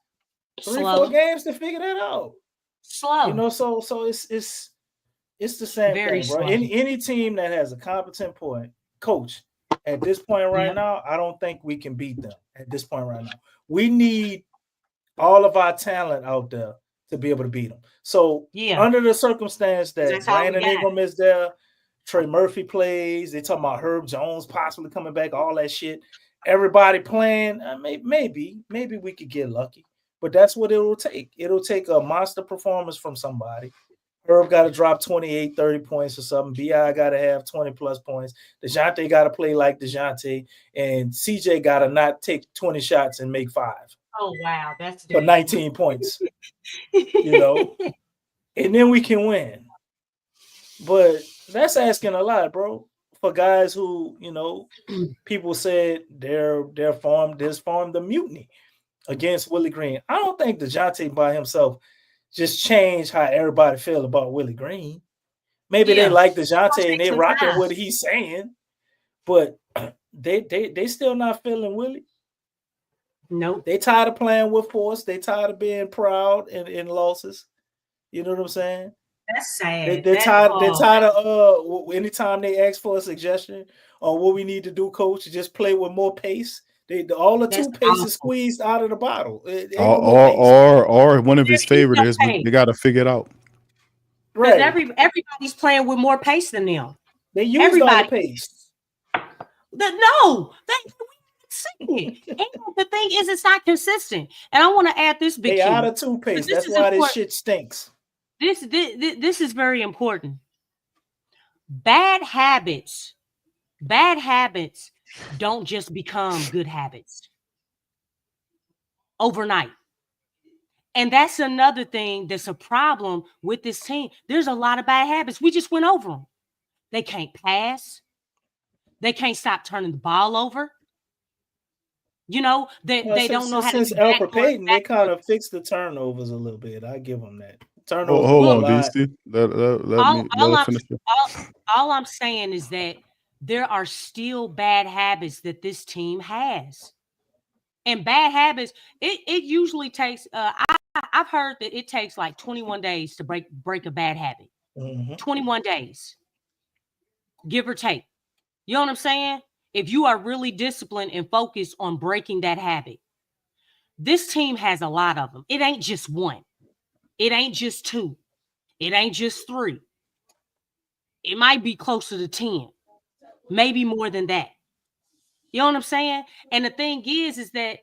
3-4 games to figure that out. Slow. So it's the same thing, bro. Any team that has a competent coach at this point right now, I don't think we can beat them at this point right now. We need all of our talent out there to be able to beat them. So under the circumstance that Brandon Ingram is there, Trey Murphy plays, they talking about Herb Jones possibly coming back, all that shit. Everybody playing, maybe we could get lucky, but that's what it will take. It'll take a monster performance from somebody. Herb got to drop 28, 30 points or something. B.I. got to have 20-plus points. DeJounte got to play like DeJounte. And C.J. got to not take 20 shots and make 5. Oh, wow. That's for 19 points. And then we can win. But that's asking a lot, bro, for guys who, people said their formed the mutiny against Willie Green. I don't think DeJounte by himself just change how everybody feel about Willie Green. Maybe they like DeJounte and they rocking what he's saying, but they still not feeling Willie. Nope. They tired of playing with force. They tired of being proud in losses. You know what I'm saying? That's sad. They're tired of anytime they ask for a suggestion on what we need to do, coach, just play with more pace. All the toothpaste is squeezed out of the bottle. Or one of his favorite is they got to figure it out. Right. Everybody's playing with more pace than them. They use all the pace. And the thing is, it's not consistent. And I want to add this big. They out of toothpaste. That's why this shit stinks. This is very important. Bad habits don't just become good habits overnight. And that's another thing that's a problem with this team. There's a lot of bad habits. We just went over them. They can't pass. They can't stop turning the ball over. They don't know how to. Since Alfred Payton, they kind of fixed the turnovers a little bit. I give them that. Turnovers. Hold on, DC. Let finish. All I'm saying is that there are still bad habits that this team has. And bad habits, it usually takes, I've heard that it takes like 21 days to break a bad habit. 21 days, give or take. You know what I'm saying? If you are really disciplined and focused on breaking that habit, this team has a lot of them. It ain't just one. It ain't just 2. It ain't just 3. It might be closer to 10, maybe more than that. You know what I'm saying? And the thing is that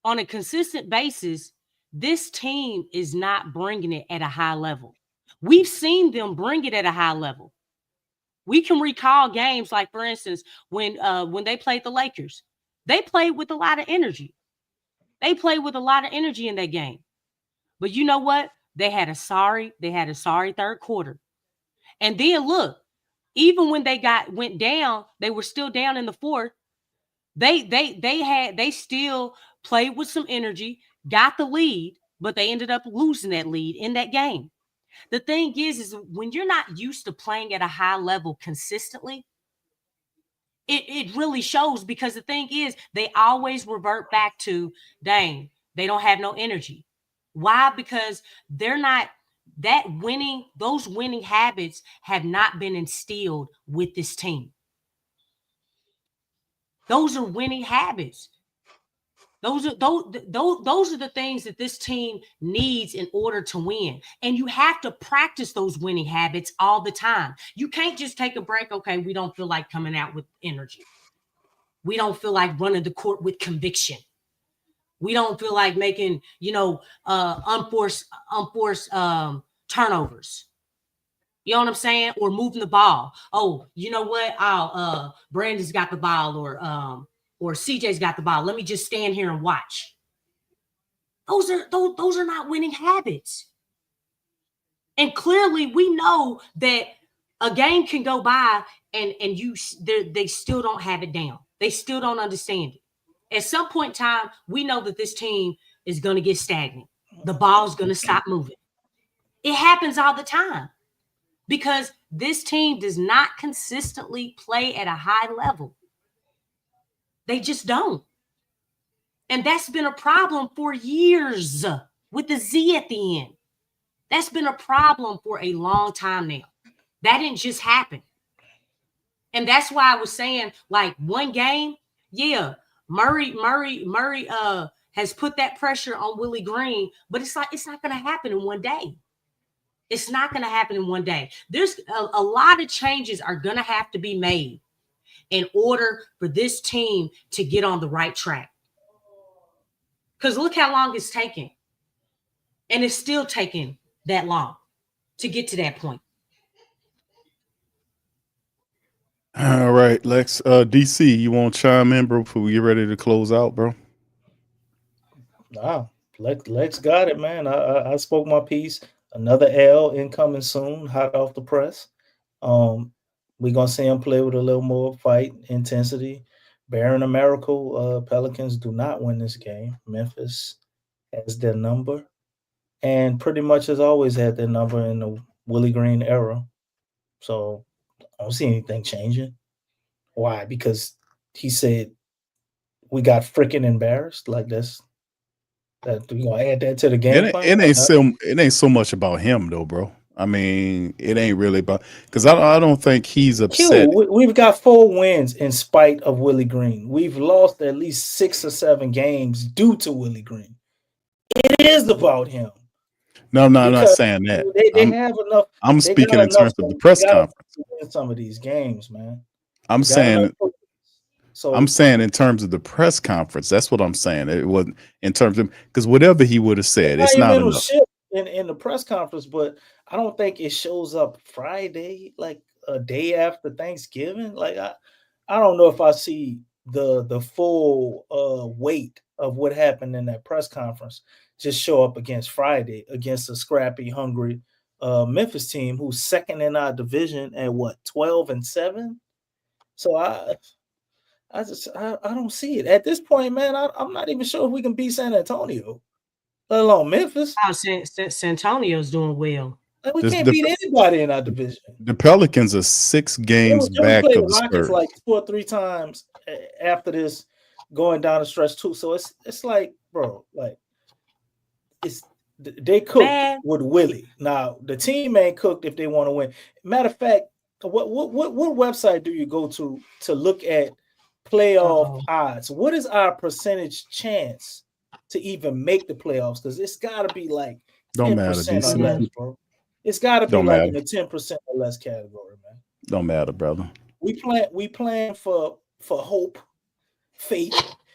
on a consistent basis, this team is not bringing it at a high level. We've seen them bring it at a high level. We can recall games like, for instance, when they played the Lakers, they played with a lot of energy. They played with a lot of energy in that game. But you know what? They had a sorry third quarter. And then look, even when they went down, they were still down in the fourth. They still played with some energy, got the lead, but they ended up losing that lead in that game. The thing is when you're not used to playing at a high level consistently, it really shows, because the thing is they always revert back to, dang, they don't have no energy. Why? Because they're not those winning habits have not been instilled with this team. Those are winning habits. Those are the things that this team needs in order to win. And you have to practice those winning habits all the time. You can't just take a break. Okay, we don't feel like coming out with energy. We don't feel like running the court with conviction. We don't feel like making, unforced turnovers. You know what I'm saying? Or moving the ball. Oh, you know what? Brandon's got the ball, or CJ's got the ball. Let me just stand here and watch. Those are not winning habits. And clearly we know that a game can go by and they still don't have it down. They still don't understand it. At some point in time, we know that this team is going to get stagnant. The ball's going to stop moving. It happens all the time because this team does not consistently play at a high level. They just don't. And that's been a problem for years with the Z at the end. That's been a problem for a long time now. That didn't just happen. And that's why I was saying, like, one game, yeah, Murray has put that pressure on Willie Green, but it's not going to happen in one day. It's not going to happen in one day. There's a lot of changes are going to have to be made in order for this team to get on the right track. Because look how long it's taken. And it's still taking that long to get to that point. All right, Lex. DC, you want to chime in, bro, before we get ready to close out, bro? Nah, Lex got it, man. I spoke my piece. Another L incoming soon, hot off the press. We're going to see him play with a little more fight intensity. Bearing a miracle, Pelicans do not win this game. Memphis has their number and pretty much has always had their number in the Willie Green era. So I don't see anything changing. Why? Because he said we got freaking embarrassed. Like that we gonna add that to the game plan? It ain't so much about him though, bro. I mean, it ain't really about, because I don't think he's upset. We've got 4 wins in spite of Willie Green. We've lost at least 6 or 7 games due to Willie Green. It is about him. No, I'm not saying that. They have enough. I'm speaking in terms of the press conference. Win some of these games, man. I'm saying in terms of the press conference. That's what I'm saying. It wasn't in terms of, because whatever he would have said, it's not enough. In the press conference, but I don't think it shows up Friday, like a day after Thanksgiving. Like I don't know if I see the full weight of what happened in that press conference just show up against Friday against a scrappy, hungry Memphis team who's second in our division at 12-7. So I don't see it at this point, man. I'm not even sure if we can beat San Antonio, let alone Memphis. San Antonio's doing well. Like, we can't beat anybody in our division. The Pelicans are 6 games back of the Spurs. Like 2 or 3 times after this, going down the stretch too. So it's like, bro, like they cooked with Willie. Now the team ain't cooked if they want to win. Matter of fact, what website do you go to look at playoff odds? What is our percentage chance to even make the playoffs? Because it's got to be like 10% or less, bro. It's got to be like in the 10% or less category, man. Don't matter, brother. We plan for hope, faith,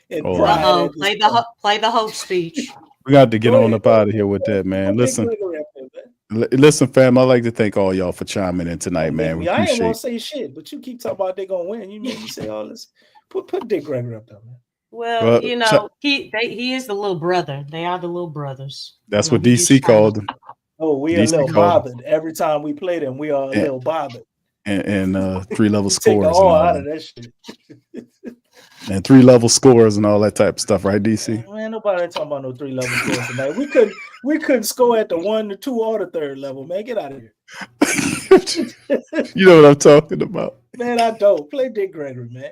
and pride. Play the hope speech. We got to get on up out of here with that, man. Listen, Listen, fam, I'd like to thank all y'all for chiming in tonight, man. We I ain't appreciate gonna say shit, but you keep talking about they gonna win. You mean you say all this? Put Dick Gregory up there, man. Well, you know, he is the little brother. They are the little brothers. That's what DC called them. Oh, we are a little bothered every time we play them. We are a little bothered. And 3-level Take scores the and all all out that. of that shit. And 3-level scores and all that type of stuff, right, DC? Man, nobody talking about no 3-level scores tonight. We couldn't score at the 1, the 2, or the 3rd level. Man, get out of here. You know what I'm talking about. Man, I don't. Play Dick Gregory, man.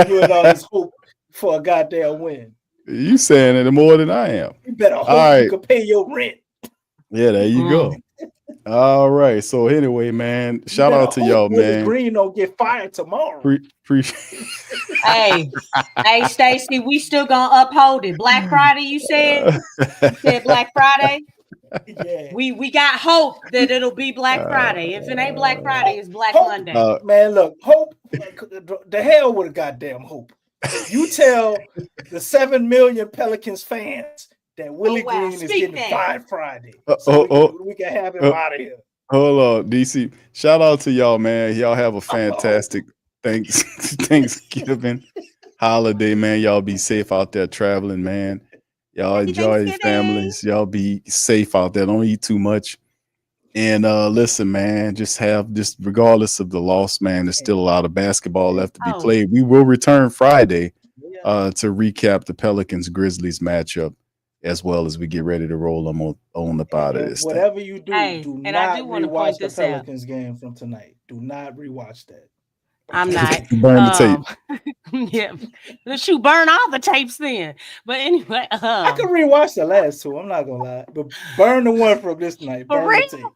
You and all this hope for a goddamn win. You saying it more than I am. You better hope right. you can pay your rent. Yeah, there you go. All right. So anyway, man, shout out to y'all, Willie man. Green don't get fired tomorrow. Appreciate. Hey, Stacey, we still gonna uphold it. Black Friday, you said? You said Black Friday? Yeah. We got hope that it'll be Black Friday. If it ain't Black Friday, it's Black Monday. Man, look, hope. The hell with a goddamn hope. You tell the 7 million Pelicans fans that Willie Green is getting fired Friday. So we can have him out of here. Hold on, DC. Shout out to y'all, man. Y'all have a fantastic Thanksgiving holiday, man. Y'all be safe out there traveling, man. Y'all enjoy your families. Y'all be safe out there. Don't eat too much. And listen, man, just regardless of the loss, man, there's still a lot of basketball left to be played. We will return Friday to recap the Pelicans Grizzlies matchup, as well as we get ready to roll them on up out of this. Whatever you do, do and not I do want to rewatch point the this out. Pelicans game from tonight. Do not rewatch that. I'm not. Burn the tape. Yeah, shoot, burn all the tapes then. But anyway, I could rewatch the last two. I'm not gonna lie, but burn the one from this night. For Burn real? the tape.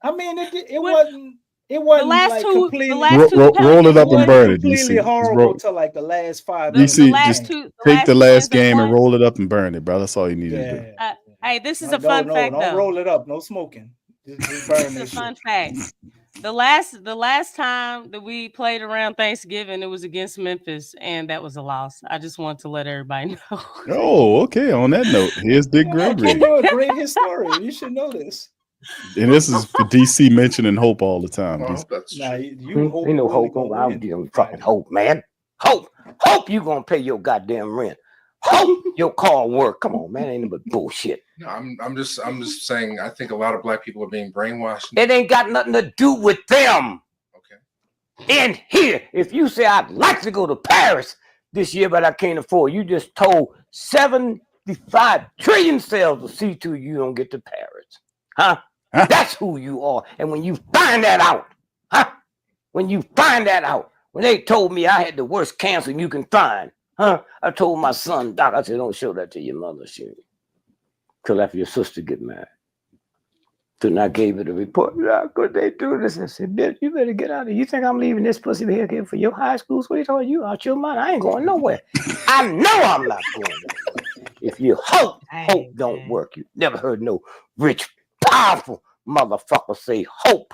I mean, it wasn't. It wasn't last like two- completely. the last two roll it up and burn it, Completely DC. horrible to like the last 5 DC, minutes. just take the last game and roll it up and burn it, bro. That's all you need to do. hey, this is No, a fun no, fact don't though. roll it up. No smoking. Just burn This is this a fun shit. fact. The last time that we played around Thanksgiving, it was against Memphis, and that was a loss. I just want to let everybody know. Oh, okay. On that note, here's Dick Gregory. You're a great historian. You should know this. And this is for DC mentioning hope all the time. Nah, you hope Ain't no Willie hope. gonna I win. don't give a fucking hope, man. Hope you gonna pay your goddamn rent. Hope your car work. Come on, man. Ain't no but bullshit. No, I'm just saying. I think a lot of black people are being brainwashed. It ain't got nothing to do with them. Okay. And here, if you say I'd like to go to Paris this year, but I can't afford, you just told 75 trillion cells to see to you don't get to Paris. Huh? That's who you are. And when you find that out, when they told me I had the worst cancer you can find, I told my son, Doc, I said, don't show that to your mother, till after your sister get married. So I gave it a report. How could they do this? I said, Bill, you better get out of here. You think I'm leaving this pussy here for your high school sweetheart? You out your mind. I ain't going nowhere. I know I'm not going nowhere. If you hope don't work. You never heard no rich, powerful motherfucker say hope.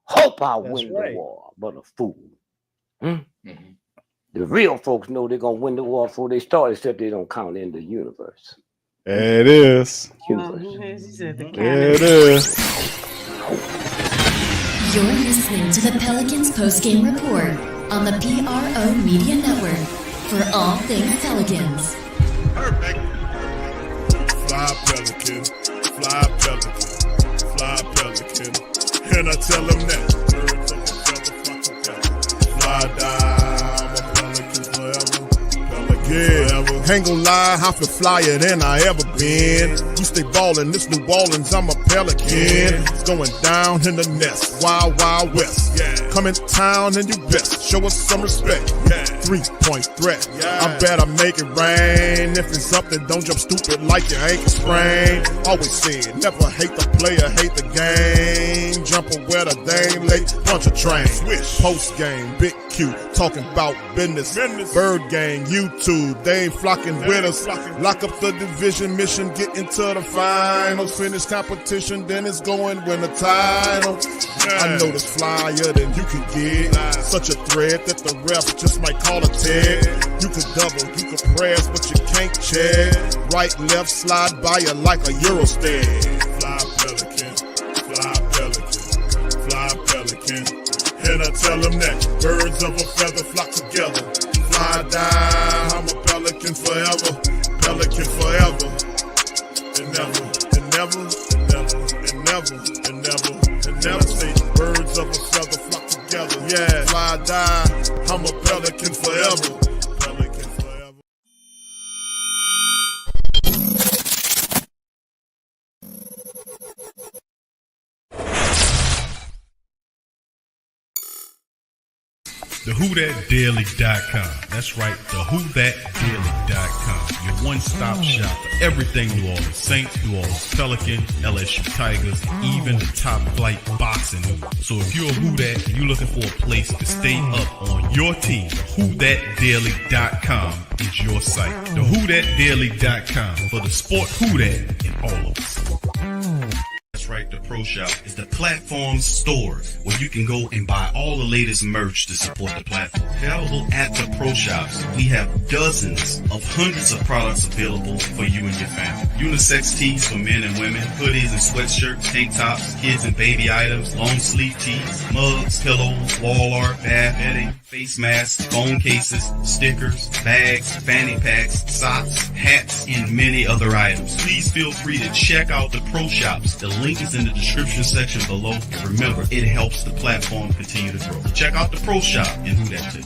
Hope I'll win the war, but a fool. The real folks know they're going to win the war before they start, except they don't count in the universe. There it is. Universe. There it is. You're listening to the Pelicans postgame report on the PRO Media Network for all things Pelicans. Perfect. Fly Pelican, fly Pelican, fly Pelican. And I tell them that. Birds of a feather, fuck a feather. Fly down, my Pelicans forever. Yeah, ain't gon' lie, I feel flyer than I ever been. We stay ballin', this New Orleans, I'm a Pelican. It's going down in the nest, wild, wild west. Come in town and you best, show us some respect. 3-point threat, I better make it rain. If it's up, then don't jump stupid like your ankle sprain. Always said, never hate the player, hate the game. Jumpin' where the dame late, bunch of train. Post game, big Q, talking about business. Bird gang, YouTube, they ain't flocking with us. Lock up the division mission, get into the finals. Finish competition, then it's going win the title. I know this flyer than you can get. Such a threat that the ref just might call a tag. You could double, you could press, but you can't check. Right, left, slide by you like a Eurostep. Fly Pelican. Pelican. And I tell them that birds of a feather flock together. Fly, die, I'm a pelican forever. Pelican forever. And never, and never, and never, and never, and never, and never. Say birds of a feather flock together. Yeah, fly, die, I'm a pelican forever. Pelican forever. TheWhoThatDaily.com. That's right, TheWhoThatDaily.com. Your one-stop shop for everything New Orleans Saints, New Orleans Pelicans, LSU Tigers, even the top flight boxing. So if you're a Who That and you're looking for a place to stay up on your team, TheWhoThatDaily.com is your site. TheWhoThatDaily.com for the sport Who That in all of us. That's right, the Pro Shop is the platform's store where you can go and buy all the latest merch to support the platform. Available at the Pro Shops, we have dozens of hundreds of products available for you and your family. Unisex tees for men and women, hoodies and sweatshirts, tank tops, kids and baby items, long sleeve tees, mugs, pillows, wall art, bath bedding, face masks, phone cases, stickers, bags, fanny packs, socks, hats, and many other items. Please feel free to check out the Pro Shops. The link is in the description section below. And remember, it helps the platform continue to grow. Check out the Pro Shop and Who That too.